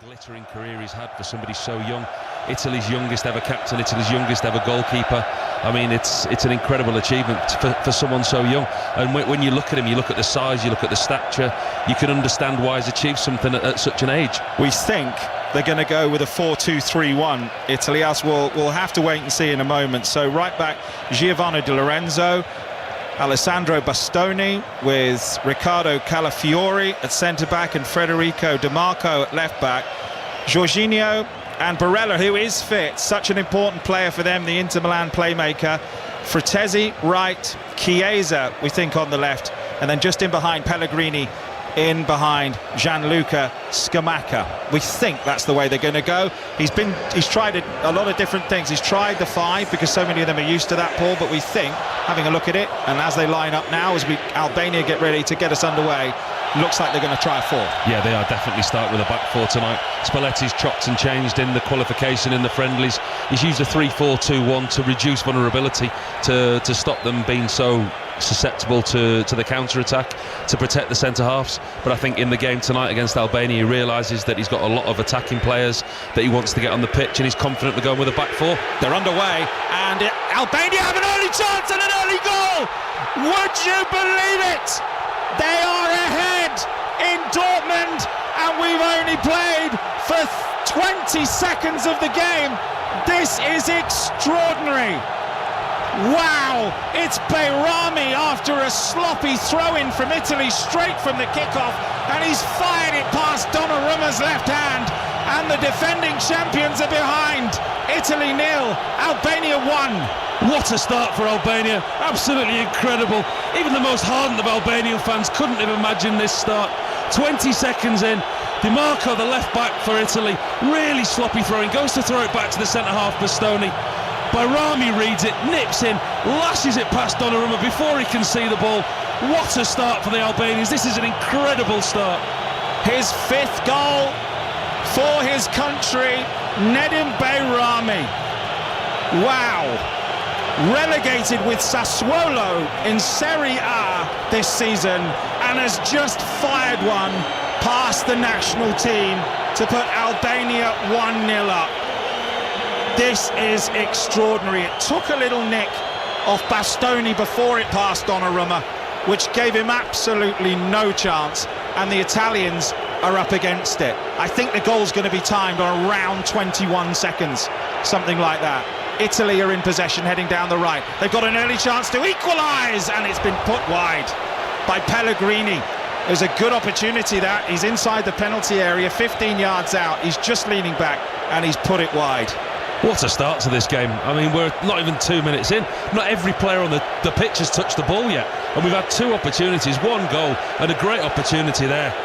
Glittering career he's had for somebody so young. Italy's youngest ever captain, Italy's youngest ever goalkeeper. I mean, it's an incredible achievement for someone so young. And when you look at him, you look at the size, you look at the stature, you can understand why he's achieved something at such an age. We think they're going to go with a 4-2-3-1, Italy, as we'll have to wait and see in a moment. So right back, Giovanni Di Lorenzo, Alessandro Bastoni with Riccardo Calafiori at centre-back and Federico Di Marco at left-back. Jorginho and Barella, who is fit, such an important player for them, the Inter Milan playmaker. Fratesi right, Chiesa, we think, on the left, and then just in behind Pellegrini, in behind Gianluca Scamacca. We think that's the way they're going to go. He's tried a lot of different things. He's tried the 5 because so many of them are used to that, Paul, but we think, having a look at it, and as they line up now, as Albania get ready to get us underway, looks like they're going to try a 4. Yeah, they are definitely starting with a back 4 tonight. Spalletti's chopped and changed in the qualification, in the friendlies. He's used a 3-4-2-1 to reduce vulnerability, to stop them being so susceptible to the counter-attack, to protect the centre-halves. But I think in the game tonight against Albania, he realises that he's got a lot of attacking players that he wants to get on the pitch, and he's confident of going with a back 4. They're underway, and Albania have an early chance and an early goal! Would you believe it? They are ahead in Dortmund, and we've only played for 20 seconds of the game. This is extraordinary. Wow, it's Bayrami after a sloppy throw-in from Italy straight from the kickoff, and he's fired it past Donnarumma's left hand, and the defending champions are behind. Italy 0, Albania 1. What a start for Albania, absolutely incredible. Even the most hardened of Albanian fans couldn't have imagined this start. 20 seconds in, Di Marco, the left back for Italy, really sloppy throwing, goes to throw it back to the centre half, Bastoni. Bayrami reads it, nips in, lashes it past Donnarumma before he can see the ball. What a start for the Albanians. This is an incredible start. His 5th goal for his country, Nedim Bayrami. Wow. Relegated with Sassuolo in Serie A this season, and has just fired one past the national team to put Albania 1-0 up. This is extraordinary. It took a little nick off Bastoni before it passed Donnarumma, which gave him absolutely no chance, and the Italians are up against it. I think the goal's going to be timed on around 21 seconds, something like that. Italy are in possession, heading down the right. They've got an early chance to equalise, and it's been put wide by Pellegrini. There's a good opportunity that he's inside the penalty area, 15 yards out. He's just leaning back, and he's put it wide. What a start to this game. I mean, we're not even 2 minutes in. Not every player on the pitch has touched the ball yet. And we've had 2 opportunities, 1 goal, and a great opportunity there.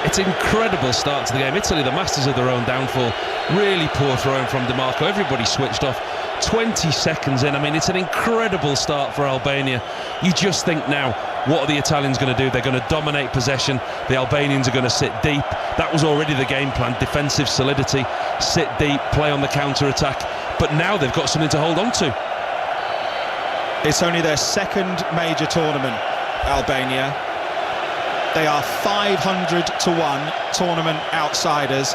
It's an incredible start to the game. Italy, the masters of their own downfall. Really poor throwing from Di Marco. Everybody switched off. 20 seconds in. I mean, it's an incredible start for Albania. You just think now, what are the Italians going to do? They're going to dominate possession. The Albanians are going to sit deep. That was already the game plan. Defensive solidity, sit deep, play on the counter-attack. But now they've got something to hold on to. It's only their 2nd major tournament, Albania. They are 500-1 tournament outsiders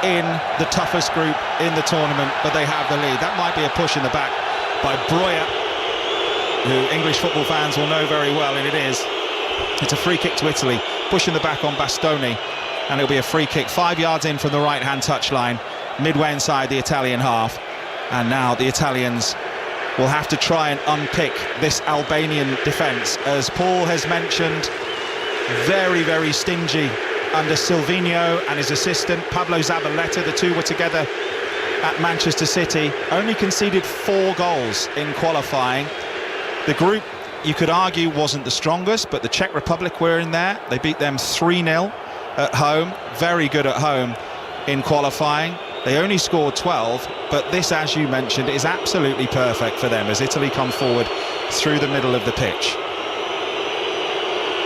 in the toughest group in the tournament, but they have the lead. That might be a push in the back by Breuer, who English football fans will know very well, and it is. It's a free kick to Italy, push in the back on Bastoni, and it'll be a free kick 5 yards in from the right-hand touchline, midway inside the Italian half. And now the Italians will have to try and unpick this Albanian defence. As Paul has mentioned, very, very stingy under Silvino and his assistant Pablo Zabaleta. The two were together at Manchester City. Only conceded 4 goals in qualifying. The group, you could argue, wasn't the strongest, but the Czech Republic were in there. They beat them 3-0 at home. Very good at home in qualifying. They only scored 12, but this, as you mentioned, is absolutely perfect for them as Italy come forward through the middle of the pitch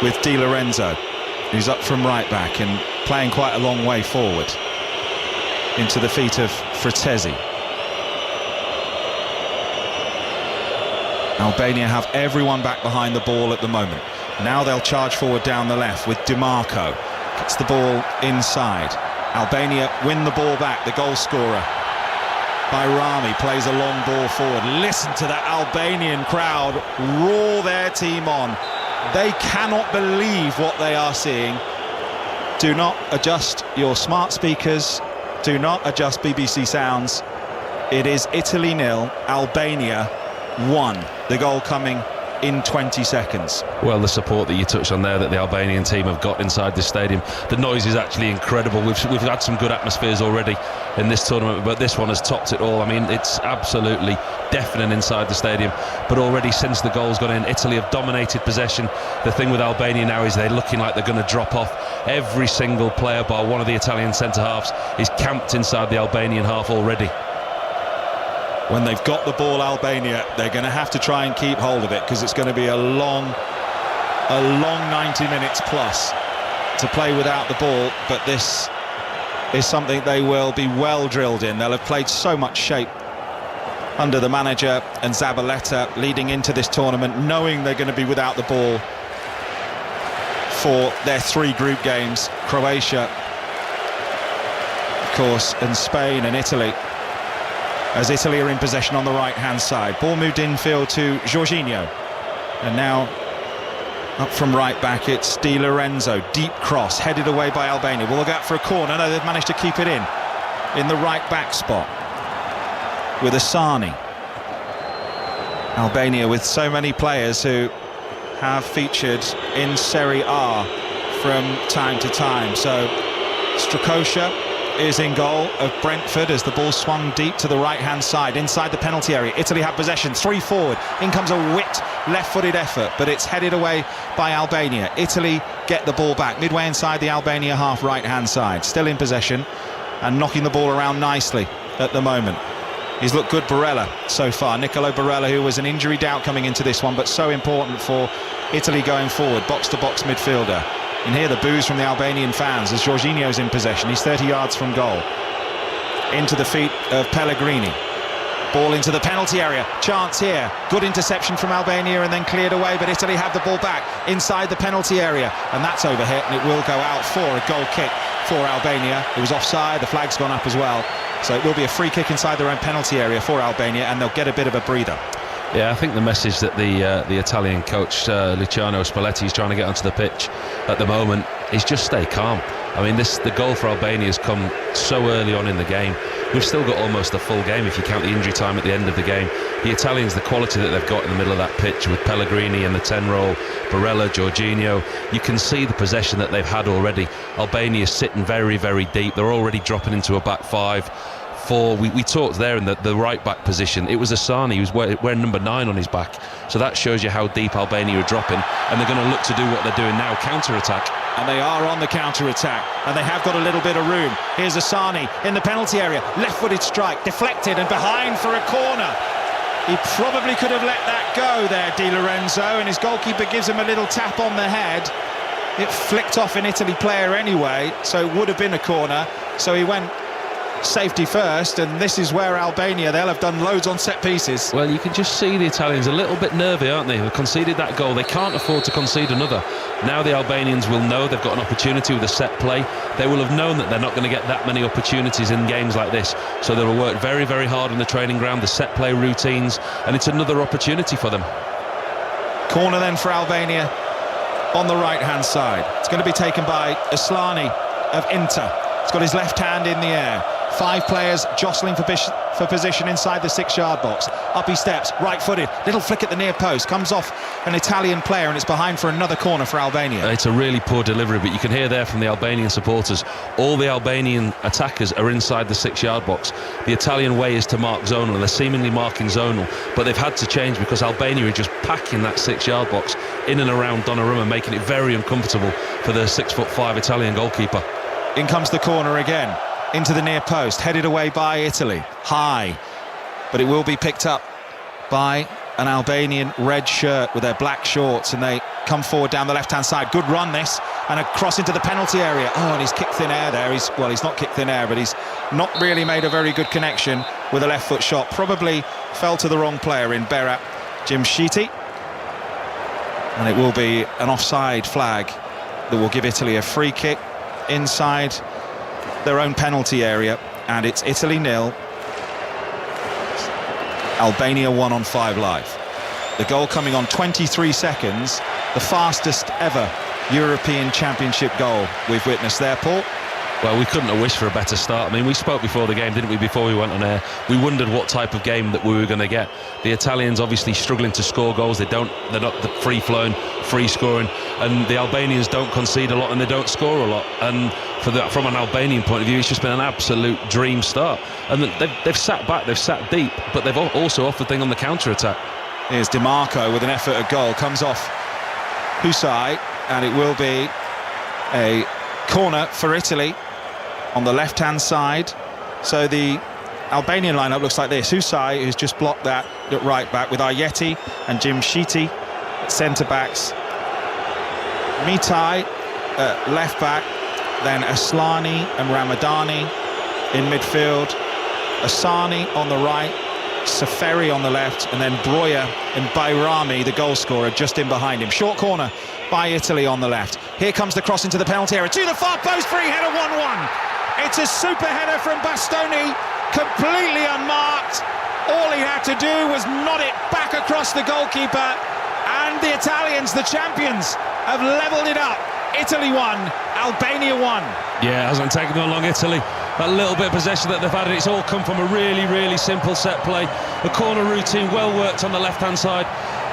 with Di Lorenzo, who's up from right back and playing quite a long way forward into the feet of Fratesi. Albania have everyone back behind the ball at the moment. Now they'll charge forward down the left with Di Marco. Gets the ball inside. Albania win the ball back. The goal scorer, Bayrami, plays a long ball forward. Listen to that Albanian crowd roar their team on. They cannot believe what they are seeing. Do not adjust your smart speakers. Do not adjust BBC Sounds. It is Italy 0, Albania 1. The goal coming in 20 seconds. Well, the support that you touched on there that the Albanian team have got inside this stadium, the noise is actually incredible. We've had some good atmospheres already in this tournament, but this one has topped it all. I mean, it's absolutely deafening inside the stadium, but already since the goal's gone in, Italy have dominated possession. The thing with Albania now is they're looking like they're going to drop off. Every single player bar one of the Italian centre-halves is camped inside the Albanian half already. When they've got the ball, Albania, they're going to have to try and keep hold of it, because it's going to be a long 90 minutes plus to play without the ball. But this is something they will be well drilled in. They'll have played so much shape under the manager and Zabaleta leading into this tournament, knowing they're going to be without the ball for their 3 group games. Croatia, of course, and Spain and Italy. As Italy are in possession on the right-hand side. Ball moved infield to Jorginho. And now, up from right-back, it's Di Lorenzo. Deep cross, headed away by Albania. Will they go out for a corner? No, they've managed to keep it in the right-back spot, with Asani. Albania with so many players who have featured in Serie A from time to time. So, Strakosha is in goal of Brentford as the ball swung deep to the right-hand side, inside the penalty area. Italy have possession, 3 forward. In comes a whipped left-footed effort, but it's headed away by Albania. Italy get the ball back, midway inside the Albania half, right-hand side. Still in possession and knocking the ball around nicely at the moment. He's looked good, Barella, so far. Nicolo Barella, who was an injury doubt coming into this one, but so important for Italy going forward. Box-to-box midfielder. You can hear the boos from the Albanian fans as Jorginho's in possession. He's 30 yards from goal. Into the feet of Pellegrini. Ball into the penalty area. Chance here. Good interception from Albania and then cleared away, but Italy have the ball back inside the penalty area. And that's overhit, and it will go out for a goal kick for Albania. It was offside. The flag's gone up as well. So it will be a free kick inside their own penalty area for Albania, and they'll get a bit of a breather. Yeah, I think the message that the Italian coach Luciano Spalletti is trying to get onto the pitch at the moment is just stay calm. I mean, the goal for Albania has come so early on in the game. We've still got almost a full game if you count the injury time at the end of the game. The Italians, the quality that they've got in the middle of that pitch with Pellegrini and the 10 roll, Barella, Jorginho, you can see the possession that they've had already. Albania's sitting very, very deep. They're already dropping into a back 5. We talked there in the right back position. It was Asani who's wearing number 9 on his back, so that shows you how deep Albania are dropping, and they're going to look to do what they're doing now, counter-attack. And they are on the counter-attack, and they have got a little bit of room. Here's Asani in the penalty area, left-footed strike, deflected and behind for a corner. He probably could have let that go there, Di Lorenzo, and his goalkeeper gives him a little tap on the head. It flicked off an Italy player anyway, so it would have been a corner. So he went safety first, and this is where Albania, they'll have done loads on set pieces. Well, you can just see the Italians a little bit nervy, aren't they? They've conceded that goal. They can't afford to concede another. Now the Albanians will know they've got an opportunity with a set play. They will have known that they're not going to get that many opportunities in games like this, so they will work very, very hard on the training ground, the set play routines, and it's another opportunity for them. Corner then for Albania on the right-hand side. It's going to be taken by Asllani of Inter. He's got his left hand in the air. 5 players jostling for position inside the 6-yard box. Up he steps, right-footed, little flick at the near post, comes off an Italian player, and it's behind for another corner for Albania. It's a really poor delivery, but you can hear there from the Albanian supporters, all the Albanian attackers are inside the 6-yard box. The Italian way is to mark zonal, they're seemingly marking zonal, but they've had to change because Albania are just packing that 6-yard box in and around Donnarumma, making it very uncomfortable for the 6'5" Italian goalkeeper. In comes the corner again, into the near post, headed away by Italy, high, but it will be picked up by an Albanian red shirt with their black shorts, and they come forward down the left-hand side. Good run this, and a cross into the penalty area. Oh, and he's kicked thin air there. He's not kicked thin air, but he's not really made a very good connection with a left foot shot. Probably fell to the wrong player in Berat Jimshiti, and it will be an offside flag that will give Italy a free kick inside their own penalty area, and it's Italy 0, Albania 1 on 5 Live. The goal coming on 23 seconds, the fastest ever European Championship goal we've witnessed there, Paul. Well, we couldn't have wished for a better start. I mean, we spoke before the game, didn't we, before we went on air? We wondered what type of game that we were going to get. The Italians obviously struggling to score goals. They're not the free-flowing, free-scoring, and the Albanians don't concede a lot and they don't score a lot. And from an Albanian point of view, it's just been an absolute dream start. And they've sat back, they've sat deep, but they've also offered things on the counter-attack. Here's Di Marco with an effort at goal, comes off Husai, and it will be a corner for Italy on the left-hand side. So the Albanian lineup looks like this. Husai, who's just blocked that at right back, with Ayeti and Jim Sheety at centre-backs. Mitai at left-back, then Aslani and Ramadani in midfield. Asani on the right, Saferi on the left, and then Broja and Bayrami, the goal scorer, just in behind him. Short corner by Italy on the left. Here comes the cross into the penalty area, to the far post, free header, 1-1. It's a super header from Bastoni, completely unmarked. All he had to do was nod it back across the goalkeeper, and the Italians, the champions, have levelled it up. Italy 1, Albania 1. Yeah, it hasn't taken them long, Italy. That little bit of possession that they've had, and it's all come from a really, really simple set play. The corner routine well worked on the left-hand side.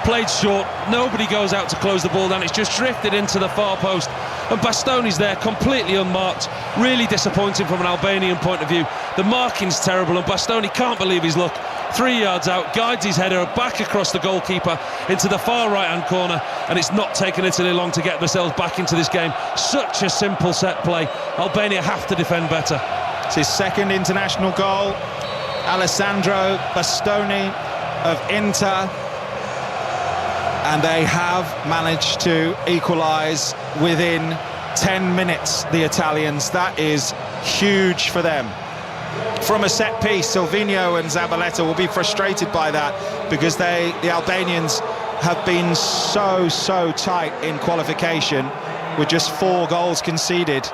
Played short, nobody goes out to close the ball down, it's just drifted into the far post, and Bastoni's there completely unmarked. Really disappointing from an Albanian point of view. The marking's terrible, and Bastoni can't believe his luck. 3 yards out, guides his header back across the goalkeeper into the far right hand corner, and it's not taken Italy long to get themselves back into this game. Such a simple set play. Albania have to defend better. It's his second international goal. Alessandro Bastoni of Inter. And they have managed to equalise within 10 minutes, the Italians. That is huge for them. From a set piece, Silvino and Zabaleta will be frustrated by that, because the Albanians have been so tight in qualification, with just 4 goals conceded.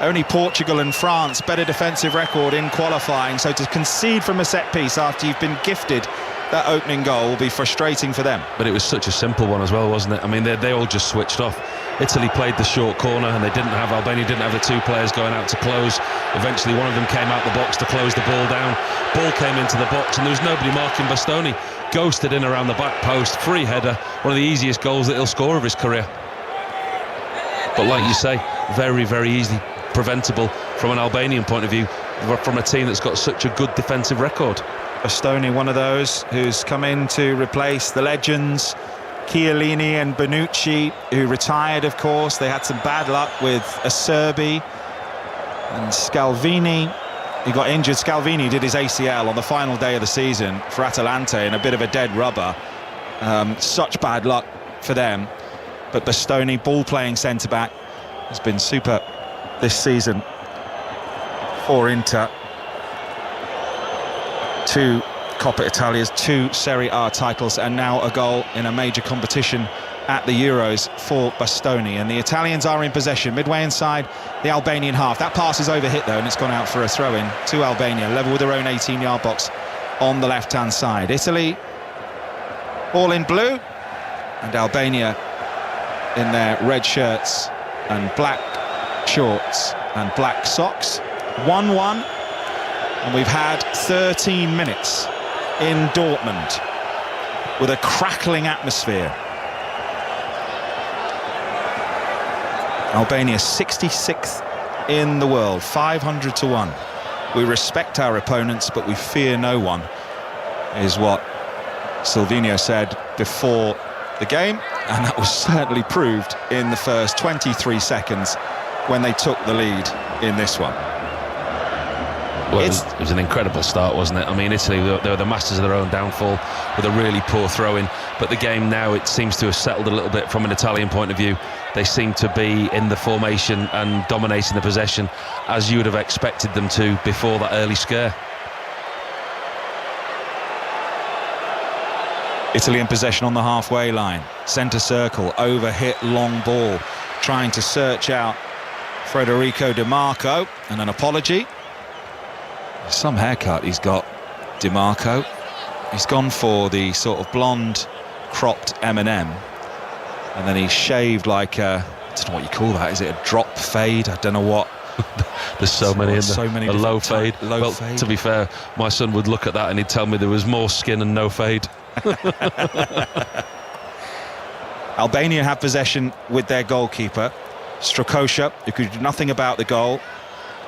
Only Portugal and France, better defensive record in qualifying. So to concede from a set piece after you've been gifted that opening goal will be frustrating for them. But it was such a simple one as well, wasn't it? I mean, they all just switched off. Italy played the short corner, and Albania didn't have the 2 players going out to close. Eventually one of them came out the box to close the ball down. Ball came into the box, and there was nobody marking Bastoni. Ghosted in around the back post, free header, one of the easiest goals that he'll score of his career. But like you say, very, very easy preventable from an Albanian point of view, from a team that's got such a good defensive record. Bastoni, one of those who's come in to replace the legends Chiellini and Bonucci, who retired, of course. They had some bad luck with Acerbi and Scalvini. He got injured. Scalvini did his ACL on the final day of the season for Atalanta in a bit of a dead rubber. Such bad luck for them. But Bastoni, ball-playing centre-back, has been super this season for Inter. 2 Coppa Italias, 2 Serie A titles, and now a goal in a major competition at the Euros for Bastoni. And the Italians are in possession, midway inside the Albanian half. That pass is overhit though, and it's gone out for a throw-in to Albania, level with their own 18-yard box on the left-hand side. Italy all in blue, and Albania in their red shirts and black shorts and black socks. 1-1. And we've had 13 minutes in Dortmund with a crackling atmosphere. Albania 66th in the world, 500 to 1. We respect our opponents, but we fear no one, is what Silvino said before the game, and that was certainly proved in the first 23 seconds when they took the lead in this one. Well, it was an incredible start, wasn't it? I mean, Italy, they were the masters of their own downfall with a really poor throw-in. But the game now, it seems to have settled a little bit from an Italian point of view. They seem to be in the formation and dominating the possession as you would have expected them to before that early scare. Italy in possession on the halfway line. Centre circle, overhit long ball, trying to search out Federico Di Marco, and an apology. Some haircut he's got, Di Marco. He's gone for the sort of blonde cropped M&M, and then he's shaved like a, I don't know what you call that, is it a drop fade? I don't know what. There's so many in there. So many a low fade. Low fade. To be fair, my son would look at that and he'd tell me there was more skin and no fade. Albania have possession with their goalkeeper, Strakosha, who could do nothing about the goal.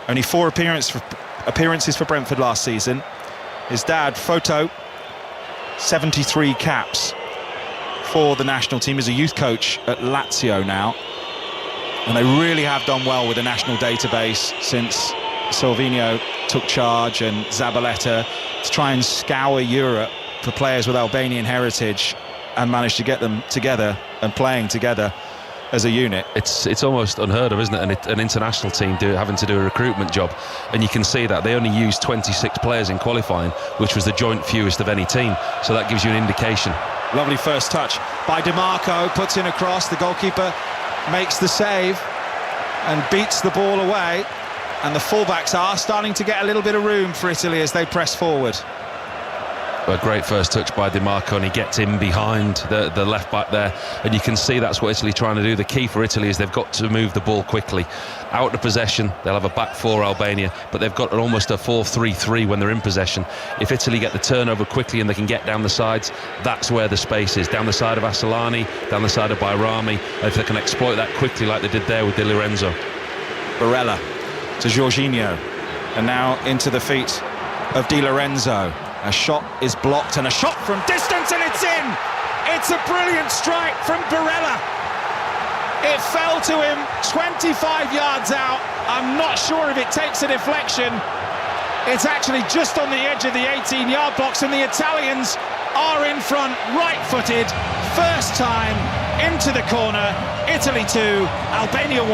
Only 4 appearances for Brentford last season. His dad, Foto, 73 caps for the national team. He's a youth coach at Lazio now. And they really have done well with the national database since Silvino took charge and Zabaleta to try and scour Europe for players with Albanian heritage and managed to get them together and playing together as a unit. It's almost unheard of, isn't it? An international team having to do a recruitment job, and you can see that they only used 26 players in qualifying, which was the joint fewest of any team, so that gives you an indication. Lovely first touch by Di Marco, puts in a cross, the goalkeeper makes the save and beats the ball away, and the fullbacks are starting to get a little bit of room for Italy as they press forward. A great first touch by Di Marco, and he gets in behind the left back there, and you can see that's what Italy are trying to do. The key for Italy is they've got to move the ball quickly out of possession. They'll have a back 4 Albania, but they've got almost a 4-3-3 when they're in possession. If Italy get the turnover quickly and they can get down the sides, that's where the space is, down the side of Asllani, down the side of Bayrami. If they can exploit that quickly like they did there with Di Lorenzo. Barella to Jorginho, and now into the feet of Di Lorenzo. A shot is blocked, and a shot from distance, and it's in! It's a brilliant strike from Barella. It fell to him 25 yards out. I'm not sure if it takes a deflection. It's actually just on the edge of the 18-yard box, and the Italians are in front, right-footed, first time, into the corner. Italy 2, Albania 1.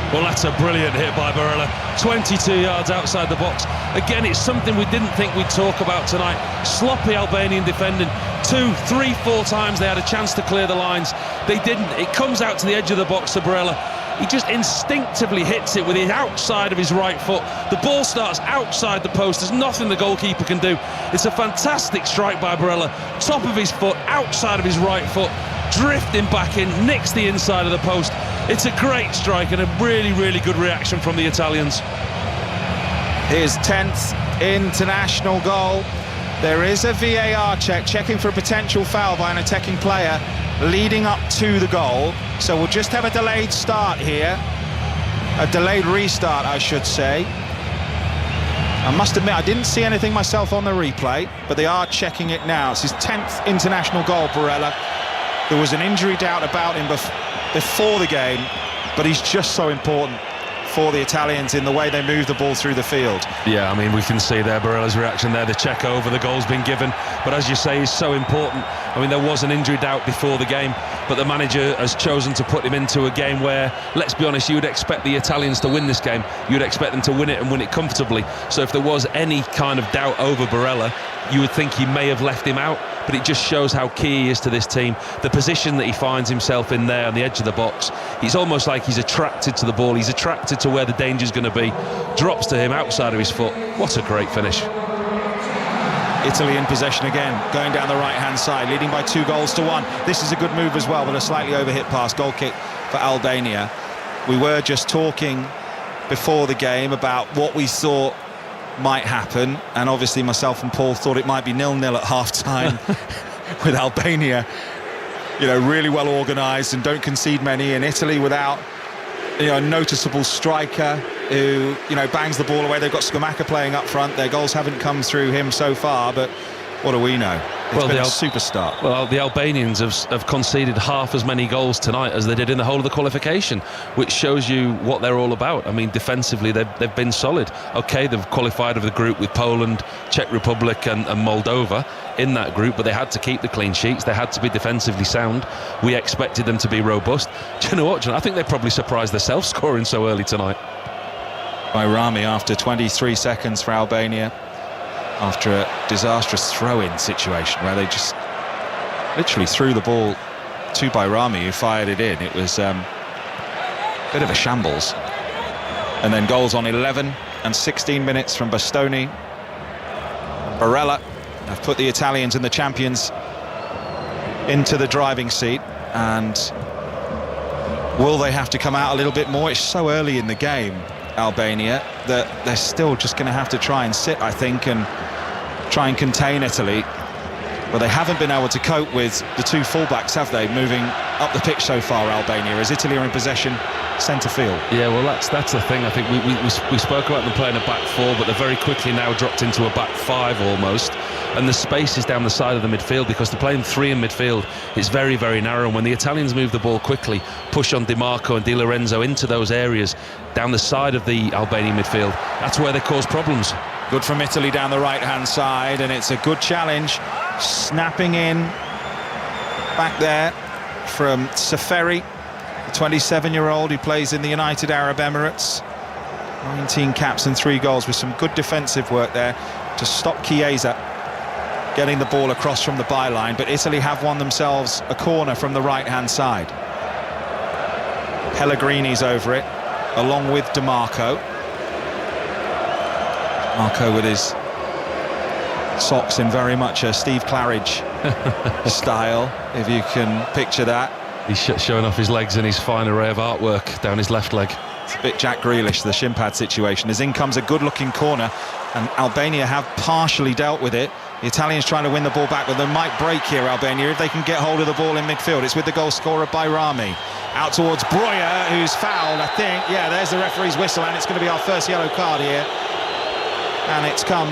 Well, that's a brilliant hit by Barella, 22 yards outside the box. Again, it's something we didn't think we'd talk about tonight. Sloppy Albanian defending. 2, 3, 4 times they had a chance to clear the lines. They didn't. It comes out to the edge of the box to Barella. He just instinctively hits it with his outside of his right foot. The ball starts outside the post. There's nothing the goalkeeper can do. It's a fantastic strike by Barella. Top of his foot, outside of his right foot, drifting back in, nicks the inside of the post. It's a great strike and a really, really good reaction from the Italians. His 10th international goal. There is a VAR check, checking for a potential foul by an attacking player leading up to the goal. So we'll just have a delayed start here. A delayed restart, I should say. I must admit, I didn't see anything myself on the replay, but they are checking it now. It's his 10th international goal, Barella. There was an injury doubt about him before the game, but he's just so important for the Italians in the way they move the ball through the field. Yeah, I mean, we can see there Barella's reaction there, the check over, the goal's been given, but as you say, he's so important. I mean, there was an injury doubt before the game, but the manager has chosen to put him into a game where, let's be honest, you would expect the Italians to win this game. You'd expect them to win it and win it comfortably. So if there was any kind of doubt over Barella, you would think he may have left him out, but it just shows how key he is to this team. The position that he finds himself in there on the edge of the box, he's almost like he's attracted to the ball, he's attracted to where the danger's going to be, drops to him outside of his foot. What a great finish. Italy in possession again, going down the right-hand side, leading by 2-1. This is a good move as well, but a slightly overhit pass, goal kick for Albania. We were just talking before the game about what we thought might happen, and obviously myself and Paul thought it might be 0-0 at half-time with Albania, you know, really well organised and don't concede many, and Italy without, you know, a noticeable striker who, you know, bangs the ball away. They've got Scamacca playing up front. Their goals haven't come through him so far, but what do we know? It's been a super start. Well, the Albanians have conceded half as many goals tonight as they did in the whole of the qualification, which shows you what they're all about. I mean, defensively, they've been solid. OK, they've qualified of the group with Poland, Czech Republic and Moldova in that group, but they had to keep the clean sheets. They had to be defensively sound. We expected them to be robust. Do you know what, John? I think they probably surprised themselves scoring so early tonight. Bayrami after 23 seconds for Albania, after a disastrous throw-in situation where they just literally threw the ball to Bayrami, who fired it in. It was a bit of a shambles. And then goals on 11 and 16 minutes from Bastoni. Barella have put the Italians and the champions into the driving seat. And will they have to come out a little bit more? It's so early in the game, Albania, that they're still just going to have to try and sit, I think, and try and contain Italy. But they haven't been able to cope with the two fullbacks, have they, moving up the pitch so far, Albania, as Italy are in possession centre field. Yeah, well, that's the thing. I think we spoke about them playing a back four, but they're very quickly now dropped into a back five almost, and the space is down the side of the midfield because they're playing three in midfield. It's very, very narrow, and when the Italians move the ball quickly, push on Di Marco and Di Lorenzo into those areas down the side of the Albanian midfield, that's where they cause problems. Good from Italy down the right-hand side, and it's a good challenge. Snapping in back there from Seferi, the 27-year-old who plays in the United Arab Emirates. 19 caps and 3 goals, with some good defensive work there to stop Chiesa getting the ball across from the byline. But Italy have won themselves a corner from the right-hand side. Pellegrini's over it, along with Di Marco. Marco with his socks in very much a Steve Claridge style, if you can picture that. He's showing off his legs and his fine array of artwork down his left leg. It's a bit Jack Grealish, the shin pad situation. As in comes a good-looking corner, and Albania have partially dealt with it. The Italians trying to win the ball back, but they might break here, Albania, if they can get hold of the ball in midfield. It's with the goal scorer, Bayrami. Out towards Breuer, who's fouled, I think. Yeah, there's the referee's whistle, and it's going to be our first yellow card here. And it's come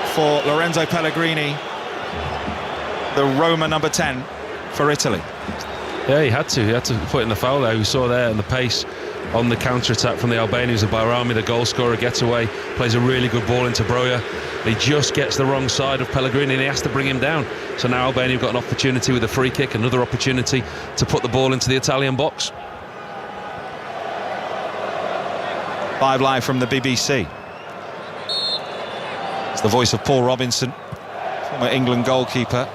for Lorenzo Pellegrini, the Roma number 10 for Italy. Yeah, he had to put in the foul there. We saw there, and the pace on the counter-attack from the Albanians of Bayrami, the goal scorer, gets away, plays a really good ball into Breuer. He just gets the wrong side of Pellegrini and he has to bring him down. So now Albania have got an opportunity with a free kick, another opportunity to put the ball into the Italian box. Live from the BBC. It's the voice of Paul Robinson, former England goalkeeper.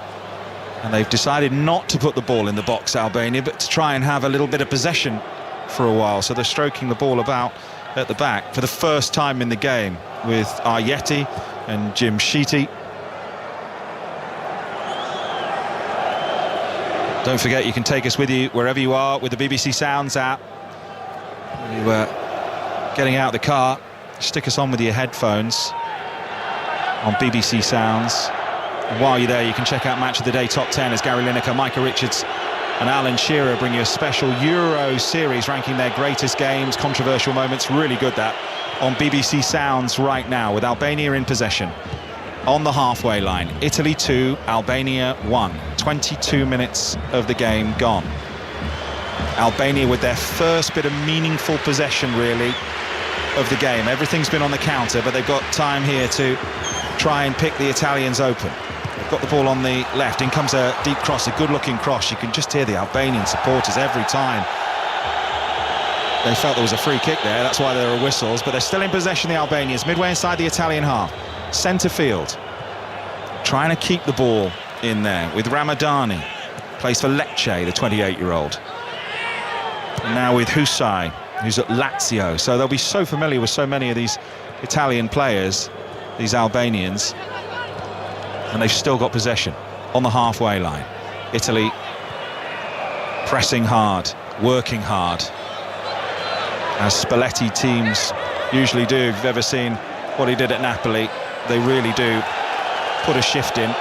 And they've decided not to put the ball in the box, Albania, but to try and have a little bit of possession for a while. So they're stroking the ball about at the back for the first time in the game, with Ayeti and Jim Sheety. Don't forget, you can take us with you wherever you are with the BBC Sounds app. You getting out of the car, stick us on with your headphones on BBC Sounds. And while you're there, you can check out Match of the Day Top 10 as Gary Lineker, Micah Richards and Alan Shearer bring you a special Euro series ranking their greatest games, controversial moments. Really good, that, on BBC Sounds right now, with Albania in possession on the halfway line. Italy 2, Albania 1. 22 minutes of the game gone. Albania with their first bit of meaningful possession, really, of the game. Everything's been on the counter, but they've got time here to try and pick the Italians open. They've got the ball on the left. In comes a deep cross, a good-looking cross. You can just hear the Albanian supporters every time. They felt there was a free kick there. That's why there are whistles. But they're still in possession, the Albanians, midway inside the Italian half. Centre field. Trying to keep the ball in there with Ramadani. Plays for Lecce, the 28-year-old. And now with Husai, who's at Lazio. So they'll be so familiar with so many of these Italian players, these Albanians. And they've still got possession on the halfway line. Italy pressing hard, working hard, as Spalletti teams usually do. If you've ever seen what he did at Napoli, they really do put a shift in.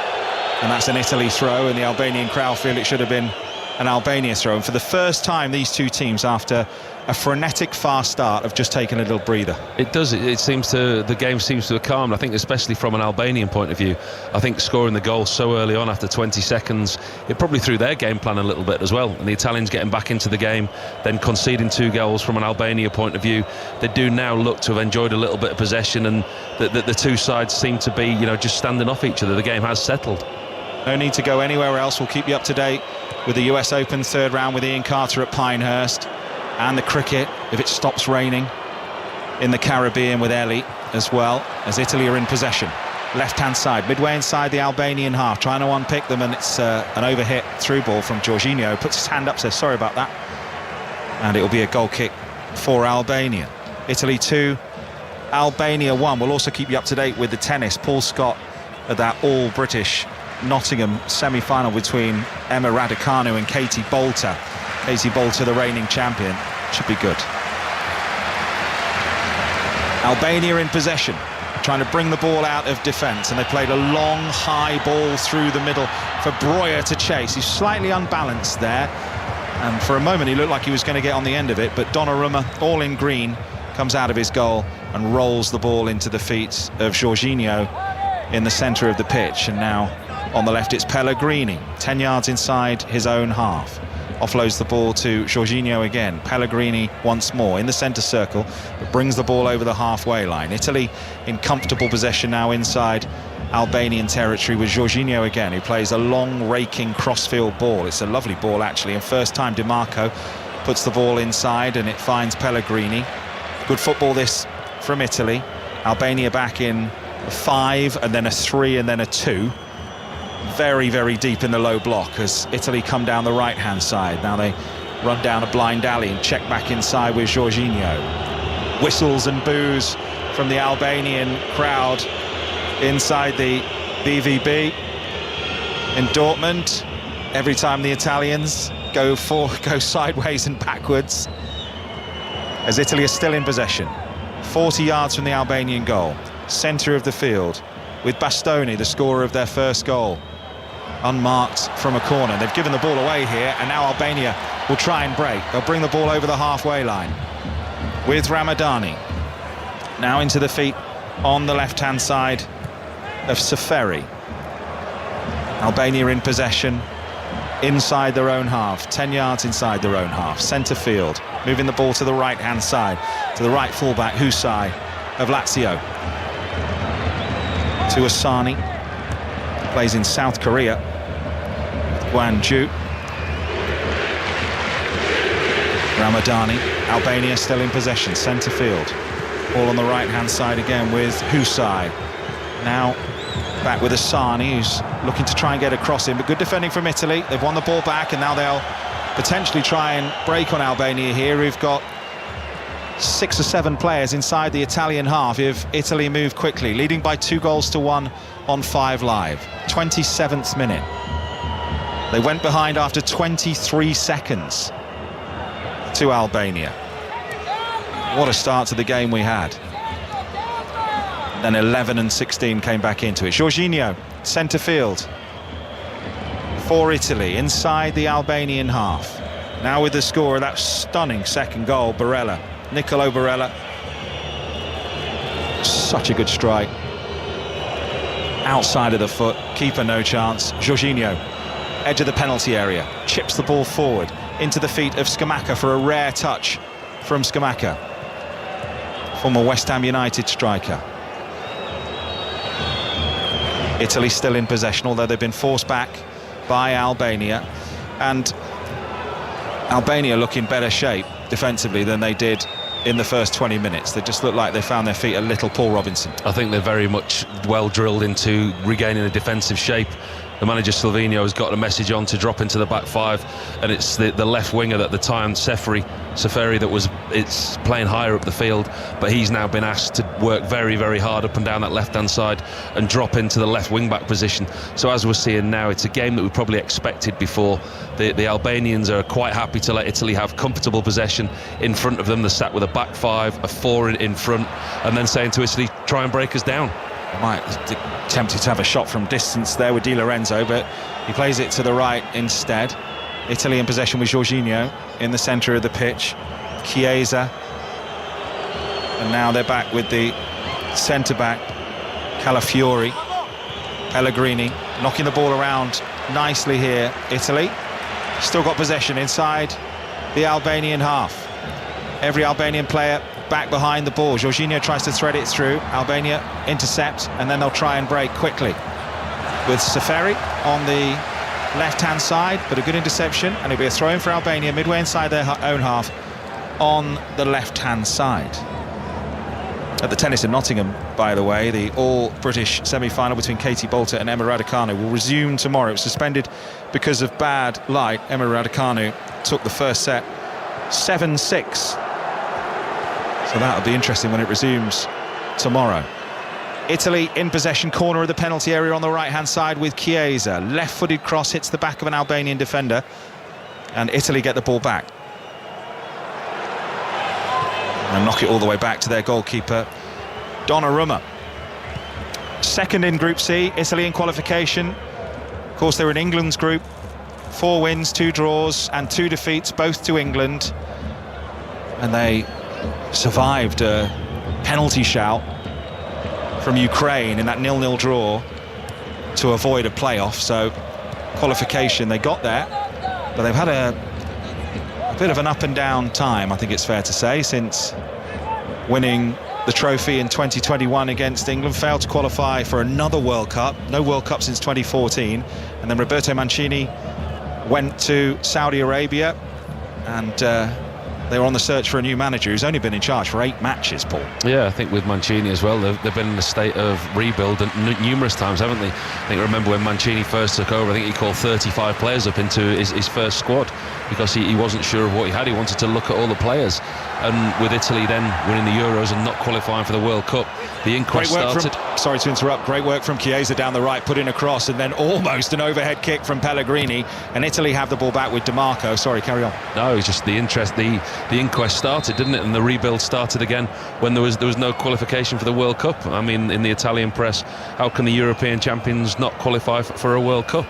And that's an Italy throw, and the Albanian crowd feel it should have been an Albania throw. And for the first time, these two teams, after a frenetic fast start, have just taken a little breather. It does. It seems to, the game seems to have calmed. I think, especially from an Albanian point of view. I think scoring the goal so early on after 20 seconds, it probably threw their game plan a little bit as well. And the Italians getting back into the game, then conceding 2 goals from an Albania point of view. They do now look to have enjoyed a little bit of possession, and the two sides seem to be, just standing off each other. The game has settled. No need to go anywhere else. We'll keep you up to date with the US Open third round with Ian Carter at Pinehurst, and the cricket, if it stops raining, in the Caribbean with Ellie as well, as Italy are in possession. Left-hand side, midway inside the Albanian half, trying to unpick them, and it's an overhit through ball from Jorginho. Puts his hand up, says sorry about that. And it'll be a goal kick for Albania. Italy 2, Albania 1. We'll also keep you up to date with the tennis. Paul Scott at that all-British Nottingham semi-final between Emma Raducanu and Katie Bolter. Katie Bolter, the reigning champion. Should be good. Albania in possession, trying to bring the ball out of defence, and they played a long, high ball through the middle for Breuer to chase. He's slightly unbalanced there, and for a moment he looked like he was going to get on the end of it, but Donnarumma, all in green, comes out of his goal and rolls the ball into the feet of Jorginho in the centre of the pitch. And now on the left it's Pellegrini, 10 yards inside his own half. Offloads the ball to Jorginho again. Pellegrini once more in the centre circle, but brings the ball over the halfway line. Italy in comfortable possession now inside Albanian territory with Jorginho again, who plays a long, raking crossfield ball. It's a lovely ball actually, and first time Di Marco puts the ball inside and it finds Pellegrini. Good football this from Italy. Albania back in a 5 and then a 3 and then a 2. Very, very deep in the low block as Italy come down the right-hand side. Now they run down a blind alley and check back inside with Jorginho. Whistles and boos from the Albanian crowd inside the BVB in Dortmund. Every time the Italians go sideways and backwards, as Italy is still in possession. 40 yards from the Albanian goal, centre of the field, with Bastoni, the scorer of their first goal, unmarked from a corner. They've given the ball away here, and now Albania will try and break. They'll bring the ball over the halfway line with Ramadani. Now into the feet on the left-hand side of Seferi. Albania in possession inside their own half, 10 yards inside their own half, centre field, moving the ball to the right-hand side, to the right fullback, Husai of Lazio. To Asani, plays in South Korea, Gwangju. Ramadani, Albania still in possession, centre field. Ball on the right-hand side again with Husai. Now back with Asani, who's looking to try and get across him, but good defending from Italy. They've won the ball back, and now they'll potentially try and break on Albania here, who've got 6 or 7 players inside the Italian half if Italy move quickly, leading by 2-1 on 5 Live. 27th minute. They went behind after 23 seconds to Albania. What a start to the game we had. Then 11 and 16 came back into it. Jorginho, centre field for Italy, inside the Albanian half. Now with the score of that stunning second goal, Barella. Nicolo Barella. Such a good strike. Outside of the foot, keeper no chance. Jorginho, edge of the penalty area, chips the ball forward into the feet of Scamacca for a rare touch from Scamacca, former West Ham United striker. Italy still in possession, although they've been forced back by Albania, and Albania look in better shape defensively than they did in the first 20 minutes. They just look like they found their feet a little. Paul Robinson. I think they're very much well drilled into regaining a defensive shape. The manager Silvino has got a message on to drop into the back 5, and it's the left winger at the time, Seferi, that it's playing higher up the field, but he's now been asked to work very, very hard up and down that left-hand side and drop into the left wing-back position. So as we're seeing now, it's a game that we probably expected before. The Albanians are quite happy to let Italy have comfortable possession in front of them. They're sat with a back 5, a 4 in front, and then saying to Italy, try and break us down. Might tempted to have a shot from distance there with Di Lorenzo, but he plays it to the right instead. Italy in possession with Jorginho in the centre of the pitch. Chiesa, and now they're back with the centre-back Calafiori. Pellegrini knocking the ball around nicely here. Italy still got possession inside the Albanian half. Every Albanian player back behind the ball. Jorginho tries to thread it through. Albania intercept, and then they'll try and break quickly with Seferi on the left-hand side, but a good interception, and it'll be a throw-in for Albania midway inside their own half on the left-hand side. At the tennis in Nottingham, by the way, the all-British semi-final between Katie Bolter and Emma Raducanu will resume tomorrow. It was suspended because of bad light. Emma Raducanu took the first set 7-6. So that'll be interesting when it resumes tomorrow. Italy in possession, corner of the penalty area on the right-hand side with Chiesa. Left-footed cross hits the back of an Albanian defender, and Italy get the ball back. And knock it all the way back to their goalkeeper, Donnarumma. Second in Group C, Italy in qualification. Of course, they're in England's group. 4 wins, 2 draws and 2 defeats, both to England. And they survived a penalty shout from Ukraine in that 0-0 draw to avoid a playoff. So qualification, they got there, but they've had a bit of an up and down time, I think it's fair to say, since winning the trophy in 2021 against England. Failed to qualify for another World Cup, no World Cup since 2014, and then Roberto Mancini went to Saudi Arabia, and they were on the search for a new manager who's only been in charge for 8 matches, Paul. Yeah, I think with Mancini as well, they've been in a state of rebuild numerous times, haven't they? I think I remember when Mancini first took over, I think he called 35 players up into his first squad because he wasn't sure of what he had. He wanted to look at all the players. And with Italy then winning the Euros and not qualifying for the World Cup, the inquest started. Sorry to interrupt, great work from Chiesa down the right, put in a cross, and then almost an overhead kick from Pellegrini, and Italy have the ball back with Dimarco. Sorry, carry on. No, it's just the inquest started, didn't it? And the rebuild started again when there was no qualification for the World Cup. I mean, in the Italian press, how can the European champions not qualify for a World Cup?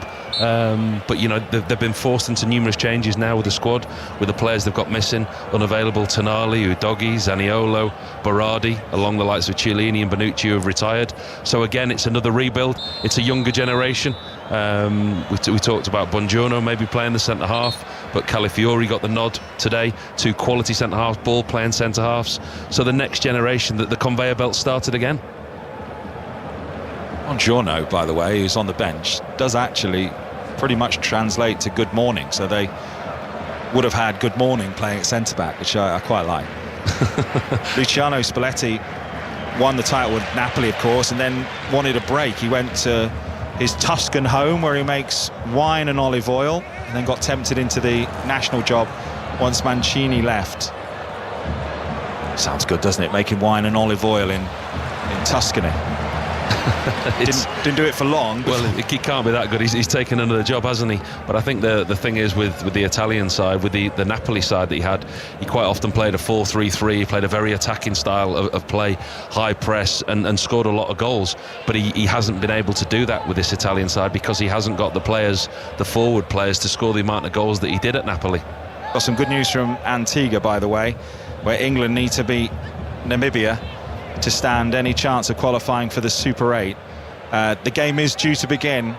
But you know, they've been forced into numerous changes now with the squad, with the players they've got missing, unavailable. Tonali, Udogi, Zaniolo, Berardi, along the likes of Chiellini and Bonucci who have retired. So again, it's another rebuild. It's a younger generation. We talked about Buongiorno maybe playing the centre half, but Calafiori got the nod today. 2 quality centre halves, ball playing centre halves. So the next generation, that the conveyor belt started again. Buongiorno, by the way, who's on the bench, does actually pretty much translate to good morning, so they would have had good morning playing at centre-back, which I quite like. Luciano Spalletti won the title with Napoli, of course, and then wanted a break. He went to his Tuscan home where he makes wine and olive oil, and then got tempted into the national job once Mancini left. Sounds good, doesn't it, making wine and olive oil in Tuscany? Didn't do it for long. Well, he can't be that good. He's taken another job, hasn't he? But I think the thing is with the Italian side, with the Napoli side that he had, he quite often played a 4-3-3. He played a very attacking style of play, high press, and scored a lot of goals. But he hasn't been able to do that with this Italian side because he hasn't got the players, the forward players, to score the amount of goals that he did at Napoli. Got some good news from Antigua, by the way, where England need to beat Namibia to stand any chance of qualifying for the Super 8. The game is due to begin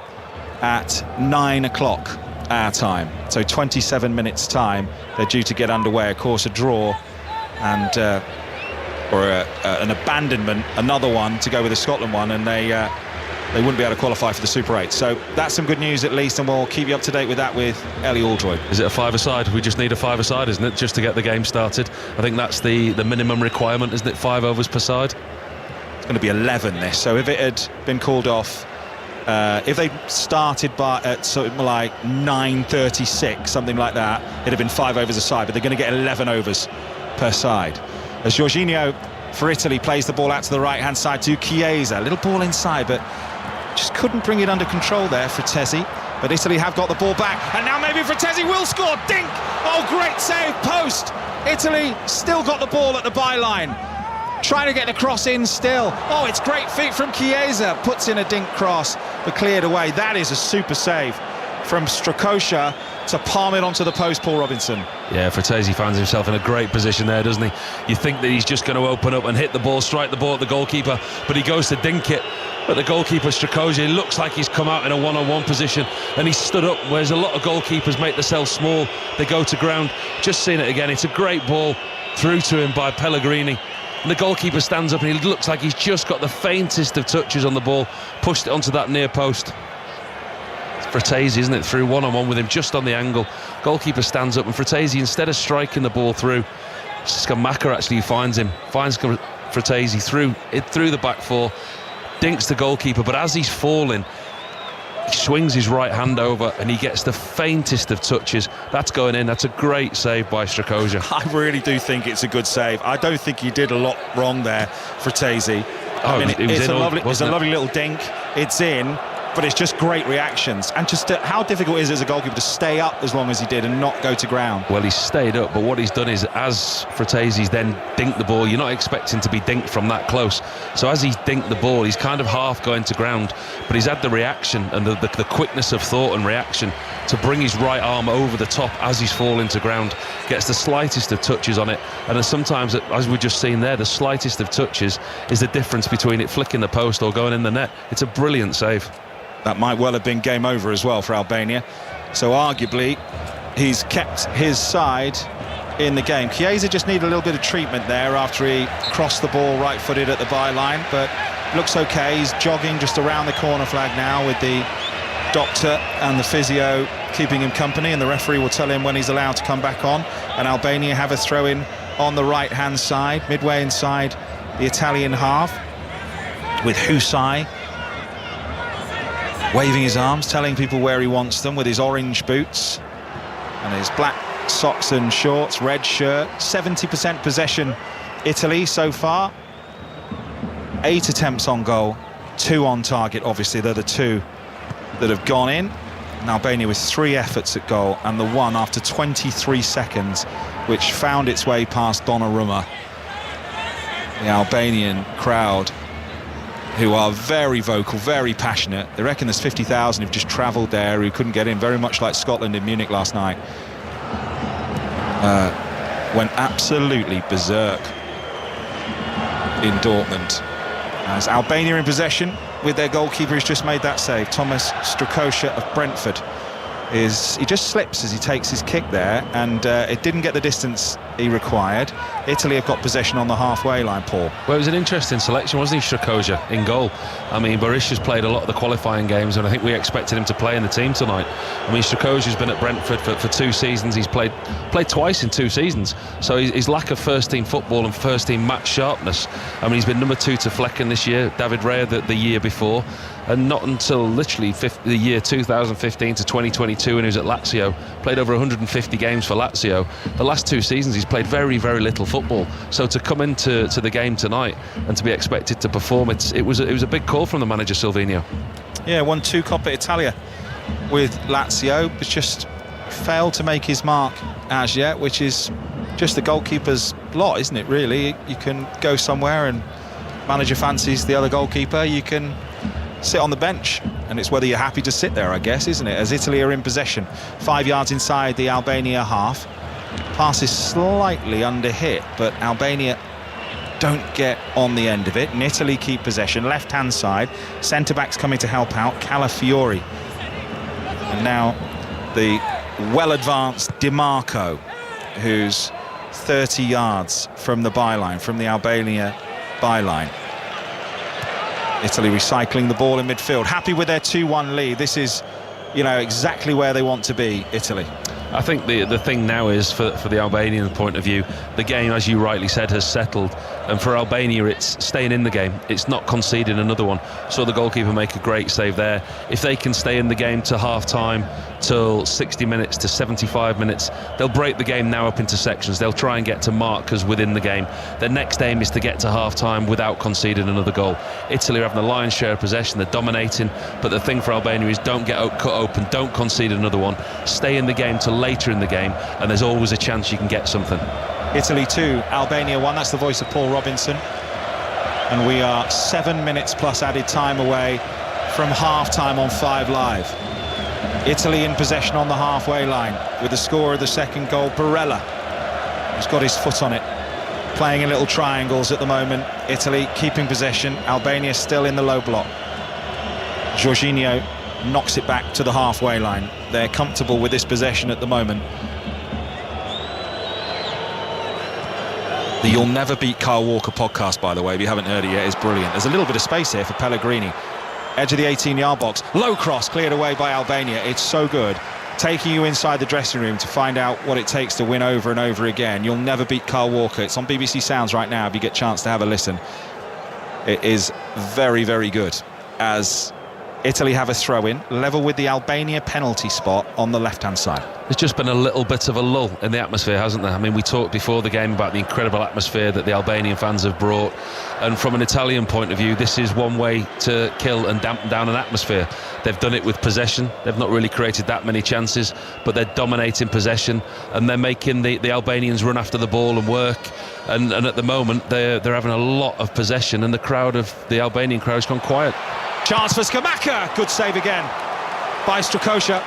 at 9 o'clock our time, so 27 minutes time they're due to get underway. Of course, a draw and an abandonment, another one to go with the Scotland one, and they wouldn't be able to qualify for the Super 8. So that's some good news at least, and we'll keep you up to date with that with Ellie Aldroyd. Is it a 5-a-side? We just need a 5-a-side, isn't it, just to get the game started? I think that's the minimum requirement, isn't it? 5 overs per side. It's going to be 11 this, so if it had been called off, if they started at something like 9:36, something like that, it'd have been 5 overs a side, but they're going to get 11 overs per side. As Jorginho for Italy plays the ball out to the right-hand side to Chiesa, a little ball inside, but just couldn't bring it under control there, Fratesi. But Italy have got the ball back, and now maybe Fratesi will score. Dink! Oh, great save, post! Italy still got the ball at the byline, trying to get the cross in still. Oh, it's great feet from Chiesa, puts in a dink cross, but cleared away. That is a super save from Strakosha to palm it onto the post, Paul Robinson. Yeah, Fratesi finds himself in a great position there, doesn't he? You think that he's just going to open up and hit the ball, strike the ball at the goalkeeper, but he goes to dink it. But the goalkeeper, Strakosha, looks like he's come out in a one-on-one position, and he's stood up, whereas a lot of goalkeepers make themselves small. They go to ground. Just seen it again. It's a great ball through to him by Pellegrini. And the goalkeeper stands up, and he looks like he's just got the faintest of touches on the ball, pushed it onto that near post. Fratesi, isn't it, through one-on-one with him just on the angle. Goalkeeper stands up, and Fratesi, instead of striking the ball through, Scamacca actually finds Fratesi through the back four, dinks the goalkeeper, but as he's falling, swings his right hand over and he gets the faintest of touches. That's going in. That's a great save by Strakosha. I really do think it's a good save. I don't think he did a lot wrong there, Fratesi. It's a lovely little dink. It's in, but it's just great reactions. And just how difficult is it as a goalkeeper to stay up as long as he did and not go to ground? Well, he's stayed up, but what he's done is, as Fratesi's then dinked the ball, you're not expecting to be dinked from that close. So as he's dinked the ball, he's kind of half going to ground, but he's had the reaction and the quickness of thought and reaction to bring his right arm over the top as he's falling to ground. Gets the slightest of touches on it, and then sometimes, as we've just seen there, the slightest of touches is the difference between it flicking the post or going in the net. It's a brilliant save. That might well have been game over as well for Albania. So arguably, he's kept his side in the game. Chiesa just needed a little bit of treatment there after he crossed the ball right-footed at the byline, but looks okay. He's jogging just around the corner flag now with the doctor and the physio keeping him company, and the referee will tell him when he's allowed to come back on. And Albania have a throw-in on the right-hand side, midway inside the Italian half, with Husai waving his arms, telling people where he wants them with his orange boots and his black socks and shorts, red shirt. 70% possession, Italy so far. 8 attempts on goal, 2 on target. Obviously, they're the 2 that have gone in. And Albania with 3 efforts at goal, and the 1 after 23 seconds, which found its way past Donnarumma. The Albanian crowd, who are very vocal, very passionate. They reckon there's 50,000 who've just travelled there, who couldn't get in, very much like Scotland in Munich last night. Went absolutely berserk in Dortmund. As Albania in possession with their goalkeeper who's just made that save, Thomas Strakosha of Brentford. He just slips as he takes his kick there, and it didn't get the distance he required. Italy have got possession on the halfway line, Paul. Well, it was an interesting selection, wasn't he, Strakosha, in goal? I mean, Berisha's played a lot of the qualifying games, and I think we expected him to play in the team tonight. I mean, Strakosha's been at Brentford for 2 seasons. He's played twice in 2 seasons. So his lack of first-team football and first-team match sharpness. I mean, he's been number 2 to Flecken this year, David Raya the year before, and not until literally the year 2015 to 2022 when he was at Lazio, played over 150 games for Lazio. The last 2 seasons he's played very, very little football, so to come into the game tonight and to be expected to perform, it was a big call from the manager Silvino. Yeah, won 2 Coppa Italia with Lazio, but just failed to make his mark as yet, which is just the goalkeeper's lot, isn't it, really? You can go somewhere and manager fancies the other goalkeeper, you can sit on the bench, and it's whether you're happy to sit there, I guess, isn't it? As Italy are in possession, 5 yards inside the Albania half. Pass is slightly under hit, but Albania don't get on the end of it, and Italy keep possession. Left-hand side, centre-backs coming to help out, Calafiori. And now the well-advanced DiMarco, who's 30 yards from the byline, from the Albania byline. Italy recycling the ball in midfield, happy with their 2-1 lead. This is, exactly where they want to be, Italy. I think the thing now is, for the Albanian point of view, the game, as you rightly said, has settled, and for Albania it's staying in the game, it's not conceding another one. So the goalkeeper make a great save there. If they can stay in the game to half-time, till 60 minutes to 75 minutes, they'll break the game now up into sections. They'll try and get to markers within the game. Their next aim is to get to half-time without conceding another goal. Italy are having the lion's share of possession, they're dominating, but the thing for Albania is don't get cut open, don't concede another one, stay in the game till later in the game, and there's always a chance you can get something. Italy 2, Albania 1. That's the voice of Paul Robinson, and we are 7 minutes plus added time away from half-time on 5 Live. Italy in possession on the halfway line with the scorer of the second goal, Barella, who's got his foot on it, playing in little triangles at the moment. Italy keeping possession, Albania still in the low block. Jorginho knocks it back to the halfway line. They're comfortable with this possession at the moment. The You'll Never Beat Kyle Walker podcast, by the way, if you haven't heard it yet, is brilliant. There's a little bit of space here for Pellegrini. Edge of the 18-yard box, low cross cleared away by Albania. It's so good, taking you inside the dressing room to find out what it takes to win over and over again. You'll Never Beat Kyle Walker. It's on BBC Sounds right now if you get a chance to have a listen. It is very, very good, as Italy have a throw-in, level with the Albania penalty spot on the left-hand side. There's just been a little bit of a lull in the atmosphere, hasn't there? I mean, we talked before the game about the incredible atmosphere that the Albanian fans have brought, and from an Italian point of view, this is one way to kill and dampen down an atmosphere. They've done it with possession. They've not really created that many chances, but they're dominating possession, and they're making the Albanians run after the ball and work, and at the moment they're having a lot of possession, and the Albanian crowd has gone quiet. Chance for Scamacca, good save again by Strakosha,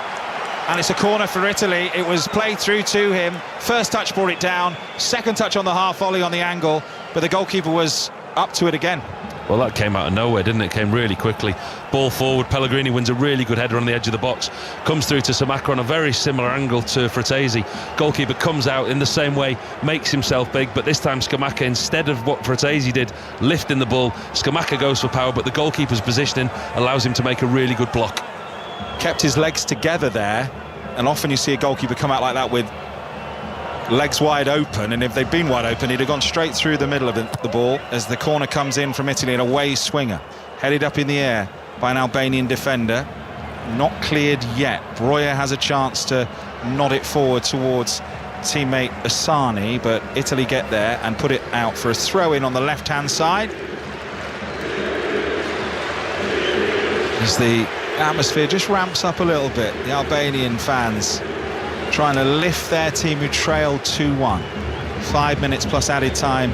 and it's a corner for Italy. It was played through to him, first touch brought it down, second touch on the half volley on the angle, but the goalkeeper was up to it again. Well, that came out of nowhere, didn't it? It came really quickly. Ball forward, Pellegrini wins a really good header on the edge of the box, comes through to Scamacca on a very similar angle to Fratesi. Goalkeeper comes out in the same way, makes himself big, but this time Scamacca, instead of what Fratesi did, lifting the ball, Scamacca goes for power, but the goalkeeper's positioning allows him to make a really good block. Kept his legs together there, and often you see a goalkeeper come out like that with legs wide open, and if they'd been wide open he'd have gone straight through the middle of the ball as the corner comes in from Italy. An away swinger headed up in the air by an Albanian defender, not cleared yet. Breuer has a chance to nod it forward towards teammate Asani, but Italy get there and put it out for a throw-in on the left-hand side. As the atmosphere just ramps up a little bit, the Albanian fans trying to lift their team who trailed 2-1. 5 minutes plus added time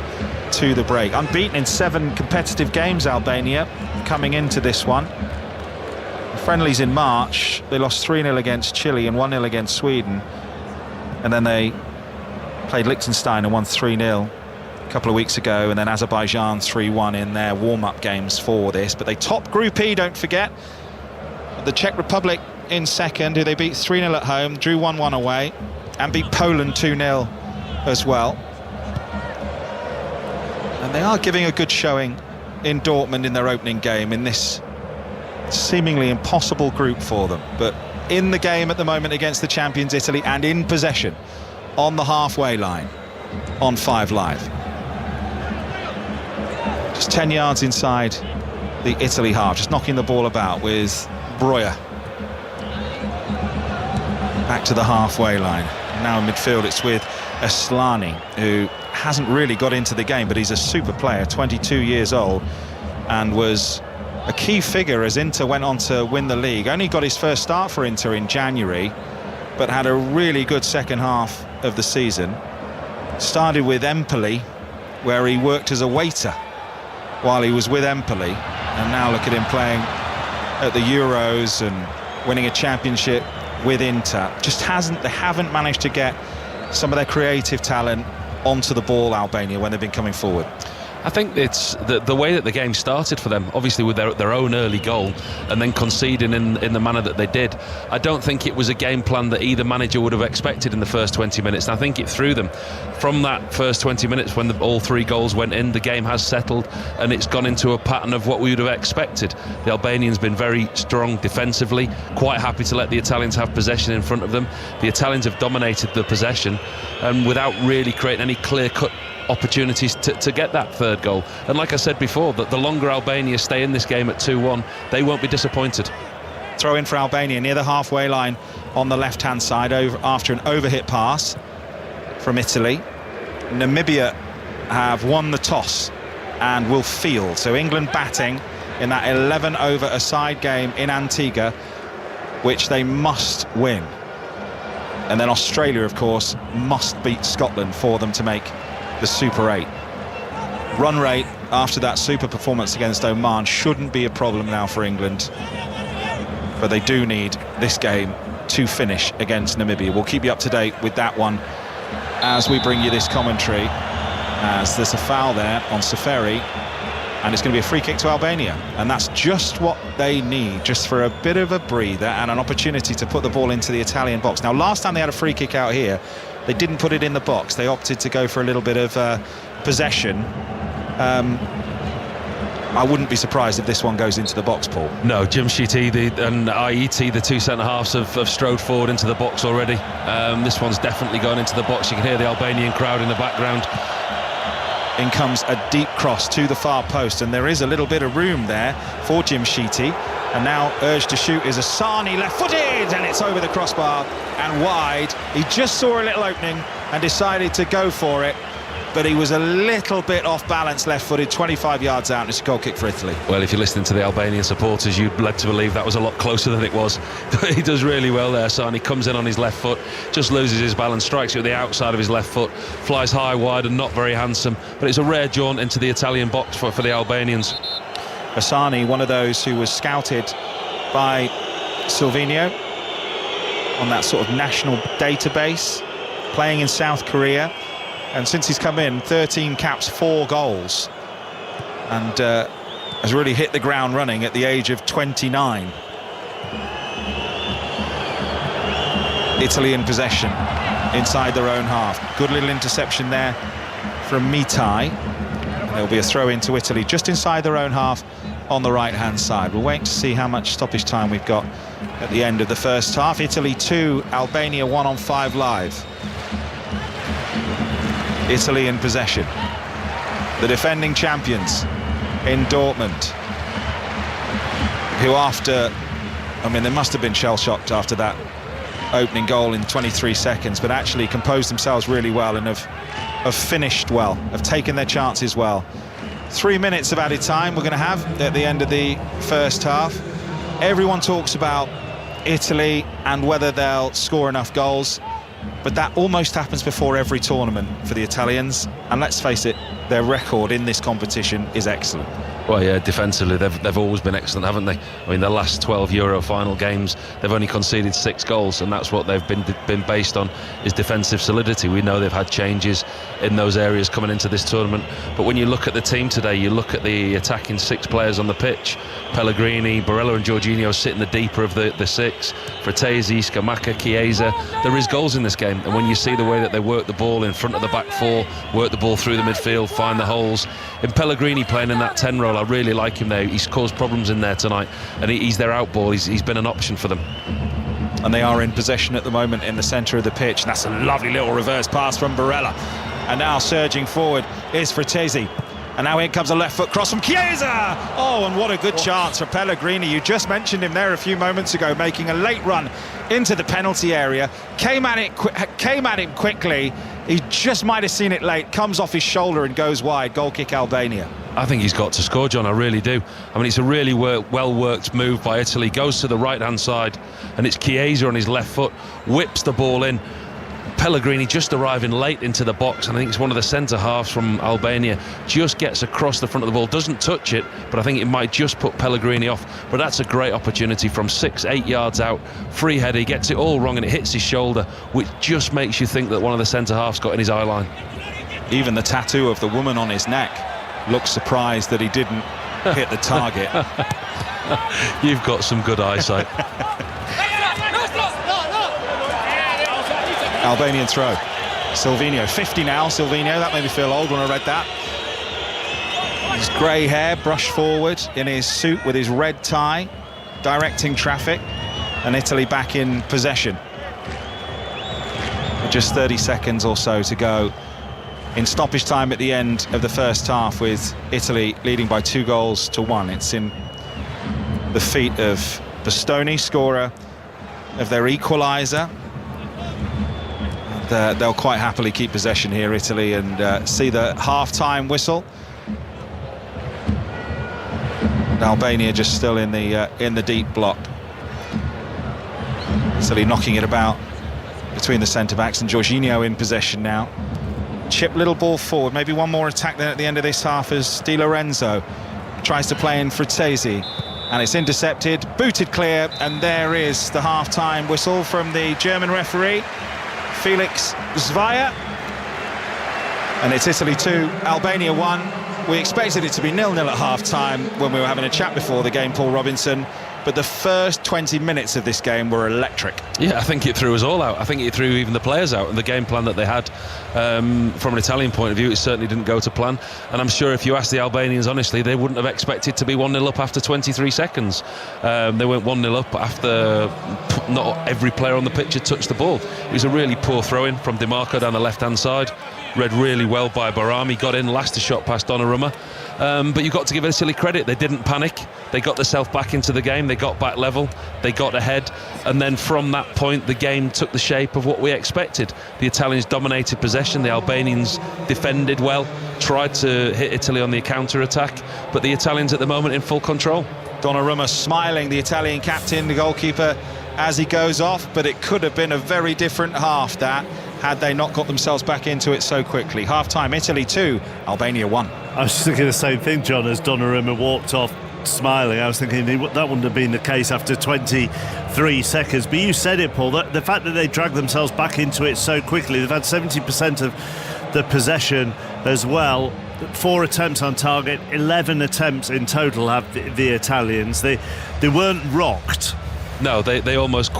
to the break. Unbeaten in 7 competitive games, Albania, coming into this one. The friendlies in March, they lost 3-0 against Chile and 1-0 against Sweden. And then they played Liechtenstein and won 3-0 a couple of weeks ago, and then Azerbaijan 3-1 in their warm-up games for this. But they top Group E, don't forget. The Czech Republic in second, who they beat 3-0 at home, drew 1-1 away, and beat Poland 2-0 as well. And they are giving a good showing in Dortmund in their opening game in this seemingly impossible group for them. But in the game at the moment against the champions Italy, and in possession on the halfway line on 5 Live. Just 10 yards inside the Italy half, just knocking the ball about with Breuer. Back to the halfway line. Now in midfield it's with Aslani, who hasn't really got into the game, but he's a super player, 22 years old, and was a key figure as Inter went on to win the league. Only got his first start for Inter in January, but had a really good second half of the season. Started with Empoli, where he worked as a waiter while he was with Empoli, and now look at him playing at the Euros and winning a championship with Inter. They haven't managed to get some of their creative talent onto the ball, Albania, when they've been coming forward. I think it's the way that the game started for them, obviously with their own early goal and then conceding in the manner that they did. I don't think it was a game plan that either manager would have expected in the first 20 minutes. And I think it threw them. From that first 20 minutes when all 3 goals went in, the game has settled and it's gone into a pattern of what we would have expected. The Albanians been very strong defensively, quite happy to let the Italians have possession in front of them. The Italians have dominated the possession and without really creating any clear-cut opportunities to get that third goal. And like I said before, that the longer Albania stay in this game at 2-1, they won't be disappointed. Throw in for Albania near the halfway line on the left-hand side after an overhit pass from Italy. Namibia have won the toss and will field. So England batting in that 11-over-a-side game in Antigua, which they must win. And then Australia, of course, must beat Scotland for them to make the Super 8. Run rate after that super performance against Oman shouldn't be a problem now for England, but they do need this game to finish against Namibia. We'll keep you up to date with that one as we bring you this commentary, as there's a foul there on Seferi and it's going to be a free kick to Albania, and that's just what they need, just for a bit of a breather and an opportunity to put the ball into the Italian box. Now, last time they had a free kick out here, they didn't put it in the box. They opted to go for a little bit of possession. I wouldn't be surprised if this one goes into the box, Paul. No, Jimshiti and IET, the 2 centre-halves, have strode forward into the box already. This one's definitely gone into the box. You can hear the Albanian crowd in the background. In comes a deep cross to the far post, and there is a little bit of room there for Jimshiti. And now urged to shoot is Asani, left-footed, and it's over the crossbar and wide. He just saw a little opening and decided to go for it, but he was a little bit off balance left-footed, 25 yards out, and it's a goal kick for Italy. Well, if you're listening to the Albanian supporters, you'd led to believe that was a lot closer than it was. He does really well there, Asani comes in on his left foot, just loses his balance, strikes it with the outside of his left foot, flies high, wide and not very handsome, but it's a rare jaunt into the Italian box for the Albanians. Asani, one of those who was scouted by Silvino on that sort of national database, playing in South Korea, and since he's come in, 13 caps, 4 goals, and has really hit the ground running at the age of 29. Italy in possession inside their own half. Good little interception there from Mitai. There'll be a throw into Italy just inside their own half on the right-hand side. We'll wait to see how much stoppage time we've got at the end of the first half. Italy 2, Albania 1 on 5 live. Italy in possession. The defending champions in Dortmund, who after, I mean, they must have been shell-shocked after that opening goal in 23 seconds, but actually composed themselves really well and have finished well, have taken their chances well. 3 minutes of added time we're going to have at the end of the first half. Everyone talks about Italy and whether they'll score enough goals, but that almost happens before every tournament for the Italians, and let's face it, their record in this competition is excellent. Well, yeah, defensively they've always been excellent, haven't they? I mean, the last 12 Euro final games, they've only conceded 6 goals, and that's what they've been based on, is defensive solidity. We know they've had changes in those areas coming into this tournament, but when you look at the team today, you look at the attacking 6 players on the pitch. Pellegrini, Barella and Jorginho sit in the deeper of the 6. Fratesi, Scamacca, Chiesa. There is goals in this game, and when you see the way that they work the ball in front of the back 4, work the ball through the midfield, find the holes. In Pellegrini playing in that 10 role, I really like him there. He's caused problems in there tonight, and he's their out ball. He's been an option for them. And they are in possession at the moment in the centre of the pitch, and that's a lovely little reverse pass from Barella. And now surging forward is Fratesi. And now here comes a left foot cross from Chiesa. Oh, and what a good chance for Pellegrini. You just mentioned him there a few moments ago, making a late run into the penalty area. Came at him quickly. He just might have seen it late. Comes off his shoulder and goes wide. Goal kick Albania. I think he's got to score, John. I really do. I mean, it's a really well-worked move by Italy. Goes to the right-hand side, and it's Chiesa on his left foot. Whips the ball in. Pellegrini just arriving late into the box, and I think it's one of the centre halves from Albania, just gets across the front of the ball, doesn't touch it, but I think it might just put Pellegrini off. But that's a great opportunity from 6-8 yards out. Free header, he gets it all wrong and it hits his shoulder, which just makes you think that one of the centre halves got in his eye line. Even the tattoo of the woman on his neck looks surprised that he didn't hit the target. You've got some good eyesight. Albanian throw. Silvino, 50 now, Silvino. That made me feel old when I read that. His grey hair brushed forward in his suit with his red tie, directing traffic, and Italy back in possession. Just 30 seconds or so to go in stoppage time at the end of the first half, with Italy leading by 2-1. It's in the feet of Bastoni, scorer of their equaliser. They'll quite happily keep possession here, Italy, and see the half-time whistle. And Albania just still in the deep block. Italy knocking it about between the centre-backs, and Jorginho in possession now. Chip little ball forward, maybe one more attack then at the end of this half as Di Lorenzo tries to play in Fratesi, and it's intercepted, booted clear, and there is the half-time whistle from the German referee, Felix Zvaya. And it's Italy 2, Albania 1. We expected it to be 0-0 at half-time when we were having a chat before the game, Paul Robinson, but the first 20 minutes of this game were electric. Yeah, I think it threw us all out. I think it threw even the players out, and the game plan that they had from an Italian point of view, it certainly didn't go to plan. And I'm sure if you ask the Albanians honestly, they wouldn't have expected to be 1-0 up after 23 seconds. They went 1-0 up after not every player on the pitch had touched the ball. It was a really poor throw-in from Di Marco down the left-hand side. read really well by Barami, got in, last a shot past Donnarumma. But you've got to give Italy credit. They didn't panic. They got themselves back into the game. They got back level. They got ahead. And then from that point, the game took the shape of what we expected. The Italians dominated possession. The Albanians defended well, tried to hit Italy on the counter-attack. But the Italians at the moment in full control. Donnarumma smiling, the Italian captain, the goalkeeper, as he goes off. But it could have been a very different half, that, had they not got themselves back into it so quickly. Half-time, Italy 2, Albania 1. I was just thinking the same thing, John, as Donnarumma walked off smiling. I was thinking that wouldn't have been the case after 23 seconds. But you said it, Paul, that the fact that they dragged themselves back into it so quickly, they've had 70% of the possession as well. 4 attempts on target, 11 attempts in total have the Italians. They weren't rocked. No, they almost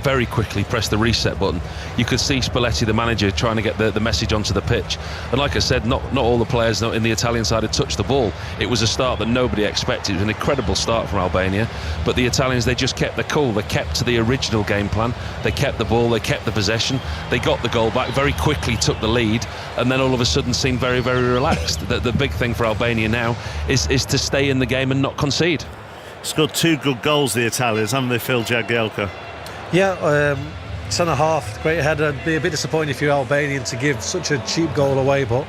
very quickly pressed the reset button. You could see Spalletti, the manager, trying to get the message onto the pitch. And like I said, not all the players in the Italian side had touched the ball. It was a start that nobody expected. It was an incredible start from Albania. But the Italians, they just kept the cool. They kept to the original game plan. They kept the ball. They kept the possession. They got the goal back, very quickly took the lead, and then all of a sudden seemed very, very relaxed. The big thing for Albania now is to stay in the game and not concede. Scored 2 good goals, the Italians, haven't they, Phil Jagielka? Yeah, centre half, great header. Be a bit disappointed if you're Albanian to give such a cheap goal away, but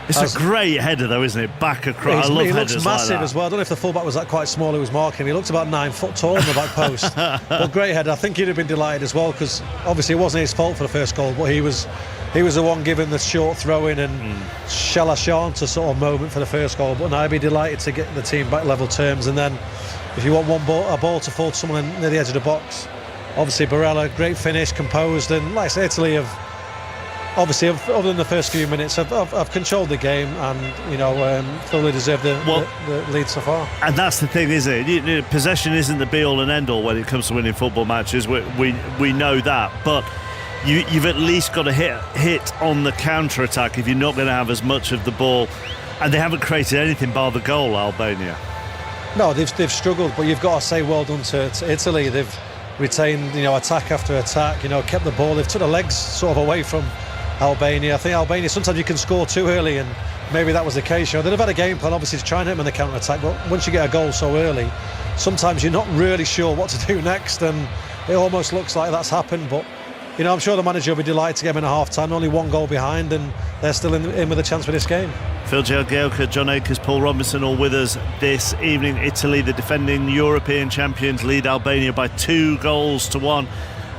it's a great header, though, isn't it? Back across. I love headers like that. He looks massive as well. I don't know if the fullback was that quite small who was marking. He looked about 9 foot tall on the back post. But great header. I think he'd have been delighted as well, because obviously it wasn't his fault for the first goal, but he was the one giving the short throw in and Shalashanta sort of moment for the first goal. But now I'd be delighted to get the team back level terms, and then if you want a ball to fall to someone near the edge of the box, obviously Barella, great finish, composed, and like I say, Italy have obviously, other than the first few minutes, have controlled the game and fully deserved the lead so far. And that's the thing, isn't it? Possession isn't the be-all and end-all when it comes to winning football matches. We know that, but you've at least got to hit on the counter-attack if you're not going to have as much of the ball. And they haven't created anything bar the goal, Albania. No, they've struggled, but you've got to say well done to Italy. They've retained, attack after attack, kept the ball. They've took the legs sort of away from Albania. I think Albania, sometimes you can score too early, and maybe that was the case. They'd have had a game plan, obviously, to try and hit them in the counter-attack, but once you get a goal so early, sometimes you're not really sure what to do next, and it almost looks like that's happened. But I'm sure the manager will be delighted to get them in a half-time, only 1 goal behind, and they're still in with a chance for this game. Phil Jagielka, John Akers, Paul Robinson all with us this evening. Italy, the defending European champions, lead Albania by 2-1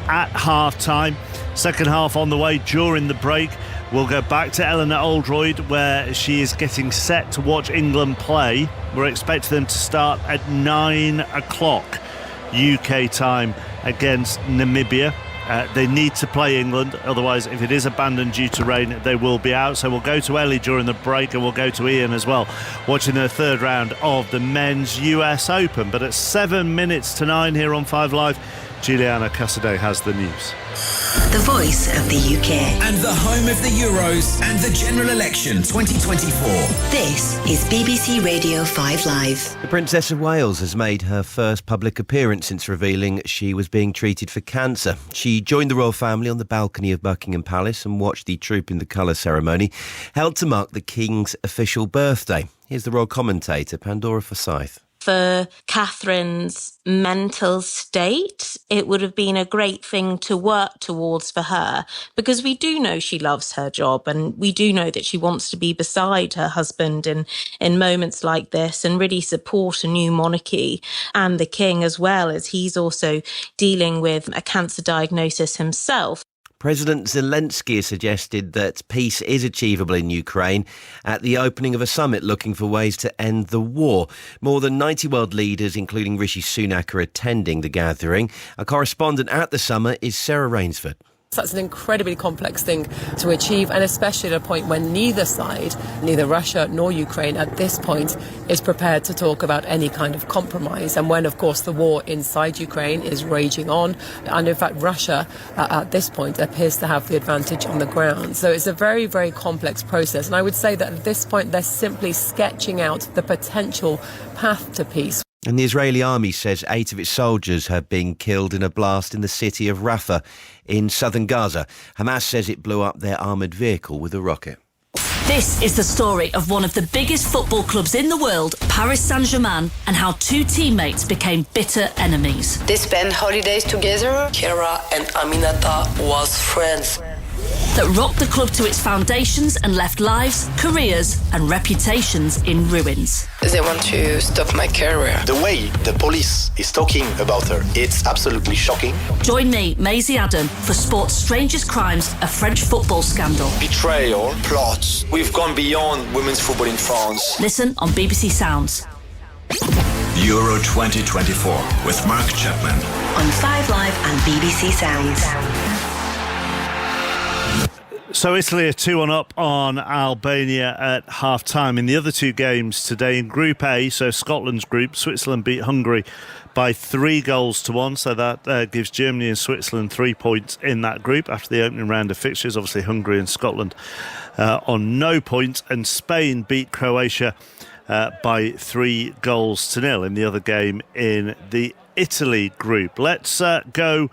at half-time. Second half on the way during the break. We'll go back to Eleanor Oldroyd, where she is getting set to watch England play. We're expecting them to start at 9 o'clock UK time against Namibia. They need to play England, otherwise if it is abandoned due to rain they will be out. So we'll go to Ellie during the break, and we'll go to Ian as well, watching the third round of the men's US Open. But at 7 minutes to 9 here on 5 Live, Juliana Casadei has the news. The voice of the UK. And the home of the Euros and the general election 2024. This is BBC Radio 5 Live. The Princess of Wales has made her first public appearance since revealing she was being treated for cancer. She joined the royal family on the balcony of Buckingham Palace and watched the Troop in the Colour ceremony held to mark the King's official birthday. Here's the royal commentator, Pandora Forsyth. For Catherine's mental state, it would have been a great thing to work towards for her, because we do know she loves her job, and we do know that she wants to be beside her husband in moments like this and really support a new monarchy and the King, as well as he's also dealing with a cancer diagnosis himself. President Zelensky has suggested that peace is achievable in Ukraine at the opening of a summit looking for ways to end the war. More than 90 world leaders, including Rishi Sunak, are attending the gathering. Our correspondent at the summit is Sarah Rainsford. That's an incredibly complex thing to achieve, and especially at a point when neither side, neither Russia nor Ukraine at this point, is prepared to talk about any kind of compromise. And when, of course, the war inside Ukraine is raging on, and in fact Russia at this point appears to have the advantage on the ground. So it's a very, very complex process. And I would say that at this point they're simply sketching out the potential path to peace. And the Israeli army says 8 of its soldiers have been killed in a blast in the city of Rafah in southern Gaza. Hamas says it blew up their armoured vehicle with a rocket. This is the story of one of the biggest football clubs in the world, Paris Saint-Germain, and how two teammates became bitter enemies. They spent holidays together. Kera and Aminata was friends. That rocked the club to its foundations and left lives, careers and reputations in ruins. They want to stop my career. The way the police is talking about her, it's absolutely shocking. Join me, Maisie Adam, for Sport's Strangest Crimes, a French football scandal. Betrayal, plots. We've gone beyond women's football in France. Listen on BBC Sounds. Euro 2024 with Mark Chapman. On 5 Live and BBC Sounds. So Italy are 2-1 up on Albania at half-time. In the other two games today in Group A, so Scotland's group, Switzerland beat Hungary by 3-1, so that gives Germany and Switzerland 3 points in that group after the opening round of fixtures. Obviously Hungary and Scotland on no points, and Spain beat Croatia by 3-0 in the other game in the Italy group. Let's go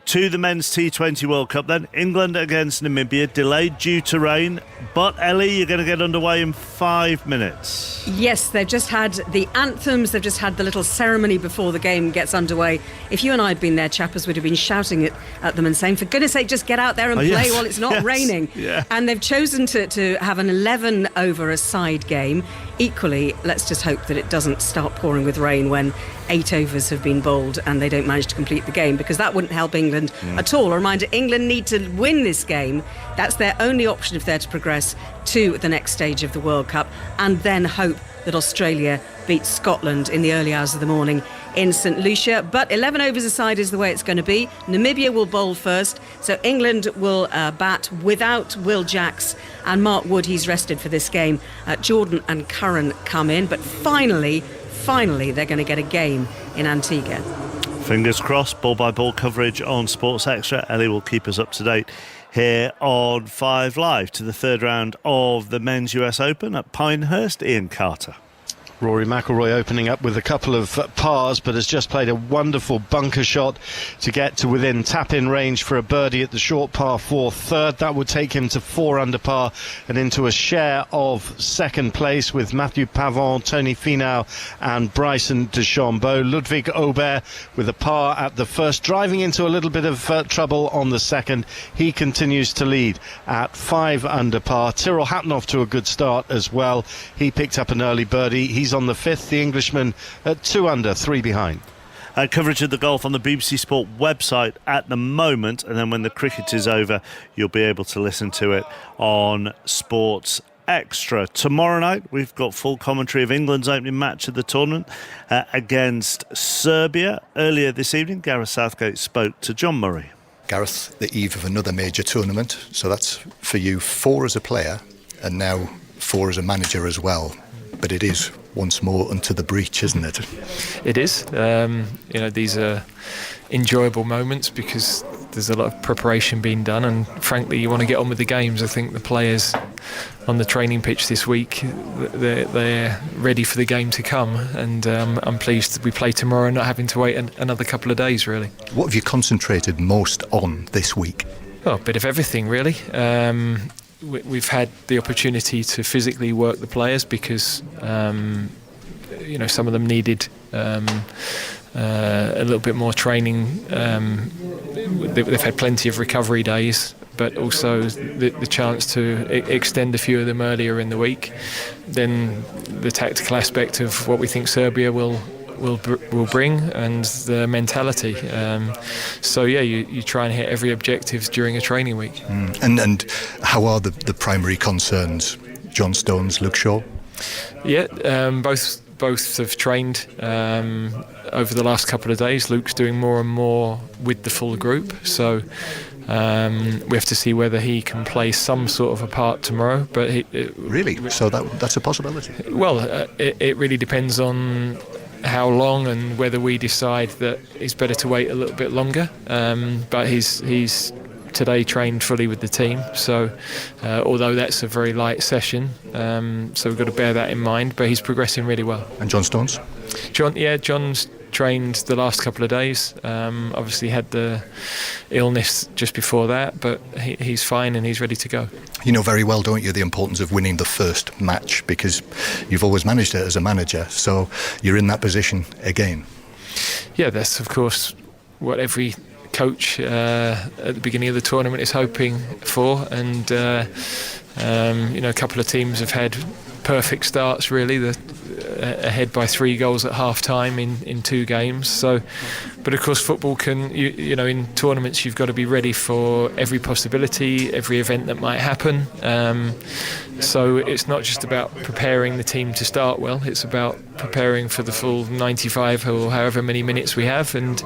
to the Men's T20 World Cup then. England against Namibia, delayed due to rain. But Ellie, you're going to get underway in 5 minutes. Yes, they've just had the anthems, they've just had the little ceremony before the game gets underway. If you and I had been there, chappers would have been shouting it at them and saying, for goodness sake, just get out there and play while it's not raining. Yeah. And they've chosen to have an 11 over a side game. Equally, let's just hope that it doesn't start pouring with rain when 8 overs have been bowled and they don't manage to complete the game, because that wouldn't help England at all. A reminder, England need to win this game. That's their only option if they're to progress to the next stage of the World Cup, and then hope that Australia beats Scotland in the early hours of the morning in St Lucia. But 11 overs aside is the way it's going to be. Namibia will bowl first, so England will bat without Will Jacks and Mark Wood. He's rested for this game. Jordan and Curran come in, but finally they're going to get a game in Antigua. Fingers crossed. Ball by ball coverage on Sports Extra. Ellie will keep us up to date here on 5 Live to the third round of the Men's US Open at Pinehurst. Ian Carter. Rory McIlroy opening up with a couple of pars, but has just played a wonderful bunker shot to get to within tap-in range for a birdie at the short par 4 third. That would take him to 4 under par and into a share of second place with Matthew Pavon, Tony Finau and Bryson DeChambeau. Ludwig Aubert with a par at the first, driving into a little bit of trouble on the second. He continues to lead at 5 under par. Tyrrell Hatton off to a good start as well. He picked up an early birdie. He's on the 5th, the Englishman at 2 under, 3 behind. Coverage of the golf on the BBC Sport website at the moment, and then when the cricket is over, you'll be able to listen to it on Sports Extra. Tomorrow night, we've got full commentary of England's opening match of the tournament against Serbia. Earlier this evening, Gareth Southgate spoke to John Murray. Gareth, the eve of another major tournament, so that's for you 4 as a player and now 4 as a manager as well. But it is once more unto the breach, isn't it? It is. These are enjoyable moments because there's a lot of preparation being done, and frankly, you want to get on with the games. I think the players on the training pitch this week, they're ready for the game to come, and I'm pleased that we play tomorrow, not having to wait another couple of days, really. What have you concentrated most on this week? Oh, a bit of everything, really. We've had the opportunity to physically work the players because some of them needed a little bit more training. They've had plenty of recovery days, but also the chance to extend a few of them earlier in the week. Then the tactical aspect of what we think Serbia will bring, and the mentality. You try and hit every objective during a training week. And how are the primary concerns? John Stones, Luke Shaw? Yeah, both have trained over the last couple of days. Luke's doing more and more with the full group, so we have to see whether he can play some sort of a part tomorrow. But really, so that's a possibility. Well, it really depends on how long and whether we decide that it's better to wait a little bit longer. But he's today trained fully with the team, so although that's a very light session, so we've got to bear that in mind, but he's progressing really well. And John Stones? John's trained the last couple of days. Obviously had the illness just before that, but he's fine and he's ready to go. You know very well, don't you, the importance of winning the first match, because you've always managed it as a manager, so you're in that position again. Yeah, that's of course what every coach at the beginning of the tournament is hoping for, and a couple of teams have had perfect starts, really, ahead by 3 goals at half time in 2 games. So, but of course football can, in tournaments you've got to be ready for every possibility, every event that might happen. So it's not just about preparing the team to start well, it's about preparing for the full 95 or however many minutes we have, and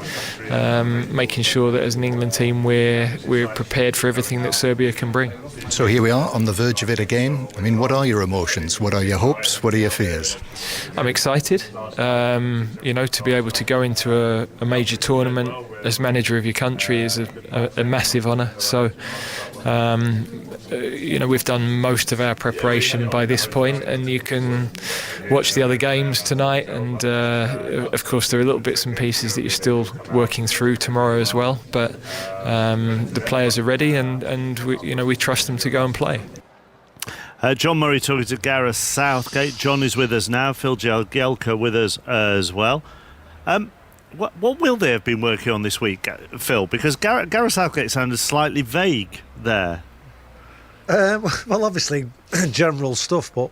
making sure that as an England team we're prepared for everything that Serbia can bring. So here we are on the verge of it again. I mean, what are your emotions? What are your hopes? What are your fears? I'm excited, to be able to go into a major tournament as manager of your country is a massive honour. So, we've done most of our preparation by this point, and you can watch the other games tonight, and of course there are little bits and pieces that you're still working through tomorrow as well, but the players are ready, and we trust them to go and play. John Murray talking to Gareth Southgate. John is with us now. Phil Jagielka with us as well. What will they have been working on this week, Phil? Because Gareth Southgate sounded slightly vague there. Well, obviously general stuff, but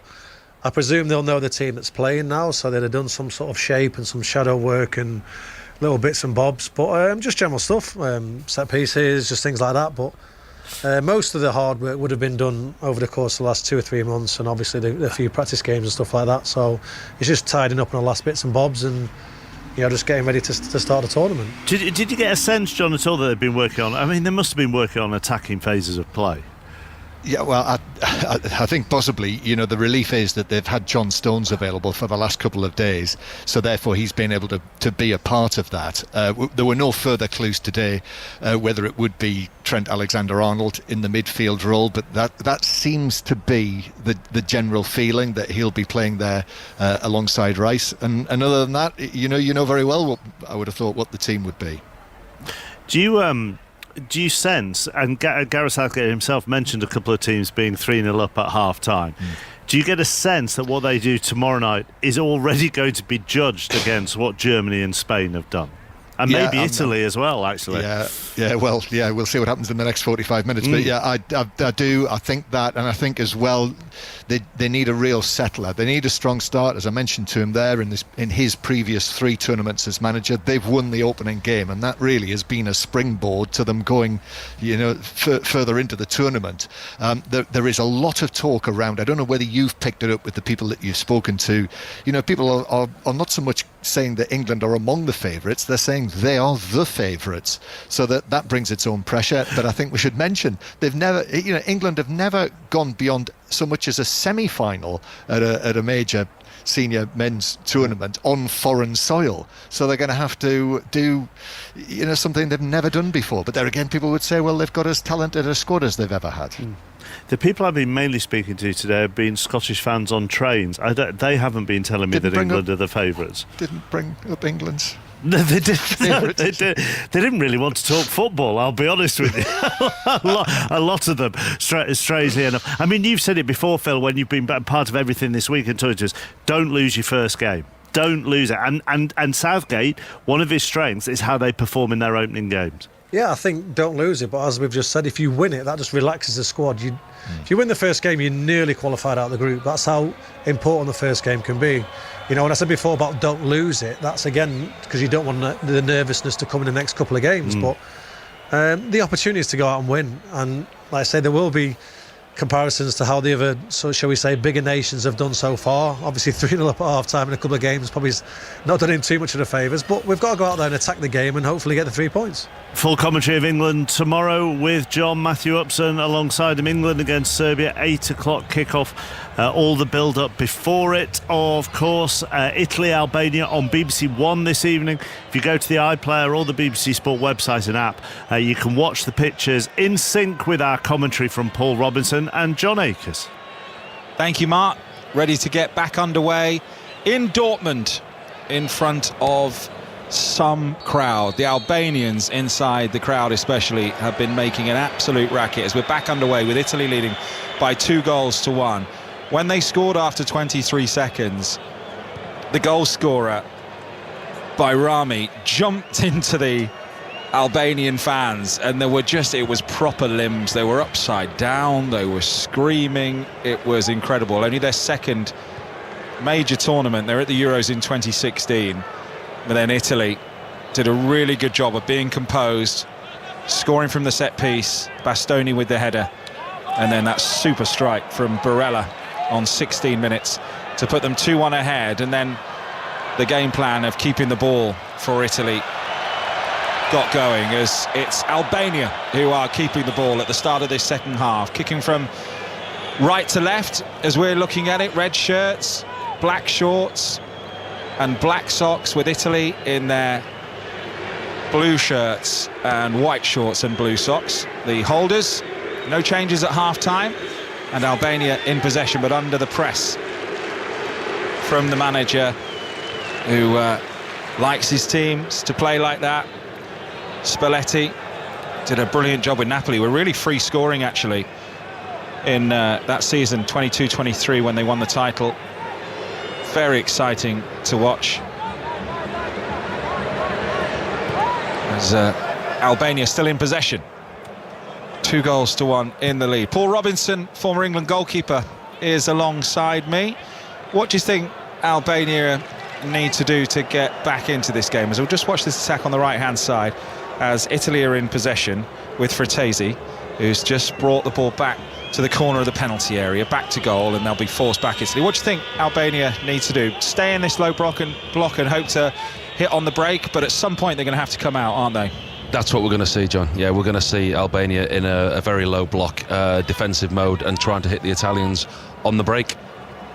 I presume they'll know the team that's playing now, so they'd have done some sort of shape and some shadow work and little bits and bobs, but just general stuff, set pieces, just things like that. But most of the hard work would have been done over the course of the last 2 or 3 months, and obviously the few practice games and stuff like that. So it's just tidying up on the last bits and bobs and just getting ready to start the tournament. Did you get a sense, John, at all that they've been working on? I mean, they must have been working on attacking phases of play. Yeah, well, I think possibly, the relief is that they've had John Stones available for the last couple of days, so therefore he's been able to be a part of that. There were no further clues today whether it would be Trent Alexander-Arnold in the midfield role, but that seems to be the general feeling, that he'll be playing there alongside Rice. And other than that, you know very well what I would have thought what the team would be. Do you sense, and Gareth Southgate himself mentioned a couple of teams being 3-0 up at half-time, do you get a sense that what they do tomorrow night is already going to be judged against what Germany and Spain have done? And maybe Italy as well, actually. We'll see what happens in the next 45 minutes. But I do. I think that, and I think as well, they need a real settler. They need a strong start, as I mentioned to him there in his previous 3 tournaments as manager. They've won the opening game, and that really has been a springboard to them going, further into the tournament. There is a lot of talk around. I don't know whether you've picked it up with the people that you've spoken to. People are not so much saying that England are among the favourites. They're saying they are the favourites, so that brings its own pressure. But I think we should mention England have never gone beyond so much as a semi-final at a major senior men's tournament on foreign soil, so they're going to have to do something they've never done before. But there again, people would say, well, they've got as talented a squad as they've ever had. The people I've been mainly speaking to today have been Scottish fans on trains. They haven't been telling me that England are the favourites. Didn't bring up England's. No, they didn't really want to talk football, I'll be honest with you. a lot of them, strangely enough. I mean, you've said it before, Phil, when you've been part of everything this week and told us, don't lose your first game. Don't lose it. And Southgate, one of his strengths is how they perform in their opening games. Yeah, I think don't lose it, but as we've just said, if you win it, that just relaxes the squad. If you win the first game, you're nearly qualified out of the group. That's how important the first game can be. When I said before about don't lose it, that's again because you don't want the nervousness to come in the next couple of games. But the opportunity is to go out and win. And like I say, there will be comparisons to how the other, shall we say, bigger nations have done so far. Obviously 3-0 up at half-time in a couple of games probably not done him too much of the favours, but we've got to go out there and attack the game and hopefully get the 3 points. Full commentary of England tomorrow with John Matthew Upson alongside him. England against Serbia, 8 o'clock kickoff. All the build-up before it, of course. Italy, Albania on BBC One this evening. If you go to the iPlayer or the BBC Sport website and app, you can watch the pictures in sync with our commentary from Paul Robinson and John Akers. Thank you, Mark. Ready to get back underway in Dortmund in front of some crowd. The Albanians inside the crowd especially have been making an absolute racket as we're back underway with Italy leading by 2-1. When they scored after 23 seconds, the goal scorer, Bayrami, jumped into the Albanian fans, and it was proper limbs. They were upside down, they were screaming. It was incredible. Only their second major tournament. They're at the Euros in 2016, but then Italy did a really good job of being composed, scoring from the set piece, Bastoni with the header, and then that super strike from Barella on 16 minutes to put them 2-1 ahead. And then the game plan of keeping the ball for Italy got going, as it's Albania who are keeping the ball at the start of this second half, kicking from right to left as we're looking at it. Red shirts, black shorts and black socks, with Italy in their blue shirts and white shorts and blue socks. The holders, no changes at half-time, and Albania in possession but under the press from the manager, who likes his teams to play like that. Spalletti did a brilliant job with Napoli. We're really free scoring actually in that season 22-23 when they won the title. Very exciting to watch as Albania still in possession. 2-1 in the lead. Paul Robinson, former England goalkeeper, is alongside me. What do you think Albania need to do to get back into this game? As we'll just watch this attack on the right hand side as Italy are in possession with Fratesi, who's just brought the ball back to the corner of the penalty area, back to goal, and they'll be forced back Italy. What do you think Albania needs to do? Stay in this low block and hope to hit on the break, but at some point they're going to have to come out, aren't they? That's what we're going to see, John. Yeah, we're going to see Albania in a very low block defensive mode and trying to hit the Italians on the break.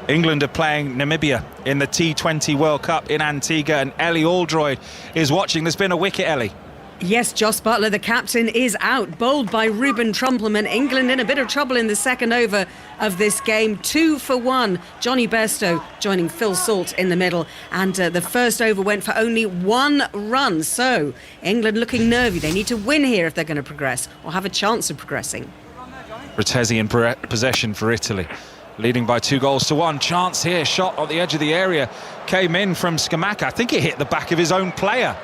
England are playing Namibia in the T20 World Cup in Antigua, and Ellie Aldroyd is watching. There's been a wicket, Ellie. Yes, Joss Butler, the captain, is out, bowled by Ruben Trumpelman. England in a bit of trouble in the second over of this game. 2 for 1. Johnny Bairstow joining Phil Salt in the middle, and the first over went for only 1 run. So England looking nervy. They need to win here if they're going to progress or have a chance of progressing. Fratesi in possession for Italy, leading by 2-1. Chance here, shot on the edge of the area, came in from Scamacca. I think it hit the back of his own player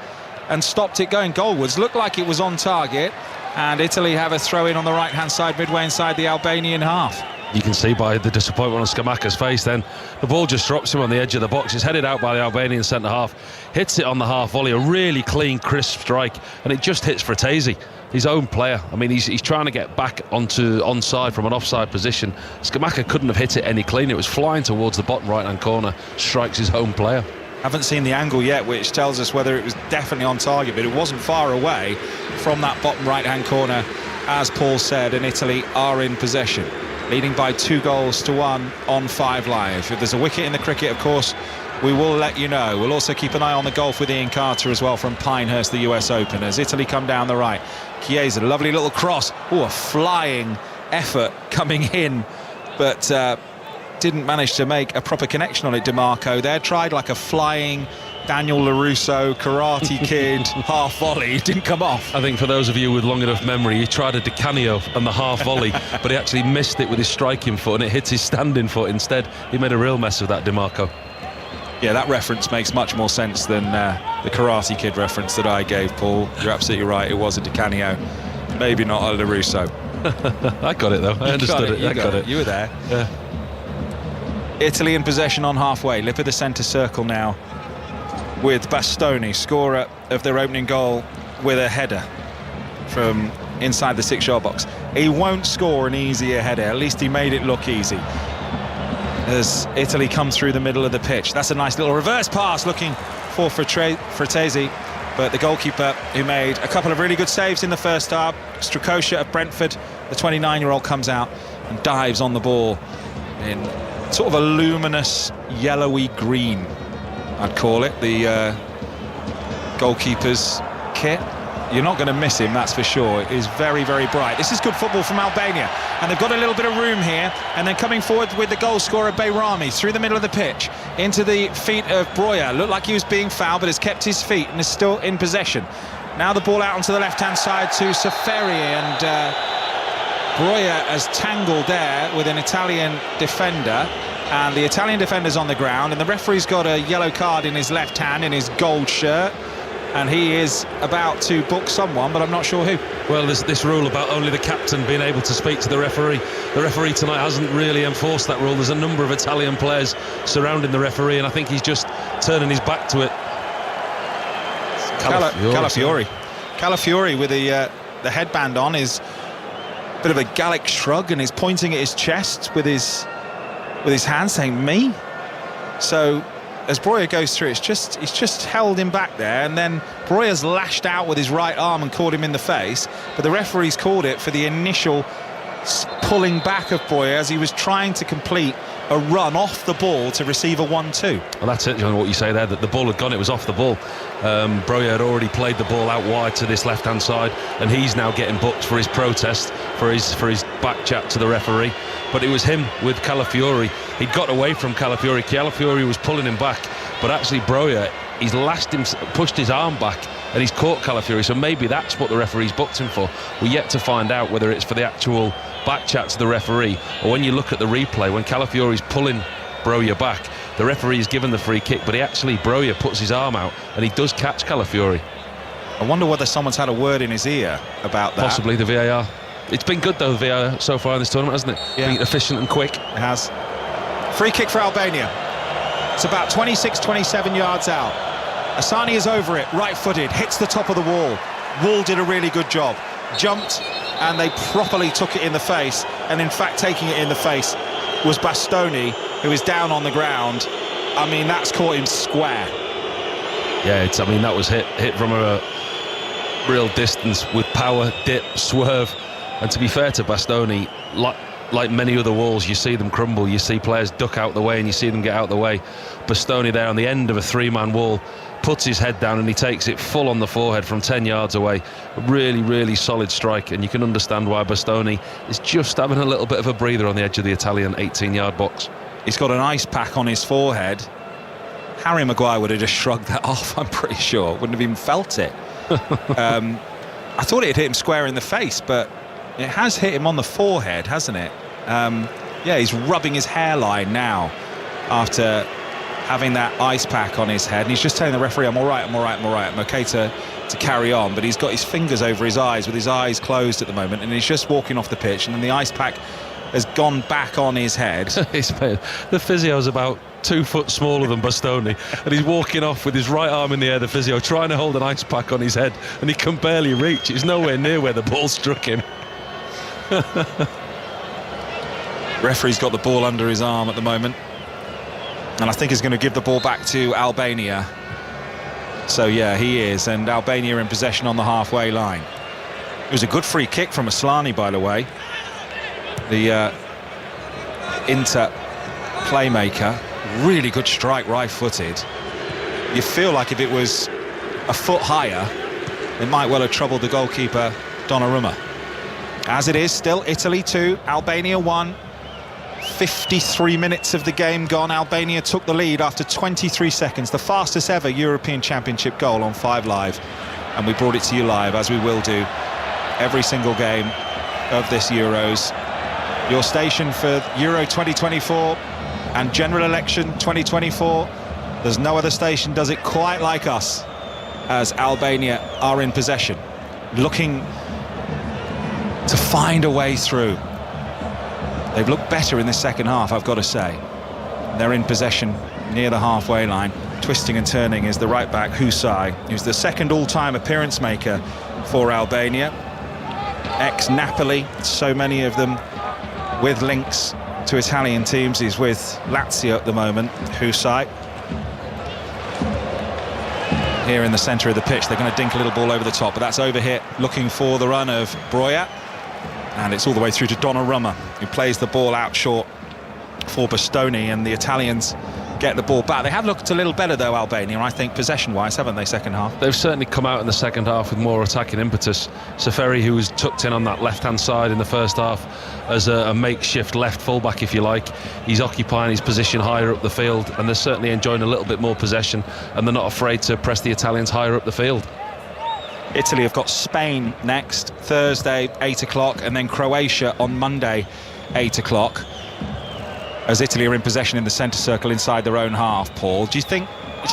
and stopped it going goalwards. Looked like it was on target, and Italy have a throw-in on the right-hand side, midway inside the Albanian half. You can see by the disappointment on Scamacca's face then, the ball just drops him on the edge of the box. It's headed out by the Albanian centre-half, hits it on the half volley, a really clean, crisp strike, and it just hits Fratesi, his own player. I mean, he's trying to get back onto onside from an offside position. Scamacca couldn't have hit it any cleaner. It was flying towards the bottom right-hand corner, strikes his own player. Haven't seen the angle yet, which tells us whether it was definitely on target, but it wasn't far away from that bottom right-hand corner, as Paul said, and Italy are in possession, leading by 2-1 on 5 Live. If there's a wicket in the cricket, of course, we will let you know. We'll also keep an eye on the golf with Ian Carter as well from Pinehurst, the US Open, as Italy come down the right. Chiesa, lovely little cross. Oh, a flying effort coming in, but didn't manage to make a proper connection on it. DeMarco there tried like a flying Daniel LaRusso Karate Kid half volley. It didn't come off. I think for those of you with long enough memory, he tried a Di Canio and the half volley, but he actually missed it with his striking foot and it hit his standing foot instead. He made a real mess of that, DeMarco. Yeah, that reference makes much more sense than the Karate Kid reference that I gave, Paul. You're absolutely right, it was a Di Canio, maybe not a LaRusso. I got it though, I understood it. I got it. You were there. Yeah. Italy in possession on halfway, lip of the centre circle now, with Bastoni, scorer of their opening goal, with a header from inside the 6-yard box. He won't score an easier header, at least he made it look easy, as Italy come through the middle of the pitch. That's a nice little reverse pass looking for Fratesi, but the goalkeeper, who made a couple of really good saves in the first half, Strakosha of Brentford, the 29-year-old, comes out and dives on the ball in sort of a luminous yellowy green, I'd call it, the goalkeeper's kit. you're not going to miss him, that's for sure. He's very, very bright. This is good football from Albania, and they've got a little bit of room here, and then coming forward with the goal scorer Bayrami through the middle of the pitch into the feet of Broja. Looked like he was being fouled, but has kept his feet and is still in possession. Now the ball out onto the left-hand side to Soferi, and Broja has tangled there with an Italian defender, and the Italian defender's on the ground, and the referee's got a yellow card in his left hand in his gold shirt, and he is about to book someone, but I'm not sure who. Well, there's this rule about only the captain being able to speak to the referee. The referee tonight hasn't really enforced that rule. There's a number of Italian players surrounding the referee, and I think he's just turning his back to it. Calafiori with the headband on is a bit of a Gallic shrug, and is pointing at his chest with his hand, saying "me." So as Broja goes through, he's just held him back there, and then Broja's lashed out with his right arm and caught him in the face, but the referee's called it for the initial pulling back of Broja as he was trying to complete a run off the ball to receive a 1-2. Well, that's it, what you say there, that the ball had gone, it was off the ball. Broja had already played the ball out wide to this left-hand side, and he's now getting booked for his protest, for his back chat to the referee. But it was him with Calafiori. He'd got away from Calafiori. Calafiori was pulling him back, but actually Broja, he's lashed him, pushed his arm back, and he's caught Calafiori. So maybe that's what the referee's booked him for. We're yet to find out whether it's for the actual back chat to the referee, or when you look at the replay, when Calafiori's pulling Broja back, the referee's given the free kick, but Broja puts his arm out, and he does catch Calafiori. I wonder whether someone's had a word in his ear about that. Possibly the VAR. It's been good though, the VAR so far in this tournament, hasn't it? Yeah. Been efficient and quick. It has. Free kick for Albania. It's about 26-27 yards out. Asani is over it, right-footed, hits the top of the wall. Wall did a really good job. Jumped, and they properly took it in the face, and in fact taking it in the face was Bastoni, who is down on the ground. I mean, that's caught him square. Yeah, that was hit from a real distance with power, dip, swerve. And to be fair to Bastoni, like many other walls, you see them crumble, you see players duck out the way and you see them get out the way. Bastoni there on the end of a three-man wall puts his head down and he takes it full on the forehead from 10 yards away. A really, really solid strike, and you can understand why Bastoni is just having a little bit of a breather on the edge of the Italian 18-yard box. He's got an ice pack on his forehead. Harry Maguire would have just shrugged that off, I'm pretty sure. Wouldn't have even felt it. I thought it had hit him square in the face, but it has hit him on the forehead, hasn't it? Yeah, he's rubbing his hairline now after having that ice pack on his head, and he's just telling the referee, I'm all right, I'm okay to carry on, but he's got his fingers over his eyes with his eyes closed at the moment, and he's just walking off the pitch, and then the ice pack has gone back on his head. The physio's about 2 foot smaller than Bastoni, and he's walking off with his right arm in the air, the physio, trying to hold an ice pack on his head, and he can barely reach. It's nowhere near where the ball struck him. Referee's got the ball under his arm at the moment, and I think he's going to give the ball back to Albania. So yeah, he is, and Albania in possession on the halfway line. It was a good free kick from Aslani, by the way, the Inter playmaker. Really good strike, right-footed. You feel like if it was a foot higher, it might well have troubled the goalkeeper Donnarumma. As it is, still Italy 2, Albania 1. 53 minutes of the game gone. Albania took the lead after 23 seconds, the fastest ever European Championship goal on 5 Live, and we brought it to you live, as we will do every single game of this Euros. Your station for Euro 2024 and General Election 2024. There's no other station does it quite like us, as Albania are in possession, looking to find a way through. They've looked better in the second half, I've got to say. They're in possession near the halfway line. Twisting and turning is the right-back Husai, who's the second all-time appearance maker for Albania. Ex-Napoli, so many of them with links to Italian teams. He's with Lazio at the moment, Husai. Here in the centre of the pitch, they're going to dink a little ball over the top, but that's over here, looking for the run of Broja. And it's all the way through to Donnarumma, who plays the ball out short for Bastoni, and the Italians get the ball back. They have looked a little better though, Albania, I think, possession-wise, haven't they, second half? They've certainly come out in the second half with more attacking impetus. Saferi, who was tucked in on that left-hand side in the first half as a makeshift left fullback, if you like, he's occupying his position higher up the field, and they're certainly enjoying a little bit more possession, and they're not afraid to press the Italians higher up the field. Italy have got Spain next, Thursday, 8 o'clock, and then Croatia on Monday, 8 o'clock. As Italy are in possession in the centre circle inside their own half, Paul. Do you think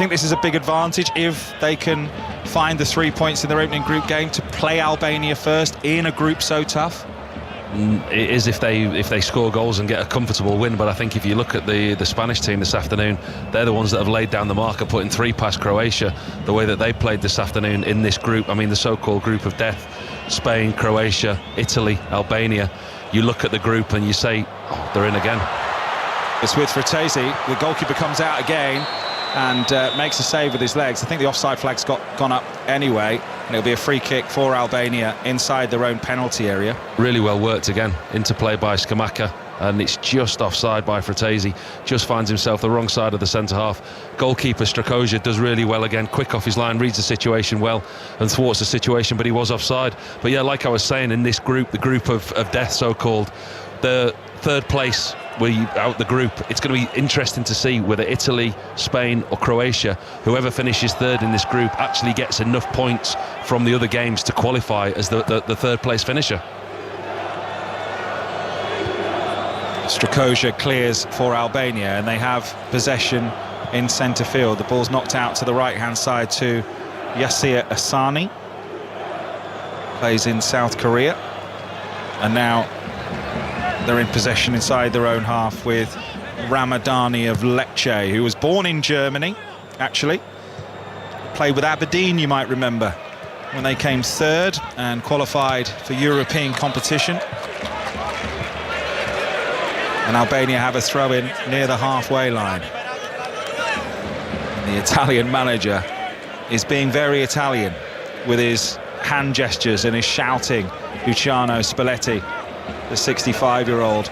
this is a big advantage if they can find the 3 points in their opening group game to play Albania first in a group so tough? It is if they score goals and get a comfortable win, but I think if you look at the Spanish team this afternoon, they're the ones that have laid down the marker, putting 3 past Croatia, the way that they played this afternoon in this group. I mean, the so-called group of death: Spain, Croatia, Italy, Albania. You look at the group and you say, oh, they're in again. It's with Fratesi. The goalkeeper comes out again and makes a save with his legs. I think the offside flag's gone up anyway, and it'll be a free kick for Albania inside their own penalty area. Really well worked again, interplay by Scamacca, and it's just offside by Fratesi. Just finds himself the wrong side of the centre half. Goalkeeper Strakosha does really well again, quick off his line, reads the situation well and thwarts the situation, but he was offside. But yeah, like I was saying, in this group, the group of death so-called, the third place out the group, it's going to be interesting to see whether Italy, Spain or Croatia, whoever finishes third in this group, actually gets enough points from the other games to qualify as the third place finisher. Strakosha clears for Albania, and they have possession in centre field. The ball's knocked out to the right-hand side to Yasir Asani. Plays in South Korea. And now they're in possession inside their own half with Ramadani of Lecce, who was born in Germany, actually. Played with Aberdeen, you might remember, when they came third and qualified for European competition. And Albania have a throw-in near the halfway line. The Italian manager is being very Italian with his hand gestures and his shouting. Luciano Spalletti, the 65-year-old,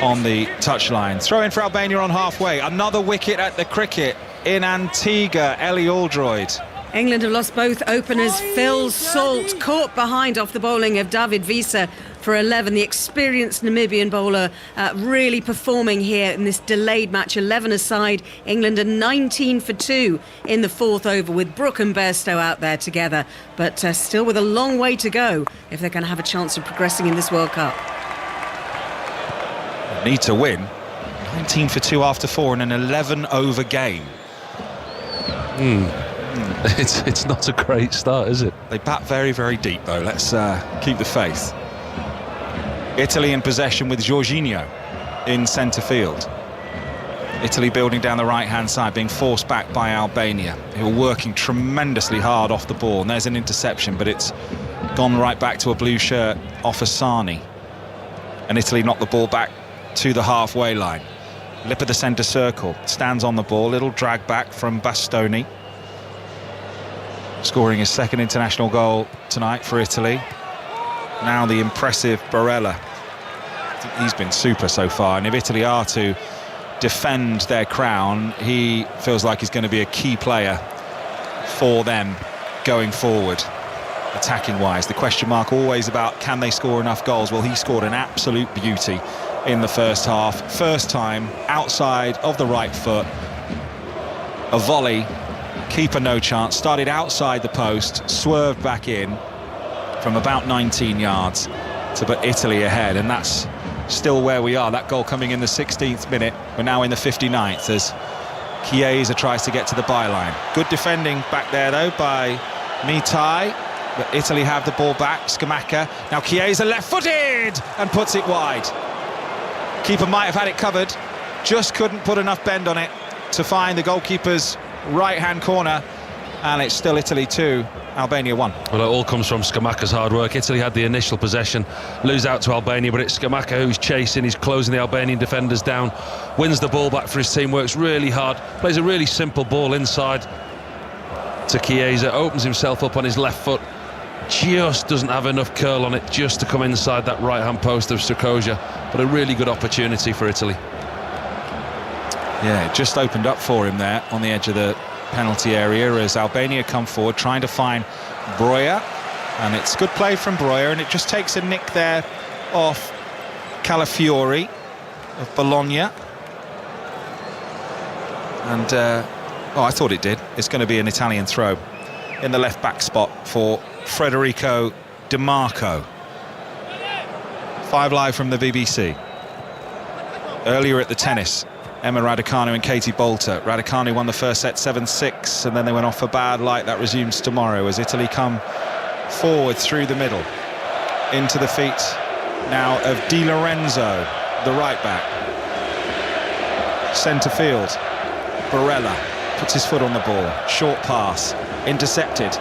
on the touchline. Throw in for Albania on halfway. Another wicket at the cricket in Antigua. Ellie Aldroyd. England have lost both openers. Phil Salt caught behind off the bowling of David Visa for 11. The experienced Namibian bowler really performing here in this delayed match. 11 aside. England are 19 for 2 in the fourth over, with Brooke and Bairstow out there together, but still with a long way to go if they're going to have a chance of progressing in this World Cup. Need to win. 19 for 2 after 4 in an 11 over game. It's not a great start, is it? They bat very, very deep though. Let's keep the faith. Italy in possession with Jorginho in centre field. Italy building down the right-hand side, being forced back by Albania, who are working tremendously hard off the ball. And there's an interception, but it's gone right back to a blue shirt off Asani. And Italy knocked the ball back to the halfway line. Lip of the centre circle, stands on the ball, little drag back from Bastoni. Scoring his second international goal tonight for Italy. Now the impressive Barella. I think he's been super so far, and if Italy are to defend their crown, he feels like he's going to be a key player for them going forward, attacking wise. The question mark always about, can they score enough goals? Well, he scored an absolute beauty in the first half. First time outside of the right foot, a volley, keeper no chance, started outside the post, swerved back in from about 19 yards to put Italy ahead, and that's still where we are. That goal coming in the 16th minute. We're now in the 59th as Chiesa tries to get to the byline. Good defending back there though by Mitai, but Italy have the ball back. Scamacca, now Chiesa left-footed and puts it wide. Keeper might have had it covered, just couldn't put enough bend on it to find the goalkeeper's right-hand corner, and it's still Italy 2, Albania 1. Well, it all comes from Scamacca's hard work. Italy had the initial possession, lose out to Albania, but it's Scamacca who's chasing, he's closing the Albanian defenders down, wins the ball back for his team, works really hard, plays a really simple ball inside to Chiesa, opens himself up on his left foot, just doesn't have enough curl on it just to come inside that right-hand post of Strakosha, but a really good opportunity for Italy. Yeah, it just opened up for him there on the edge of the penalty area as Albania come forward trying to find Breuer, and it's good play from Breuer, and it just takes a nick there off Calafiori of Bologna. And I thought it did. It's going to be an Italian throw in the left back spot for Federico Di Marco. 5 Live from the BBC. Earlier at the tennis, Emma Raducanu and Katie Bolter. Raducanu won the first set 7-6, and then they went off for bad light. That resumes tomorrow as Italy come forward through the middle into the feet now of Di Lorenzo, the right back. Centre field, Barella puts his foot on the ball, short pass, intercepted.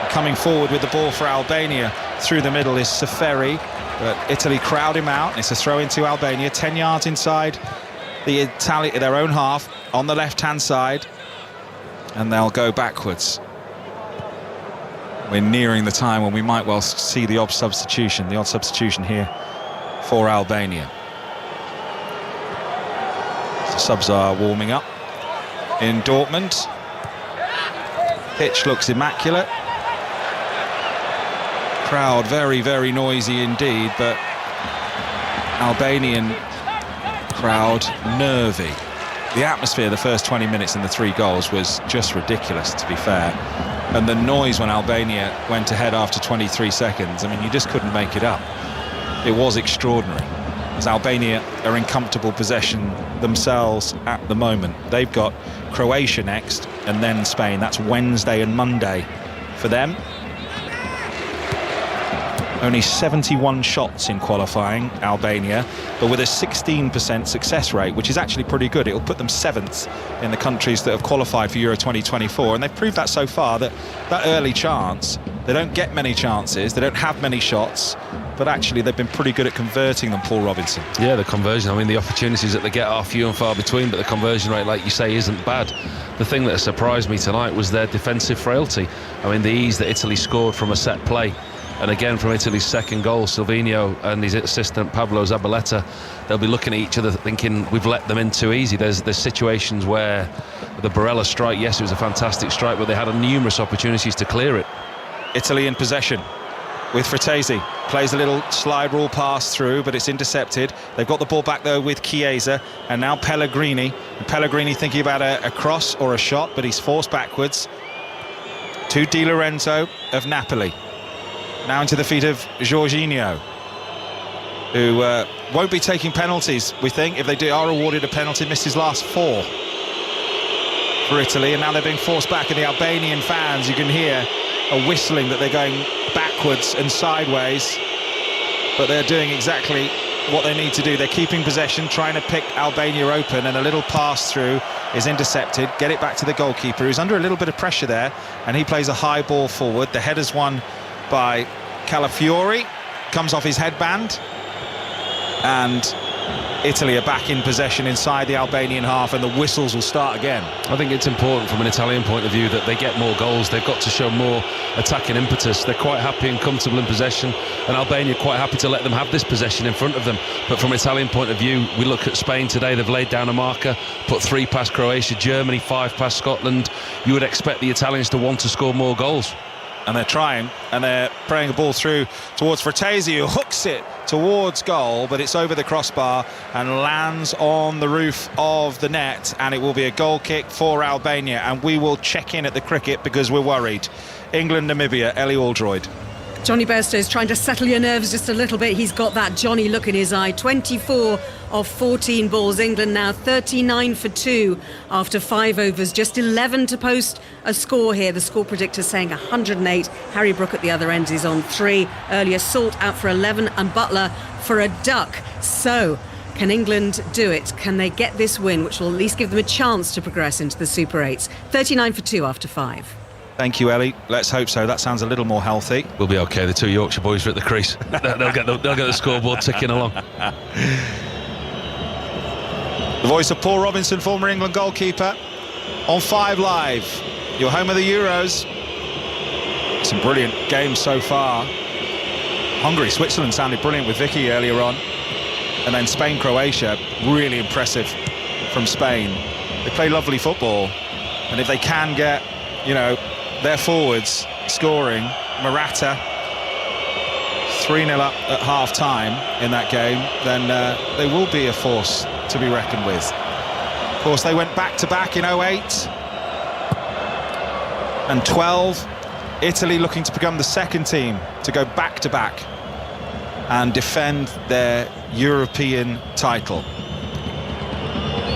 Coming forward with the ball for Albania through the middle is Seferi, but Italy crowd him out. It's a throw into Albania, 10 yards inside their own half on the left-hand side, and they'll go backwards. We're nearing the time when we might well see the odd substitution here for Albania. The subs are warming up in Dortmund. Pitch looks immaculate. Crowd very, very noisy indeed, but Albanian crowd nervy. The atmosphere the first 20 minutes in the 3 goals was just ridiculous, to be fair. And the noise when Albania went ahead after 23 seconds, I mean, you just couldn't make it up. It was extraordinary. As Albania are in comfortable possession themselves at the moment. They've got Croatia next and then Spain. That's Wednesday and Monday for them. Only 71 shots in qualifying, Albania, but with a 16% success rate, which is actually pretty good. It'll put them 7th in the countries that have qualified for Euro 2024, and they've proved that so far, that early chance, they don't get many chances, they don't have many shots, but actually they've been pretty good at converting them, Paul Robinson. Yeah, the conversion, I mean, the opportunities that they get are few and far between, but the conversion rate, like you say, isn't bad. The thing that surprised me tonight was their defensive frailty. I mean, the ease that Italy scored from a set play. And again, from Italy's second goal, Silvino and his assistant Pablo Zabaleta, they'll be looking at each other thinking we've let them in too easy. There's situations where the Barella strike, yes, it was a fantastic strike, but they had numerous opportunities to clear it. Italy in possession with Fratesi. Plays a little slide rule pass through, but it's intercepted. They've got the ball back though with Chiesa, and now Pellegrini. And Pellegrini thinking about a cross or a shot, but he's forced backwards to Di Lorenzo of Napoli. Now into the feet of Jorginho, who won't be taking penalties, we think. If they are awarded a penalty, missed his last 4 for Italy, and now they're being forced back, and the Albanian fans, you can hear a whistling that they're going backwards and sideways, but they're doing exactly what they need to do. They're keeping possession, trying to pick Albania open, and a little pass through is intercepted. Get it back to the goalkeeper, who's under a little bit of pressure there, and he plays a high ball forward. The header's won by Calafiori, comes off his headband, and Italy are back in possession inside the Albanian half, and the whistles will start again. I think it's important from an Italian point of view that they get more goals. They've got to show more attacking impetus. They're quite happy and comfortable in possession, and Albania quite happy to let them have this possession in front of them. But from an Italian point of view, we look at Spain today. They've laid down a marker, put 3 past Croatia, Germany 5 past Scotland. You would expect the Italians to want to score more goals. And they're trying, and they're praying a ball through towards Fratesi, who hooks it towards goal, but it's over the crossbar and lands on the roof of the net, and it will be a goal kick for Albania. And we will check in at the cricket because we're worried. England, Namibia, Ellie Aldroyd. Johnny Bairstow is trying to settle your nerves just a little bit. He's got that Johnny look in his eye. 24 of 14 balls. England now 39 for 2 after 5 overs. Just 11 to post a score here. The score predictor saying 108. Harry Brook at the other end is on 3. Earlier, Salt out for 11 and Butler for a duck. So, can England do it? Can they get this win, which will at least give them a chance to progress into the Super 8s? 39 for 2 after 5. Thank you, Ellie. Let's hope so. That sounds a little more healthy. We'll be okay. The 2 Yorkshire boys are at the crease. they'll get the scoreboard ticking along. The voice of Paul Robinson, former England goalkeeper, on 5 Live. Your home of the Euros. Some brilliant games so far. Hungary, Switzerland sounded brilliant with Vicky earlier on. And then Spain, Croatia, really impressive from Spain. They play lovely football, and if they can get, their forwards scoring, Morata 3-0 up at half-time in that game, then they will be a force to be reckoned with. Of course, they went back-to-back in 08 and 12. Italy looking to become the second team to go back-to-back and defend their European title.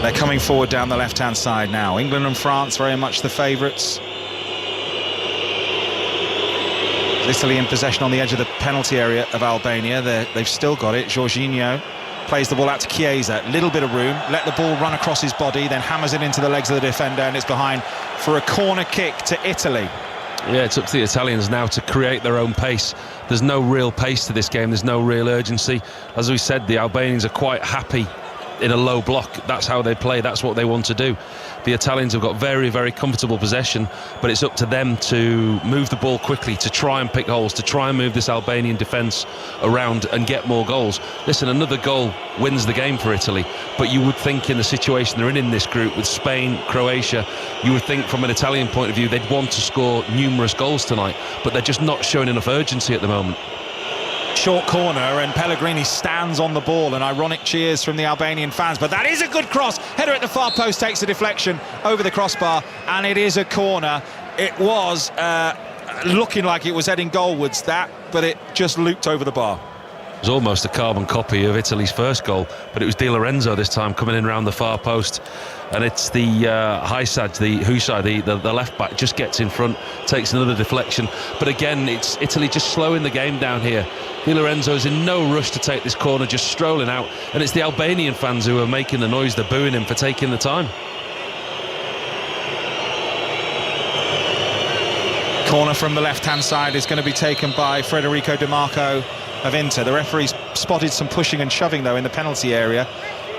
They're coming forward down the left-hand side now. England and France very much the favourites. Italy in possession on the edge of the penalty area of Albania. They've still got it. Jorginho plays the ball out to Chiesa. Little bit of room. Let the ball run across his body, then hammers it into the legs of the defender, and it's behind for a corner kick to Italy. Yeah, it's up to the Italians now to create their own pace. There's no real pace to this game. There's no real urgency. As we said, the Albanians are quite happy in a low block. That's how they play. That's what they want to do. The Italians have got very, very comfortable possession, but it's up to them to move the ball quickly, to try and pick holes, to try and move this Albanian defence around and get more goals. Listen, another goal wins the game for Italy, but you would think in the situation they're in this group with Spain, Croatia, you would think from an Italian point of view they'd want to score numerous goals tonight, but they're just not showing enough urgency at the moment. Short corner, and Pellegrini stands on the ball, and ironic cheers from the Albanian fans, but that is a good cross. Header at the far post takes a deflection over the crossbar, and it is a corner. It was looking like it was heading goalwards, but it just looped over the bar. It was almost a carbon copy of Italy's first goal, but it was Di Lorenzo this time coming in around the far post, and it's the Hysaj, the Husai, the left back, just gets in front, takes another deflection. But again, it's Italy just slowing the game down here. Di Lorenzo's in no rush to take this corner, just strolling out, and it's the Albanian fans who are making the noise. They're booing him for taking the time. Corner from the left-hand side is going to be taken by Federico Di Marco of Inter. The referee's spotted some pushing and shoving though in the penalty area,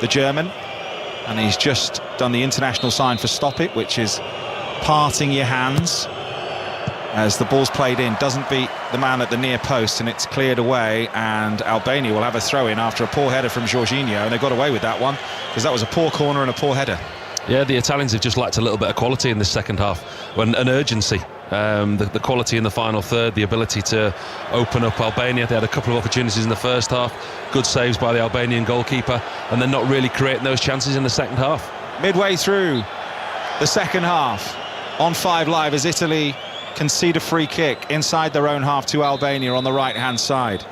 the German, and he's just done the international sign for stop it, which is parting your hands as the ball's played in, doesn't beat the man at the near post, and it's cleared away, and Albania will have a throw-in after a poor header from Jorginho, and they got away with that one because that was a poor corner and a poor header. Yeah, the Italians have just lacked a little bit of quality in this second half, and urgency. The quality in the final third, the ability to open up Albania. They had a couple of opportunities in the first half, good saves by the Albanian goalkeeper, and they're not really creating those chances in the second half. Midway through the second half, on 5 Live, as Italy concede a free kick inside their own half to Albania on the right-hand side.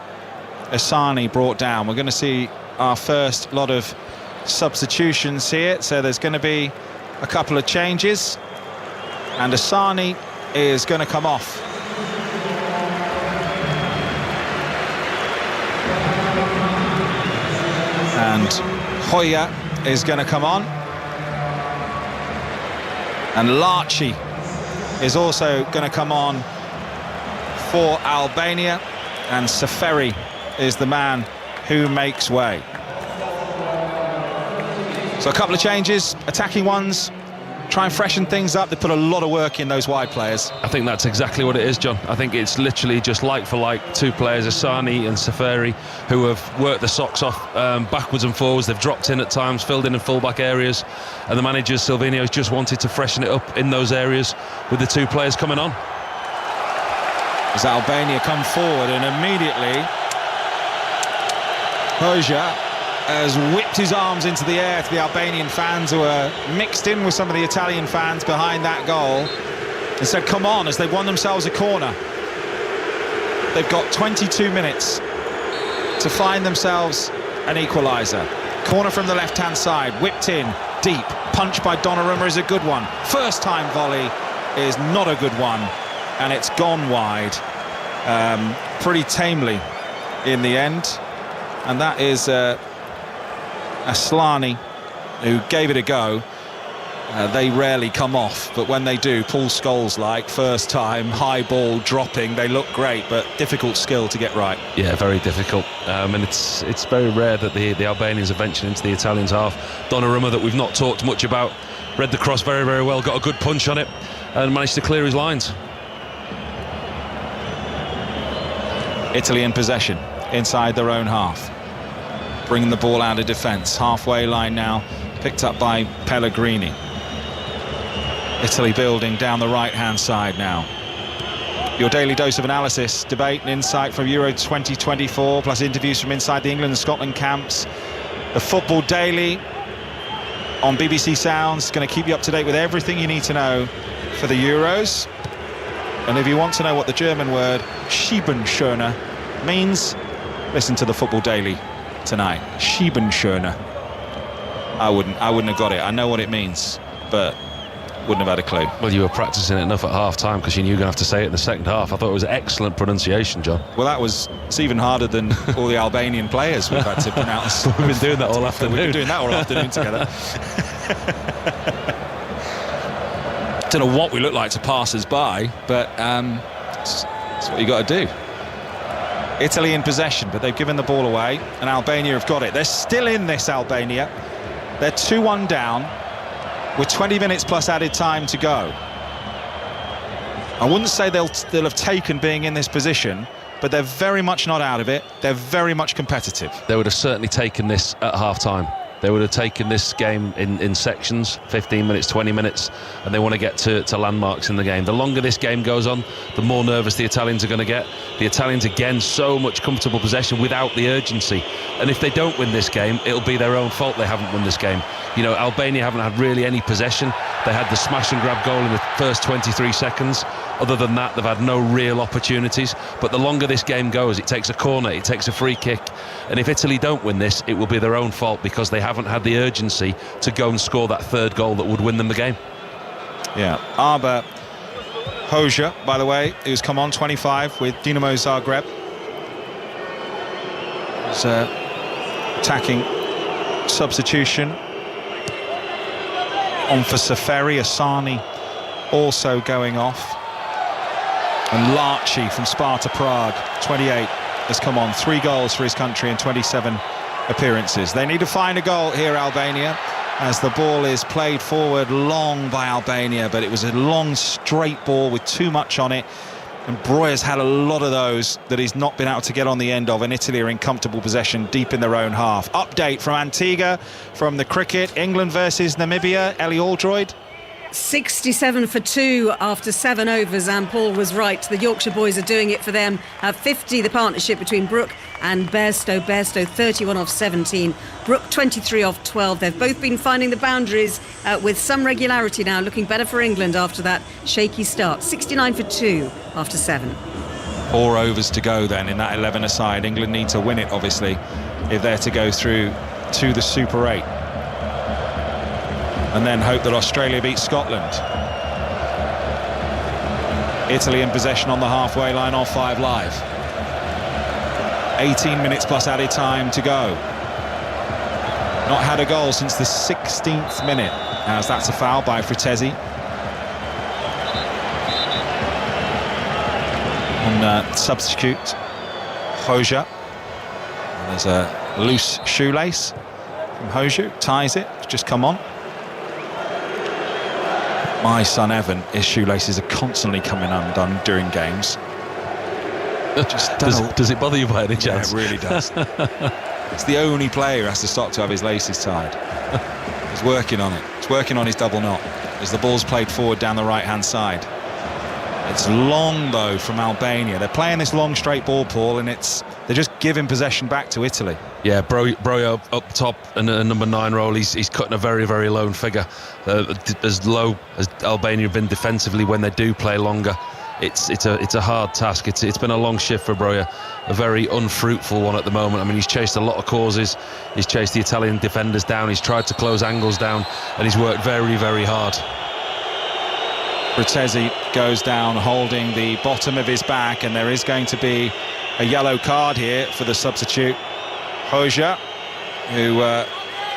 Asani brought down. We're going to see our first lot of substitutions here, so there's going to be a couple of changes, and Asani is going to come off. And Hoya is going to come on, and Larchi is also going to come on for Albania, and Seferi is the man who makes way. So a couple of changes, attacking ones, try and freshen things up. They put a lot of work in, those wide players. I think that's exactly what it is, John. I think it's literally just like for like, two players, Asani and Seferi, who have worked the socks off backwards and forwards. They've dropped in at times, filled in full-back areas, and the manager, Silvino's just wanted to freshen it up in those areas with the two players coming on. As Albania come forward, and immediately Hoja has whipped his arms into the air to the Albanian fans, who are mixed in with some of the Italian fans behind that goal, and said come on, as they've won themselves a corner. They've got 22 minutes to find themselves an equaliser. Corner from the left-hand side, whipped in deep, punch by Donnarumma is a good one. First time volley is not a good one, and it's gone wide pretty tamely in the end, and that is Aslani, who gave it a go. They rarely come off, but when they do, Paul Scholes like, first time, high ball dropping, they look great, but difficult skill to get right. Yeah, very difficult, and it's very rare that the Albanians are venturing into the Italians' half. Donnarumma, that we've not talked much about, read the cross very, very well, got a good punch on it, and managed to clear his lines. Italy in possession, inside their own half, bringing the ball out of defence, halfway line now. picked up by Pellegrini. Italy building down the right-hand side now. Your daily dose of analysis, debate and insight from Euro 2024, plus interviews from inside the England and Scotland camps. The Football Daily on BBC Sounds, going to keep you up to date with everything you need to know for the Euros. And if you want to know what the German word Schiebenschoner means, listen to the Football Daily tonight. Schiebenschoner. I wouldn't have got it. I know what it means, but wouldn't have had a clue. Well, you were practicing it enough at half-time because you knew you were going to have to say it in the second half. I thought it was excellent pronunciation, John. Well, it's even harder than all the Albanian players we've had to pronounce. We've been doing that all afternoon. We've been doing that all afternoon together. Don't know what we look like to passers-by, but that's what you got to do. Italy in possession, but they've given the ball away, and Albania have got it. They're still in this, Albania. They're 2-1 down, with 20 minutes plus added time to go. I wouldn't say they'll have taken being in this position, but they're very much not out of it. They're very much competitive. They would have certainly taken this at half-time. They would have taken this game in sections, 15 minutes, 20 minutes, and they want to get to landmarks in the game. The longer this game goes on, the more nervous the Italians are going to get. The Italians, again, so much comfortable possession without the urgency. And if they don't win this game, it'll be their own fault they haven't won this game. You know, Albania haven't had really any possession. They had the smash and grab goal in the first 23 seconds. Other than that, they've had no real opportunities. But the longer this game goes, it takes a corner, it takes a free kick. And if Italy don't win this, it will be their own fault because they haven't had the urgency to go and score that third goal that would win them the game. Yeah, Arba Hoxha, by the way, who's come on 25 with Dinamo Zagreb. It's attacking substitution on for Seferi. Asani also going off, and Larchi from Sparta Prague, 28, has come on. 3 goals for his country in 27 appearances. They need to find a goal here, Albania, as the ball is played forward long by Albania, but it was a long straight ball with too much on it, and Broya's had a lot of those that he's not been able to get on the end of, and Italy are in comfortable possession deep in their own half. Update from Antigua from the cricket. England versus Namibia. Ellie Aldroyd. 67 for 2 after 7 overs, and Paul was right. The Yorkshire boys are doing it for them. 50, the partnership between Brook and Bairstow. Bairstow 31 off 17, Brook 23 off 12. They've both been finding the boundaries with some regularity now, looking better for England after that shaky start. 69 for 2 after 7. 4 overs to go then in that 11-a-side. England need to win it, obviously, if they're to go through to the Super 8. And then hope that Australia beats Scotland. Italy in possession on the halfway line off 5 Live. 18 minutes plus added time to go. Not had a goal since the 16th minute, as that's a foul by Fritesi. On substitute, Hoxha. And there's a loose shoelace from Hoxha, ties it, it's just come on. My son Evan, his shoelaces are constantly coming undone during games. Does it bother you by any chance? Yeah, it really does. It's the only player who has to stop to have his laces tied. He's working on it. He's working on his double knot as the ball's played forward down the right-hand side. It's long, though, from Albania. They're playing this long, straight ball, Paul, and they're just giving possession back to Italy. Yeah, Broya up top in a number 9 role. He's cutting a very, very lone figure. As low as Albania have been defensively when they do play longer, it's a hard task. It's been a long shift for Broya, a very unfruitful one at the moment. I mean, he's chased a lot of causes. He's chased the Italian defenders down. He's tried to close angles down, and he's worked very, very hard. Fritesi goes down holding the bottom of his back, and there is going to be a yellow card here for the substitute Hoxha, who I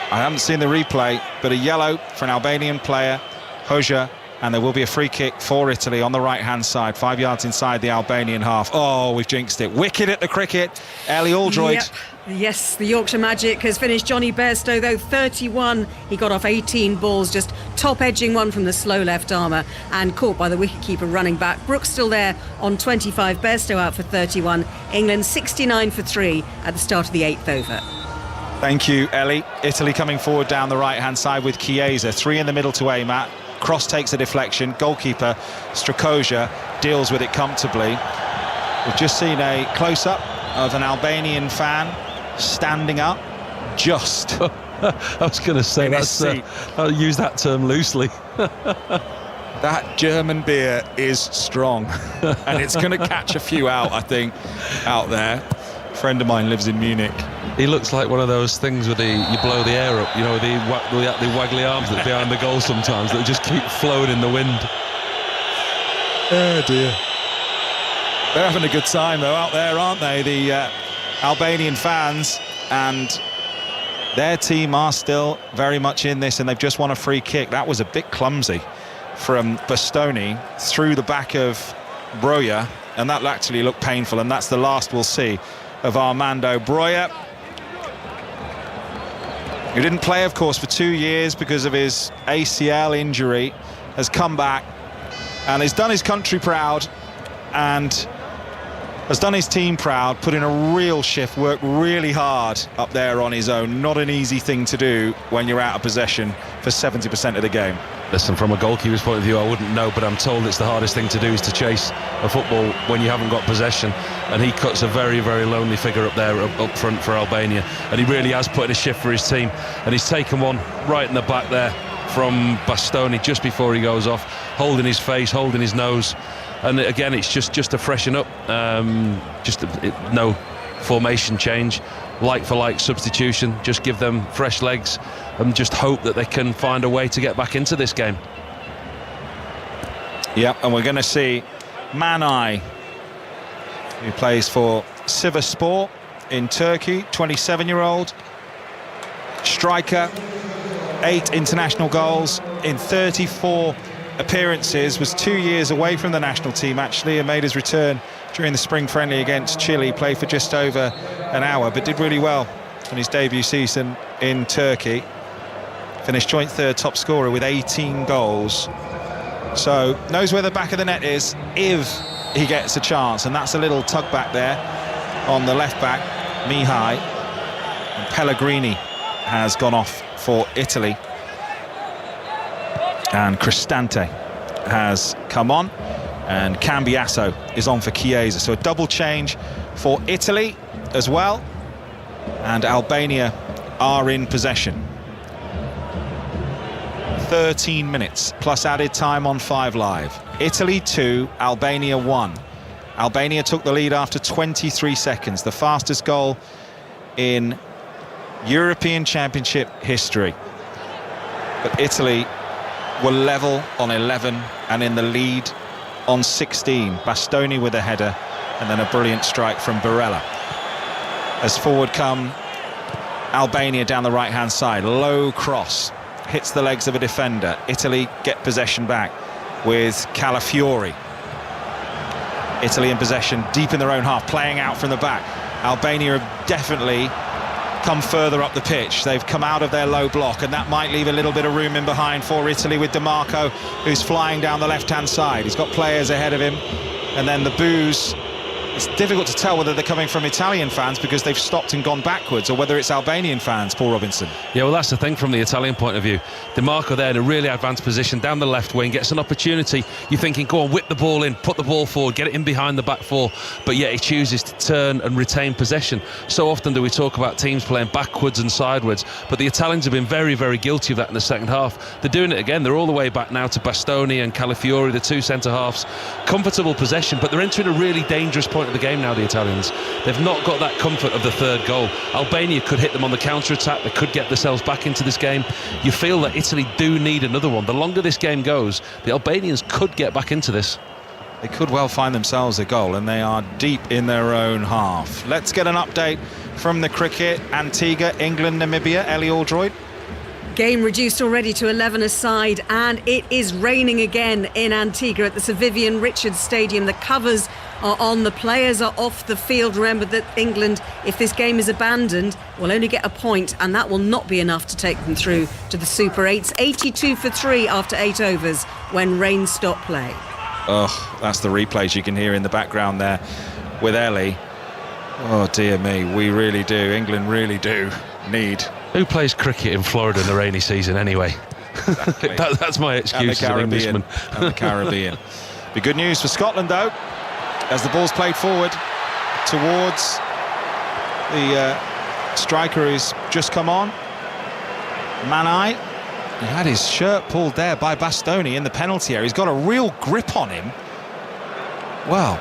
haven't seen the replay, but a yellow for an Albanian player, Hoxha, and there will be a free kick for Italy on the right-hand side, 5 yards inside the Albanian half. Oh, we've jinxed it. Wicked at the cricket. Ellie Aldroyd. Yep. Yes, the Yorkshire Magic has finished. Johnny Bairstow, though, 31. He got off 18 balls, just top-edging one from the slow left armour and caught by the wicketkeeper running back. Brooks still there on 25. Bairstow out for 31. England 69 for 3 at the start of the 8th over. Thank you, Ellie. Italy coming forward down the right-hand side with Chiesa. 3 in the middle to aim at. Cross takes a deflection. Goalkeeper Strakosha deals with it comfortably. We've just seen a close-up of an Albanian fan standing up just. I was going to say that's. I'll use that term loosely. That German beer is strong, and it's going to catch a few out, I think, out there. A friend of mine lives in Munich. He looks like one of those things where you blow the air up, you know, the waggly arms that are behind the goal sometimes that just keep flowing in the wind. Oh dear. They're having a good time though out there, aren't they? The Albanian fans, and their team are still very much in this, and they've just won a free kick. That was a bit clumsy from Bastoni through the back of Broja, and that actually looked painful, and that's the last we'll see of Armando Broja, who didn't play, of course, for 2 years because of his ACL injury, has come back and has done his country proud and has done his team proud, put in a real shift, worked really hard up there on his own. Not an easy thing to do when you're out of possession for 70% of the game. Listen, from a goalkeeper's point of view, I wouldn't know, but I'm told it's the hardest thing to do is to chase a football when you haven't got possession, and he cuts a very, very lonely figure up there up front for Albania, and he really has put in a shift for his team, and he's taken one right in the back there from Bastoni just before he goes off, holding his face, holding his nose, and again it's just to freshen up, no formation change, like for like substitution, just give them fresh legs and just hope that they can find a way to get back into this game. Yep, and we're going to see Manay, who plays for Sivasspor in Turkey, 27-year-old striker, 8 international goals in 34 appearances, was 2 years away from the national team actually, and made his return during the spring friendly against Chile. Played for just over an hour, but did really well in his debut season in Turkey. Finished joint third top scorer with 18 goals. So knows where the back of the net is if he gets a chance, and that's a little tug back there on the left back, Mihai. And Pellegrini has gone off for Italy, and Cristante has come on, and Cambiasso is on for Chiesa. So a double change for Italy as well, and Albania are in possession. 13 minutes plus added time on 5 Live. Italy 2, Albania 1. Albania took the lead after 23 seconds, the fastest goal in European Championship history. But Italy were level on 11 and in the lead on 16. Bastoni with a header and then a brilliant strike from Barella. As forward come Albania down the right-hand side, low cross, hits the legs of a defender. Italy get possession back with Calafiori. Italy in possession, deep in their own half, playing out from the back. Albania have definitely come further up the pitch. They've come out of their low block, and that might leave a little bit of room in behind for Italy with DiMarco, who's flying down the left-hand side. He's got players ahead of him, and then the boos. It's difficult to tell whether they're coming from Italian fans because they've stopped and gone backwards, or whether it's Albanian fans, Paul Robinson. Yeah, well, that's the thing from the Italian point of view. DiMarco there in a really advanced position down the left wing, gets an opportunity. You're thinking, go on, whip the ball in, put the ball forward, get it in behind the back four, but yet he chooses to turn and retain possession. So often do we talk about teams playing backwards and sideways, but the Italians have been very, very guilty of that in the second half. They're doing it again. They're all the way back now to Bastoni and Calafiori, the 2 centre-halves. Comfortable possession, but they're entering a really dangerous point of the game now, the Italians. They've not got that comfort of the third goal. Albania could hit them on the counter-attack. They could get themselves back into this game. You feel that Italy do need another one. The longer this game goes, the Albanians could get back into this. They could well find themselves a goal, and they are deep in their own half. Let's get an update from the cricket. Antigua, England, Namibia. Ellie Aldroyd. Game reduced already to 11 aside, and it is raining again in Antigua at the Sir Vivian Richards Stadium. The covers are on, the players are off the field. Remember that England, if this game is abandoned, will only get a point, and that will not be enough to take them through to the Super 8s. 82 for 3 after 8 overs when rain stopped play. Oh, that's the replays you can hear in the background there with Ellie. Oh dear me, we really do, England really do need. Who plays cricket in Florida in the rainy season anyway? Exactly. That's my excuse as an Englishman. And the Caribbean. Be good news for Scotland, though, as the ball's played forward towards the striker who's just come on, Manai. He had his shirt pulled there by Bastoni in the penalty area. He's got a real grip on him. Well,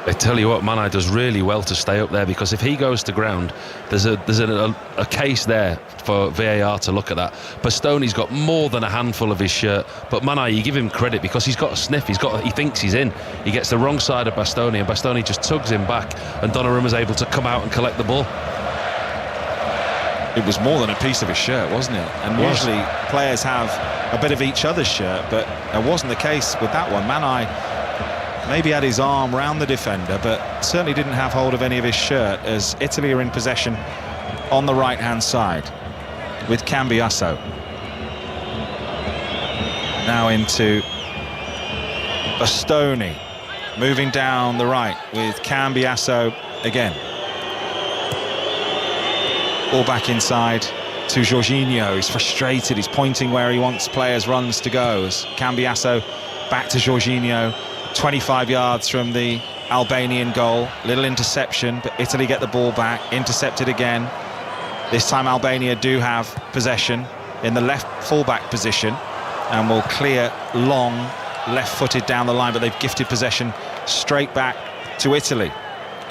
I tell you what, Manai does really well to stay up there, because if he goes to ground, there's a case there for VAR to look at that. Bastoni's got more than a handful of his shirt, but Manai, you give him credit because he's got a sniff. He thinks he's in. He gets the wrong side of Bastoni, and Bastoni just tugs him back, and Donnarumma's able to come out and collect the ball. It was more than a piece of his shirt, wasn't it? And usually players have a bit of each other's shirt, but that wasn't the case with that one. Manai maybe had his arm round the defender, but certainly didn't have hold of any of his shirt, as Italy are in possession on the right-hand side with Cambiasso. Now into Bastoni, moving down the right with Cambiasso again. Ball back inside to Jorginho. He's frustrated, he's pointing where he wants players' runs to go, as Cambiasso back to Jorginho. 25 yards from the Albanian goal. Little interception, but Italy get the ball back. Intercepted again. This time Albania do have possession in the left fullback position and will clear long, left-footed down the line, but they've gifted possession straight back to Italy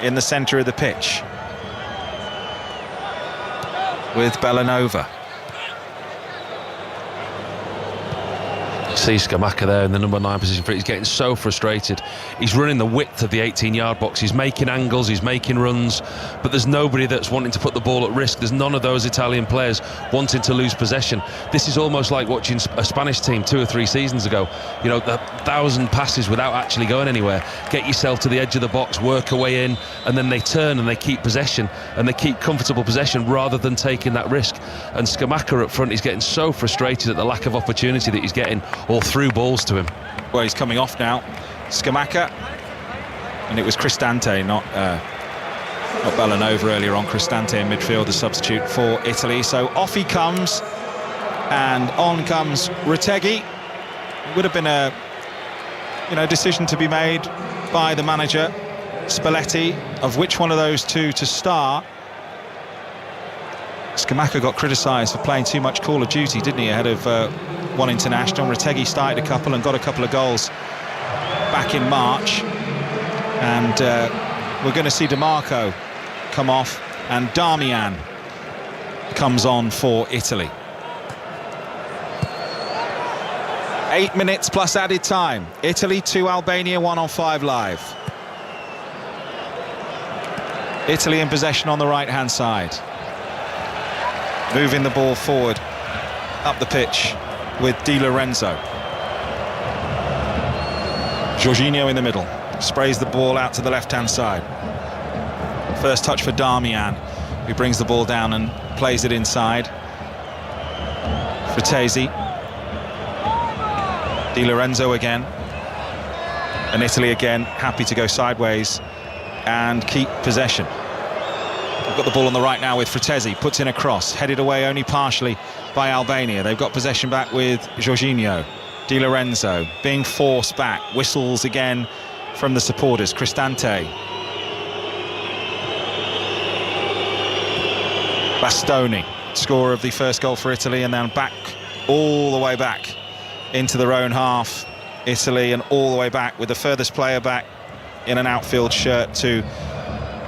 in the centre of the pitch with Bellanova. See Scamacca there in the number 9 position for it. He's getting so frustrated. He's running the width of the 18-yard box. He's making angles, he's making runs, but there's nobody that's wanting to put the ball at risk. There's none of those Italian players wanting to lose possession. This is almost like watching a Spanish team 2 or 3 seasons ago. You know, the 1,000 passes without actually going anywhere. Get yourself to the edge of the box, work a way in, and then they turn and they keep possession, and they keep comfortable possession rather than taking that risk. And Scamacca up front is getting so frustrated at the lack of opportunity that he's getting, all through balls to him. Well, he's coming off now, Scamacca, and it was Cristante, not Bellanova earlier on. Cristante in midfield, the substitute for Italy. So off he comes, and on comes Retegui. It would have been a decision to be made by the manager, Spalletti, of which one of those two to start. Scamacca got criticised for playing too much Call of Duty, didn't he, ahead of one international. Retegui started a couple and got a couple of goals back in March. And we're going to see DiMarco come off, and Damian comes on for Italy. 8 minutes plus added time. Italy 2, Albania 1 on 5 Live. Italy in possession on the right-hand side. Moving the ball forward up the pitch with Di Lorenzo. Jorginho in the middle. Sprays the ball out to the left-hand side. First touch for Damian, who brings the ball down and plays it inside. Fratesi. Di Lorenzo again. And Italy again happy to go sideways and keep possession. We've got the ball on the right now with Fratesi, puts in a cross, headed away only partially by Albania. They've got possession back with Jorginho. Di Lorenzo being forced back, whistles again from the supporters. Cristante. Bastoni, scorer of the first goal for Italy, and then back, all the way back into their own half, Italy, and all the way back with the furthest player back in an outfield shirt to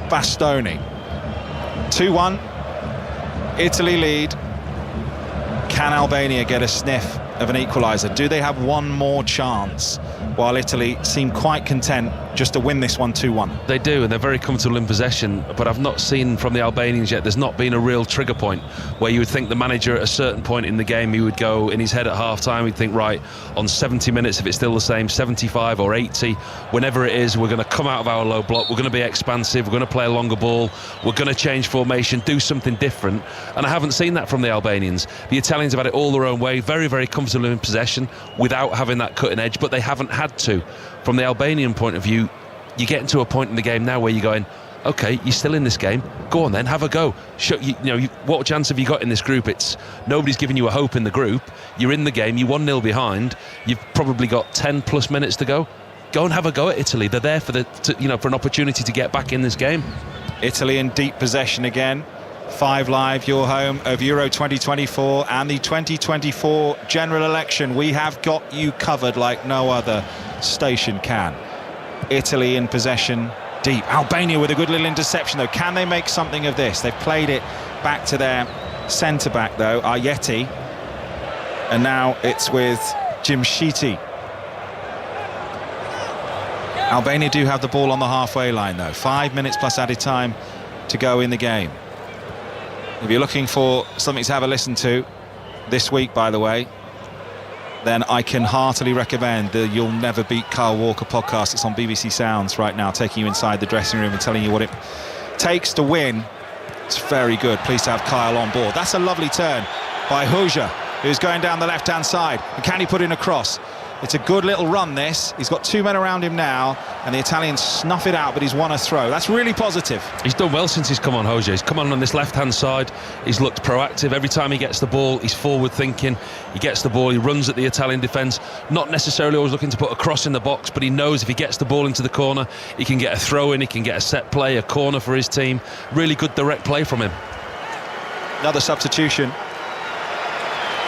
Bastoni. 2-1, Italy lead. Can Albania get a sniff of an equaliser? Do they have one more chance? While Italy seem quite content just to win this one 2-1. They do, and they're very comfortable in possession, but I've not seen from the Albanians yet, there's not been a real trigger point where you would think the manager at a certain point in the game, he would go in his head at half-time, he'd think, right, on 70 minutes, if it's still the same, 75 or 80, whenever it is, we're going to come out of our low block, we're going to be expansive, we're going to play a longer ball, we're going to change formation, do something different, and I haven't seen that from the Albanians. The Italians have had it all their own way, very, very comfortable in possession without having that cutting edge, but they haven't had to. From the Albanian point of view, you're getting to a point in the game now where you're going, OK, you're still in this game. Go on then, have a go. What chance have you got in this group? Nobody's giving you a hope in the group. You're in the game, you're 1-0 behind. You've probably got 10 plus minutes to go. Go and have a go at Italy. They're there for an opportunity to get back in this game. Italy in deep possession again. 5 Live, your home of Euro 2024 and the 2024 general election. We have got you covered like no other station can. Italy in possession deep. Albania with a good little interception though. Can they make something of this? They've played it back to their centre-back though, Ayeti. And now it's with Jimshiti. Albania do have the ball on the halfway line though. 5 minutes plus added time to go in the game. If you're looking for something to have a listen to this week, by the way, then I can heartily recommend the You'll Never Beat Kyle Walker podcast. It's on BBC Sounds right now, taking you inside the dressing room and telling you what it takes to win. It's very good. Pleased to have Kyle on board. That's a lovely turn by Hoja, who's going down the left-hand side. And can he put in a cross? It's a good little run, this. He's got 2 men around him now, and the Italians snuff it out, but he's won a throw. That's really positive. He's done well since he's come on, Hoja. He's come on this left-hand side. He's looked proactive. Every time he gets the ball, he's forward-thinking. He gets the ball, he runs at the Italian defence. Not necessarily always looking to put a cross in the box, but he knows if he gets the ball into the corner, he can get a throw-in, he can get a set play, a corner for his team. Really good direct play from him. Another substitution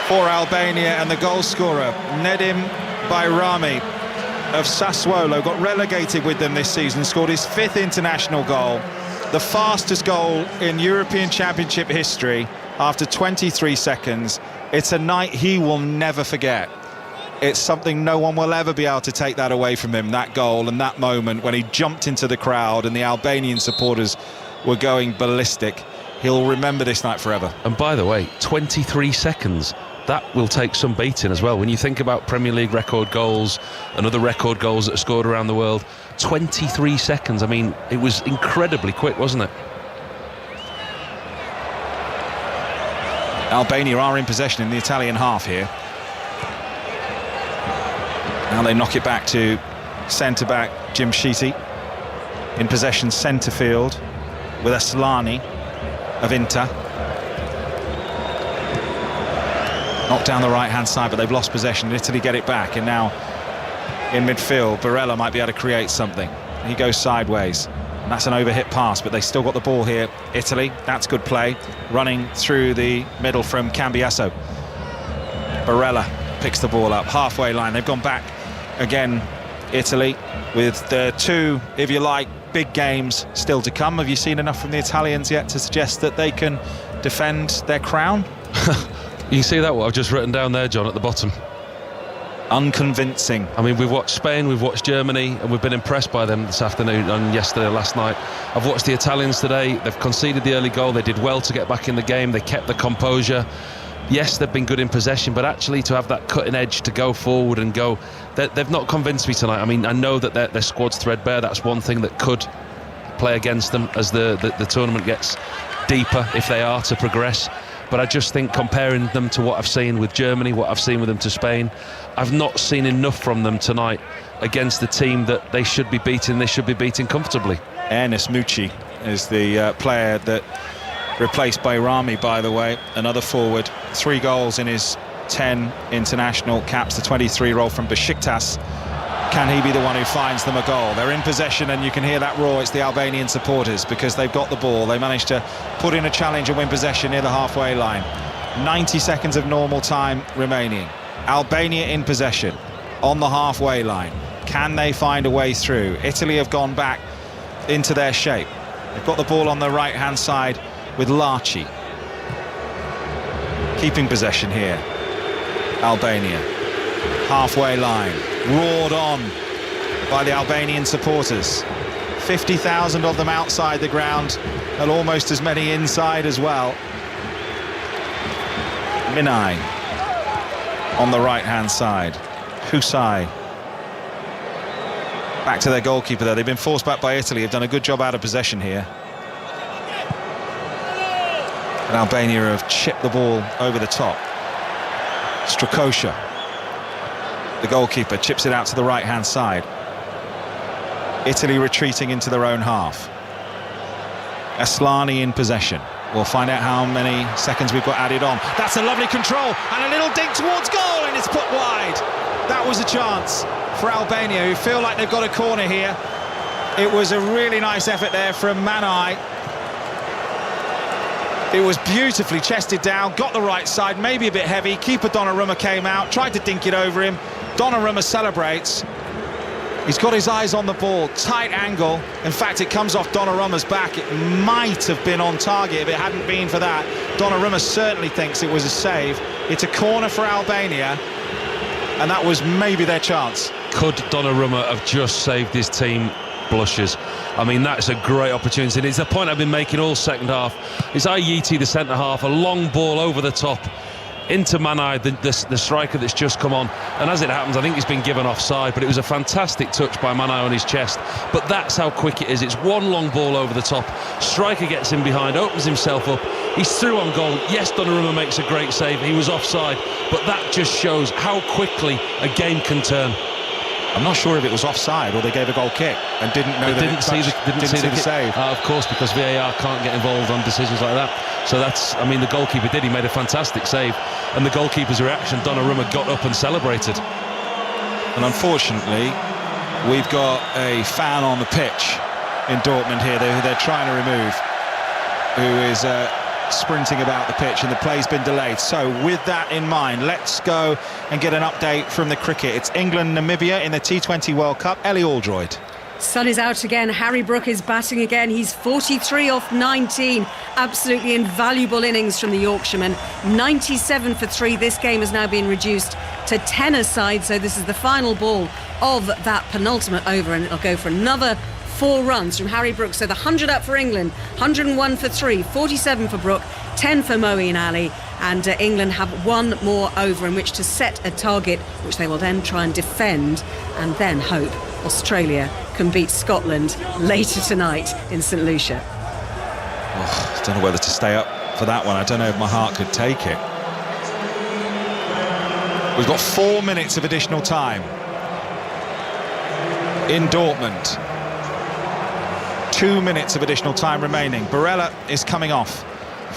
for Albania, and the goal scorer, Nedim Bayrami of Sassuolo, got relegated with them this season, scored his 5th international goal, the fastest goal in European Championship history after 23 seconds. It's a night he will never forget. It's something no one will ever be able to take that away from him, that goal and that moment when he jumped into the crowd and the Albanian supporters were going ballistic. He'll remember this night forever. And by the way, 23 seconds. That will take some beating as well. When you think about Premier League record goals and other record goals that are scored around the world, 23 seconds. I mean, it was incredibly quick, wasn't it? Albania are in possession in the Italian half here. Now they knock it back to centre-back Jimshiti. In possession centre field with Aslani of Inter. Knocked down the right-hand side, but they've lost possession. Italy get it back, and now in midfield, Barella might be able to create something. He goes sideways, and that's an overhit pass, but they still got the ball here. Italy, that's good play. Running through the middle from Cambiasso. Barella picks the ball up, halfway line. They've gone back again, Italy, with the 2, if you like, big games still to come. Have you seen enough from the Italians yet to suggest that they can defend their crown? You see that, what I've just written down there, John, at the bottom? Unconvincing. I mean, we've watched Spain, we've watched Germany, and we've been impressed by them this afternoon and yesterday, last night. I've watched the Italians today. They've conceded the early goal. They did well to get back in the game. They kept the composure. Yes, they've been good in possession, but actually to have that cutting edge to go forward and go, they've not convinced me tonight. I mean, I know that their squad's threadbare. That's one thing that could play against them as the tournament gets deeper, if they are to progress. But I just think comparing them to what I've seen with Germany, what I've seen with them to Spain, I've not seen enough from them tonight against the team that they should be beating. They should be beating comfortably. Ernest Mucci is the player that replaced Bayrami, by the way, another forward. 3 goals in his 10 international caps, the 23-year-old from Besiktas. Can he be the one who finds them a goal? They're in possession, and you can hear that roar. It's the Albanian supporters, because they've got the ball. They managed to put in a challenge and win possession near the halfway line. 90 seconds of normal time remaining. Albania in possession on the halfway line. Can they find a way through? Italy have gone back into their shape. They've got the ball on the right-hand side with Larchi. Keeping possession here. Albania. Halfway line. Roared on by the Albanian supporters. 50,000 of them outside the ground and almost as many inside as well. Minai on the right-hand side. Husai. Back to their goalkeeper there. They've been forced back by Italy. They've done a good job out of possession here. And Albania have chipped the ball over the top. Strakosha, the goalkeeper, chips it out to the right-hand side. Italy retreating into their own half. Aslani in possession. We'll find out how many seconds we've got added on. That's a lovely control, and a little dink towards goal, and it's put wide. That was a chance for Albania, who feel like they've got a corner here. It was a really nice effort there from Manai. It was beautifully chested down, got the right side, maybe a bit heavy. Keeper Donnarumma came out, tried to dink it over him. Donnarumma celebrates. He's got his eyes on the ball, tight angle. In fact, it comes off Donnarumma's back. It might have been on target if it hadn't been for that. Donnarumma certainly thinks it was a save. It's a corner for Albania, and that was maybe their chance. Could Donnarumma have just saved his team blushes? I mean, that's a great opportunity. And it's the point I've been making all second half. It's Ayiti, the centre-half, a long ball over the top into Manai, the striker that's just come on, and as it happens I think he's been given offside, but it was a fantastic touch by Manai on his chest. But that's how quick it is. It's one long ball over the top, striker gets in behind, opens himself up, he's through on goal. Yes, Donnarumma makes a great save, he was offside, but that just shows how quickly a game can turn. I'm not sure if it was offside or they gave a goal kick and didn't know that didn't see the save. Of course, because VAR can't get involved on decisions like that. So that's, I mean, the goalkeeper did. He made a fantastic save, and the goalkeeper's reaction, Donnarumma got up and celebrated. And unfortunately, we've got a fan on the pitch in Dortmund here who they're trying to remove, who is sprinting about the pitch, and the play's been delayed. So with that in mind, let's go and get an update from the cricket. It's England-Namibia in the T20 World Cup. Ellie Aldroyd. Sun is out again. Harry Brook is batting again. He's 43 off 19. Absolutely invaluable innings from the Yorkshireman. 97 for 3. This game has now been reduced to 10 aside, so this is the final ball of that penultimate over, and it'll go for another 4 runs from Harry Brook. So the 100 up for England, 101 for 3, 47 for Brook, 10 for Moeen Ali, and England have one more over in which to set a target which they will then try and defend, and then hope Australia can beat Scotland later tonight in St Lucia. I don't know whether to stay up for that one. I don't know if my heart could take it. We've got 4 minutes of additional time in Dortmund. 2 minutes of additional time remaining. Barella is coming off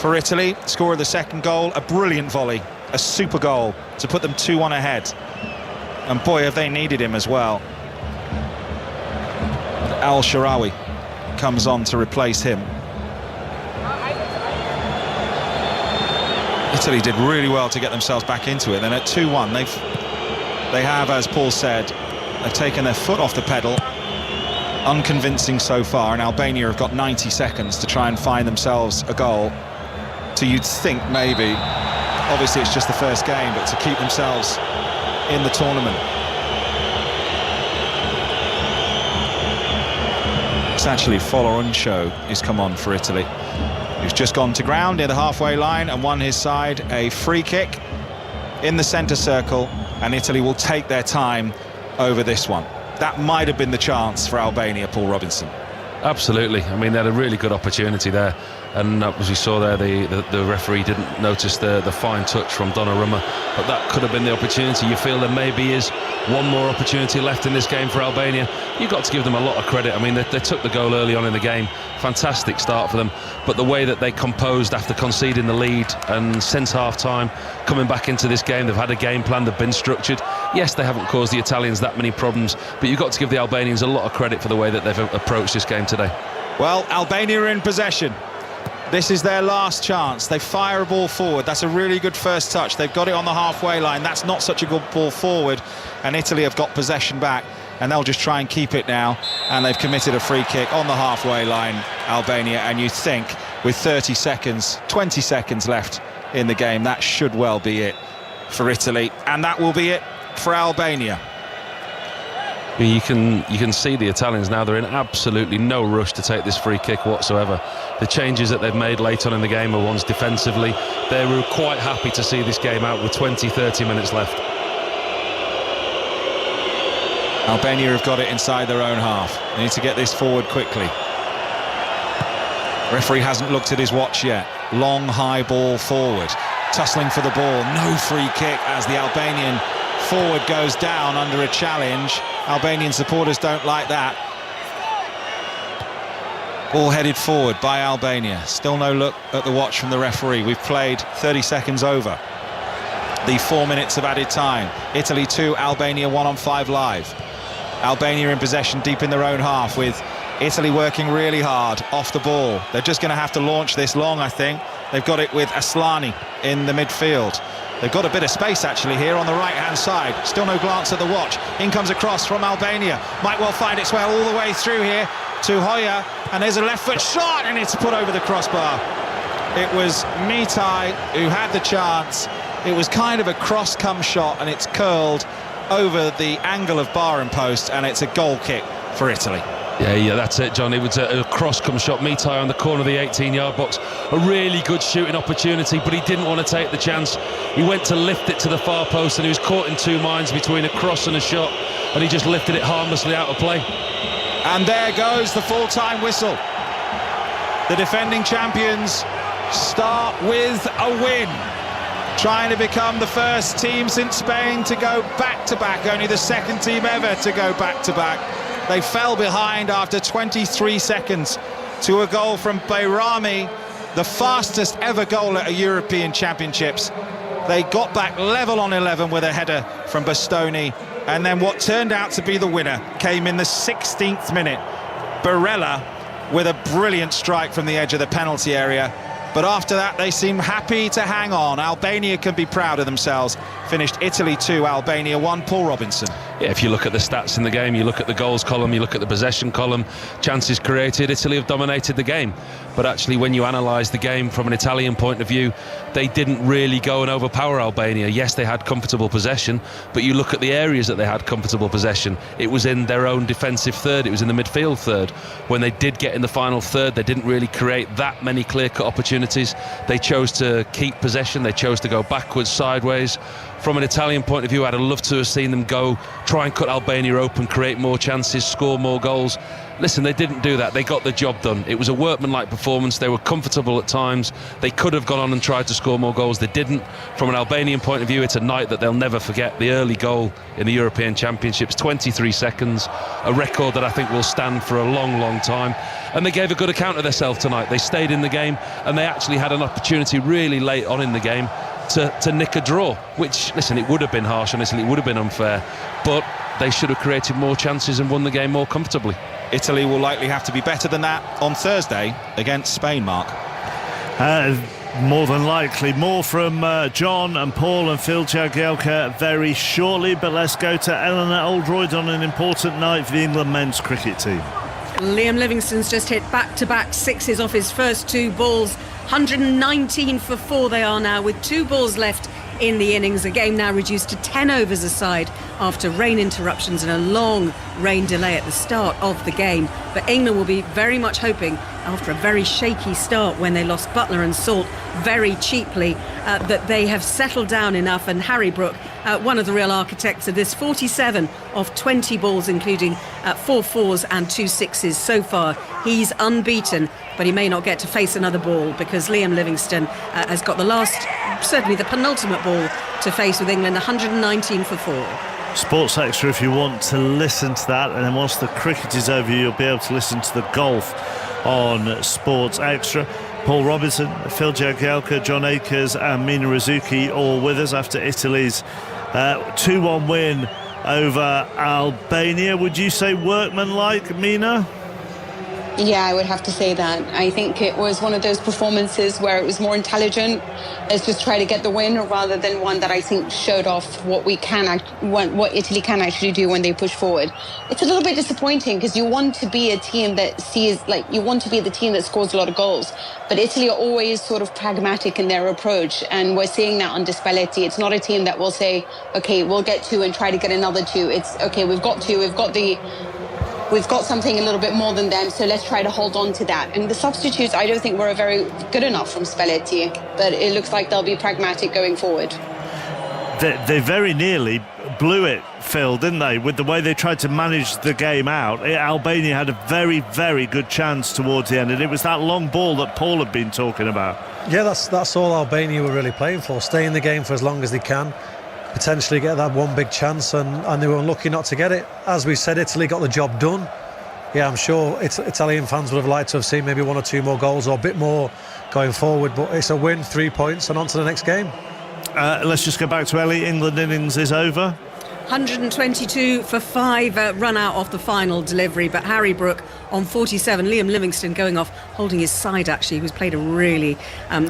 for Italy. Score of the second goal, a brilliant volley, a super goal to put them 2-1 ahead. And boy, have they needed him as well. Al-Sharawi comes on to replace him. Italy did really well to get themselves back into it. Then at 2-1, they have, as Paul said, they've taken their foot off the pedal. Unconvincing so far, and Albania have got 90 seconds to try and find themselves a goal. So you'd think maybe, obviously it's just the first game, but to keep themselves in the tournament. It's actually Foloruncio who's come on for Italy, who's just gone to ground near the halfway line and won his side a free kick in the centre circle, and Italy will take their time over this one. That might have been the chance for Albania, Paul Robinson. Absolutely. I mean, they had a really good opportunity there, and as we saw there, the referee didn't notice the fine touch from Donnarumma, but that could have been the opportunity. You feel there maybe is one more opportunity left in this game for Albania. You've got to give them a lot of credit. I mean, they took the goal early on in the game, fantastic start for them, but the way that they composed after conceding the lead and since half-time, coming back into this game, they've had a game plan, they've been structured. Yes, they haven't caused the Italians that many problems, but you've got to give the Albanians a lot of credit for the way that they've approached this game today. Well, Albania are in possession. This is their last chance. They fire a ball forward. That's a really good first touch. They've got it on the halfway line. That's not such a good ball forward, and Italy have got possession back, and they'll just try and keep it now. And they've committed a free kick on the halfway line, Albania, and you think with 30 seconds, 20 seconds left in the game, that should well be it for Italy, and that will be it for Albania. You can see the Italians now, they're in absolutely no rush to take this free kick whatsoever. The changes that they've made late on in the game are ones defensively. They were quite happy to see this game out with 20-30 minutes left. Albania have got it inside their own half. They need to get this forward quickly. Referee hasn't looked at his watch yet. Long high ball forward, tussling for the ball. No free kick as the Albanian forward goes down under a challenge. Albanian supporters don't like that. Ball headed forward by Albania. Still no look at the watch from the referee. We've played 30 seconds over the 4 minutes of added time. Italy 2, Albania 1 on 5 Live. Albania in possession deep in their own half, with Italy working really hard off the ball. They're just going to have to launch this long, I think. They've got it with Aslani in the midfield. They've got a bit of space actually here on the right-hand side. Still no glance at the watch. In comes a cross from Albania. Might well find its way all the way through here to Hoya. And there's a left foot shot, and it's put over the crossbar. It was Mitai who had the chance. It was kind of a cross-come shot, and it's curled over the angle of bar and post, and it's a goal kick for Italy. Yeah, that's it, John. It was a cross-come shot. Mitai on the corner of the 18-yard box. A really good shooting opportunity, but he didn't want to take the chance. He went to lift it to the far post, and he was caught in two minds between a cross and a shot, and he just lifted it harmlessly out of play. And there goes the full-time whistle. The defending champions start with a win, trying to become the first team since Spain to go back-to-back, only the second team ever to go back-to-back. They fell behind after 23 seconds to a goal from Bayrami, the fastest ever goal at a European Championships. They got back level on 11 with a header from Bastoni, and then what turned out to be the winner came in the 16th minute. Barella with a brilliant strike from the edge of the penalty area. But after that, they seem happy to hang on. Albania can be proud of themselves. Finished Italy 2, Albania 1. Paul Robinson. Yeah, if you look at the stats in the game, you look at the goals column, you look at the possession column, chances created, Italy have dominated the game. But actually, when you analyse the game from an Italian point of view, they didn't really go and overpower Albania. Yes, they had comfortable possession, but you look at the areas that they had comfortable possession. It was in their own defensive third, it was in the midfield third. When they did get in the final third, they didn't really create that many clear-cut opportunities. They chose to keep possession, they chose to go backwards, sideways. From an Italian point of view, I'd have loved to have seen them go, try and cut Albania open, create more chances, score more goals. Listen, they didn't do that. They got the job done. It was a workmanlike performance. They were comfortable at times. They could have gone on and tried to score more goals. They didn't. From an Albanian point of view, it's a night that they'll never forget. The early goal in the European Championships, 23 seconds, a record that I think will stand for a long, long time. And they gave a good account of themselves tonight. They stayed in the game, and they actually had an opportunity really late on in the game to nick a draw, which, listen, it would have been harsh, honestly, it would have been unfair, but they should have created more chances and won the game more comfortably. Italy will likely have to be better than that on Thursday against Spain, Mark. More than likely. More from John and Paul and Phil Jagielka very shortly, but let's go to Eleanor Oldroyd on an important night for the England men's cricket team. Liam Livingstone's just hit back-to-back sixes off his first two balls. 119 for 4 they are now, with 2 balls left in the innings. A game now reduced to 10 overs aside after rain interruptions and a long rain delay at the start of the game. But England will be very much hoping, after a very shaky start when they lost Butler and Salt very cheaply, that they have settled down enough. And Harry Brook, one of the real architects of this, 47 of 20 balls, including 4 fours and 2 sixes so far. He's unbeaten, but he may not get to face another ball because Liam Livingstone has got the last, certainly the penultimate ball to face with England, 119 for 4. Sports Extra if you want to listen to that, and then once the cricket is over, you'll be able to listen to the golf on Sports Extra. Paul Robinson, Phil Jagielka, John Akers and Mina Rizuki all with us after Italy's 2-1 win over Albania. Would you say workmanlike, Mina? Yeah, I would have to say that. I think it was one of those performances where it was more intelligent. Let's just try to get the win, rather than one that I think showed off what what Italy can actually do when they push forward. It's a little bit disappointing because you want to be a team that you want to be the team that scores a lot of goals. But Italy are always sort of pragmatic in their approach, and we're seeing that under Spalletti. It's not a team that will say, okay, we'll get 2 and try to get another 2. It's okay, we've got 2, we've got something a little bit more than them, so let's try to hold on to that. And the substitutes, I don't think were very good enough from Spalletti, but it looks like they'll be pragmatic going forward. They very nearly blew it, Phil, didn't they, with the way they tried to manage the game out. Albania had a very, very good chance towards the end, and it was that long ball that Paul had been talking about. Yeah, that's all Albania were really playing for. Stay in the game for as long as they can, potentially get that one big chance, and they were unlucky not to get it. As we said, Italy got the job done. I'm sure Italian fans would have liked to have seen maybe 1 or 2 more goals or a bit more going forward, but it's a win, 3 points, and on to the next game. Let's just go back to Ellie. England innings is over. 122 for 5 run out off the final delivery, but Harry Brook on 47. Liam Livingstone going off, holding his side actually. He was played a really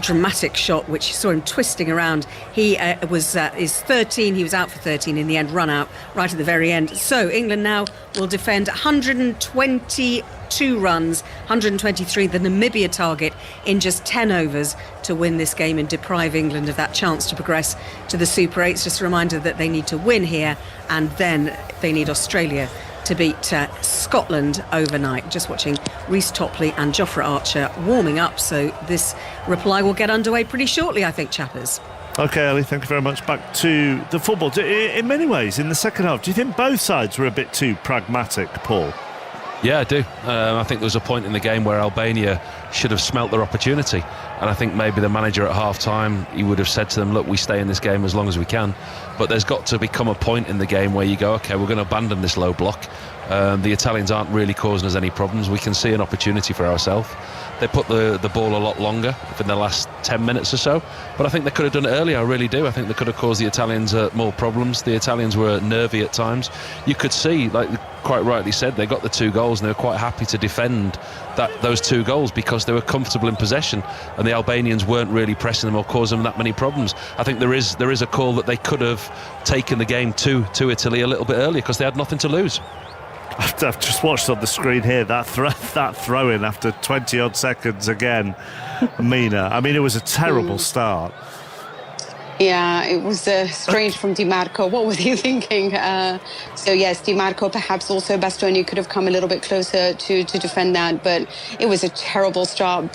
dramatic shot, which you saw him twisting around. He was 13. He was out for 13 in the end, run out right at the very end. So England now will defend 122 runs, 123, the Namibia target, in just 10 overs to win this game and deprive England of that chance to progress to the Super 8s. Just a reminder that they need to win here, and then they need Australia to beat Scotland overnight. Just watching Reece Topley and Jofra Archer warming up, so this reply will get underway pretty shortly, I think, chappers. OK, Ellie, thank you very much. Back to the football. In many ways, in the second half, do you think both sides were a bit too pragmatic, Paul? Yeah, I do. I think there was a point in the game where Albania should have smelt their opportunity, and I think maybe the manager at half-time, he would have said to them, look, we stay in this game as long as we can, but there's got to become a point in the game where you go, OK, we're going to abandon this low block. The Italians aren't really causing us any problems. We can see an opportunity for ourselves. They put the ball a lot longer in the last 10 minutes or so, but I think they could have done it earlier. I really do. I think they could have caused the Italians more problems. The Italians were nervy at times. You could see, like quite rightly said, they got the 2 goals and they were quite happy to defend those 2 goals because they were comfortable in possession, and the Albanians weren't really pressing them or causing them that many problems. I think there is a call that they could have taken the game to Italy a little bit earlier because they had nothing to lose. I've just watched on the screen here that throw-in after 20-odd seconds again. Mina, I mean, it was a terrible start. Yeah, it was strange from Di Marco. What was he thinking? So yes, Di Marco, perhaps also Bastoni could have come a little bit closer to defend that, but it was a terrible start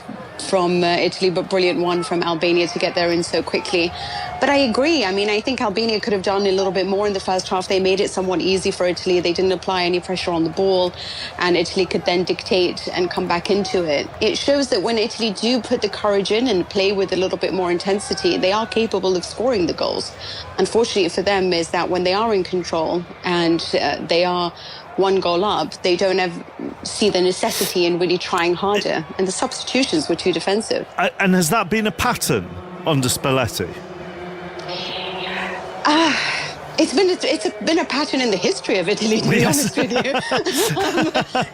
from Italy, but brilliant one from Albania to get there in so quickly. But I agree. I mean, I think Albania could have done a little bit more in the first half. They made it somewhat easy for Italy. They didn't apply any pressure on the ball, and Italy could then dictate and come back into it. It shows that when Italy do put the courage in and play with a little bit more intensity, they are capable of scoring the goals. Unfortunately for them is that when they are in control and they are 1 goal up, they don't see the necessity in really trying harder, and the substitutions were too defensive. And has that been a pattern under Spalletti? It's been a pattern in the history of Italy, to be honest with you.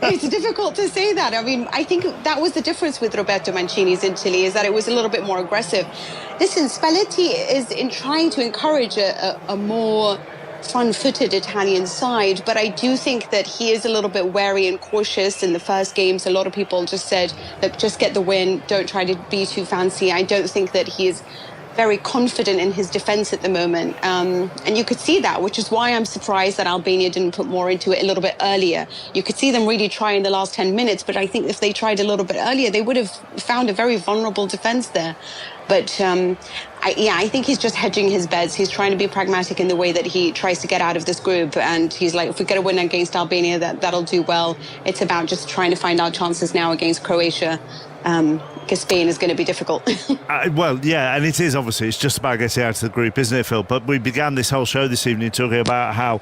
It's difficult to say that. I mean, I think that was the difference with Roberto Mancini's Italy, is that it was a little bit more aggressive. Listen, Spalletti is in trying to encourage a more front-footed Italian side, but I do think that he is a little bit wary and cautious. In the first games, a lot of people just said, look, just get the win, don't try to be too fancy. I don't think that he is very confident in his defence at the moment, and you could see that, which is why I'm surprised that Albania didn't put more into it a little bit earlier. You could see them really try in the last 10 minutes, but I think if they tried a little bit earlier, they would have found a very vulnerable defence there. But I think he's just hedging his bets. He's trying to be pragmatic in the way that he tries to get out of this group, and he's like, if we get a win against Albania, that'll do well. It's about just trying to find our chances now against Croatia, because Spain is going to be difficult. Well, yeah, and it is, obviously. It's just about getting out of the group, isn't it, Phil? But we began this whole show this evening talking about how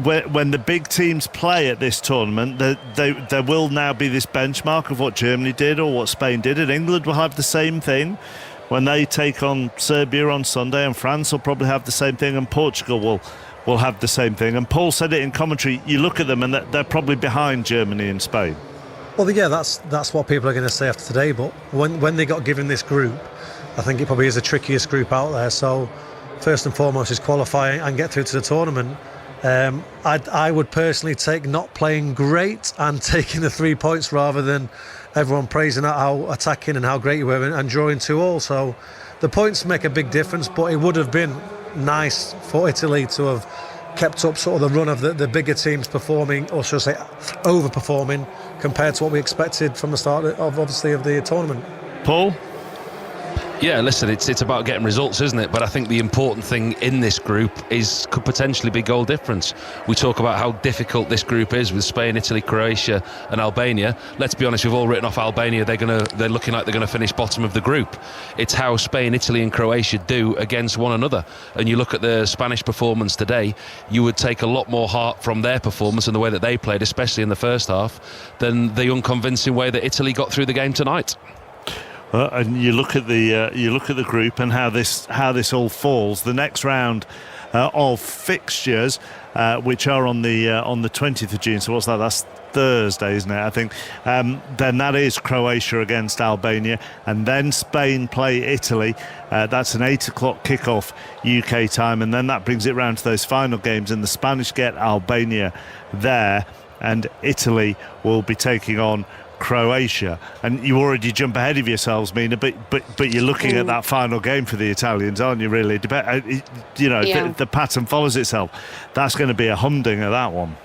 when the big teams play at this tournament, there will now be this benchmark of what Germany did or what Spain did, and England will have the same thing when they take on Serbia on Sunday, and France will probably have the same thing, and Portugal will have the same thing. And Paul said it in commentary, you look at them and they're probably behind Germany and Spain. Well, yeah, that's what people are going to say after today, but when they got given this group, I think it probably is the trickiest group out there. So first and foremost is qualify and get through to the tournament. I would personally take not playing great and taking the 3 points rather than everyone praising how attacking and how great you were and drawing 2-2. So the points make a big difference, but it would have been nice for Italy to have kept up sort of the run of the bigger teams performing, or should I say overperforming, compared to what we expected from the start of the tournament. Paul? Yeah, listen, it's about getting results, isn't it? But I think the important thing in this group could potentially be goal difference. We talk about how difficult this group is with Spain, Italy, Croatia and Albania. Let's be honest, we've all written off Albania. They're looking like they're going to finish bottom of the group. It's how Spain, Italy and Croatia do against one another. And you look at the Spanish performance today, you would take a lot more heart from their performance and the way that they played, especially in the first half, than the unconvincing way that Italy got through the game tonight. And you look at the group and how this all falls. The next round of fixtures, which are on the 20th of June. So what's that? That's Thursday, isn't it? I think. Then that is Croatia against Albania, and then Spain play Italy. That's an 8 o'clock kickoff UK time, and then that brings it round to those final games. And the Spanish get Albania there, and Italy will be taking on Croatia. And you already jump ahead of yourselves, Mina, but you're looking at that final game for the Italians, aren't you, really? The pattern follows itself. That's going to be a humdinger, that one.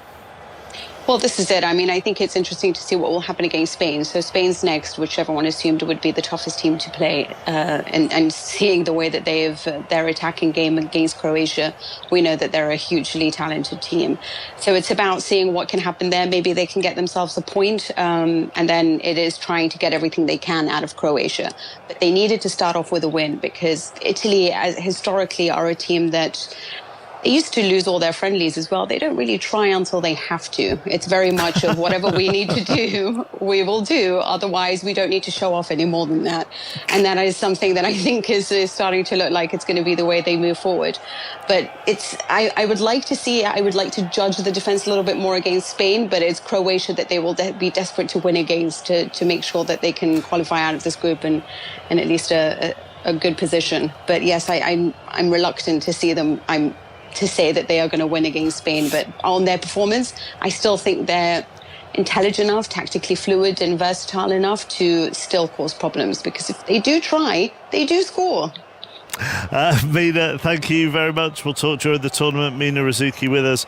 Well, this is it. I mean, I think it's interesting to see what will happen against Spain. So Spain's next, which everyone assumed would be the toughest team to play. And seeing the way that their attacking game against Croatia, we know that they're a hugely talented team. So it's about seeing what can happen there. Maybe they can get themselves a point. And then it is trying to get everything they can out of Croatia. But they needed to start off with a win, because Italy historically are a team that... They used to lose all their friendlies as well. They don't really try until they have to. It's very much of whatever we need to do, we will do. Otherwise, we don't need to show off any more than that. And that is something that I think is starting to look like it's going to be the way they move forward. But I would like to judge the defense a little bit more against Spain, but it's Croatia that they will be desperate to win against to make sure that they can qualify out of this group and at least a good position. But yes, I'm reluctant to see them. To say that they are going to win against Spain, but on their performance, I still think they're intelligent enough, tactically fluid and versatile enough to still cause problems, because if they do try, they do score. Mina, thank you very much. We'll talk during the tournament. Mina Rizuki with us.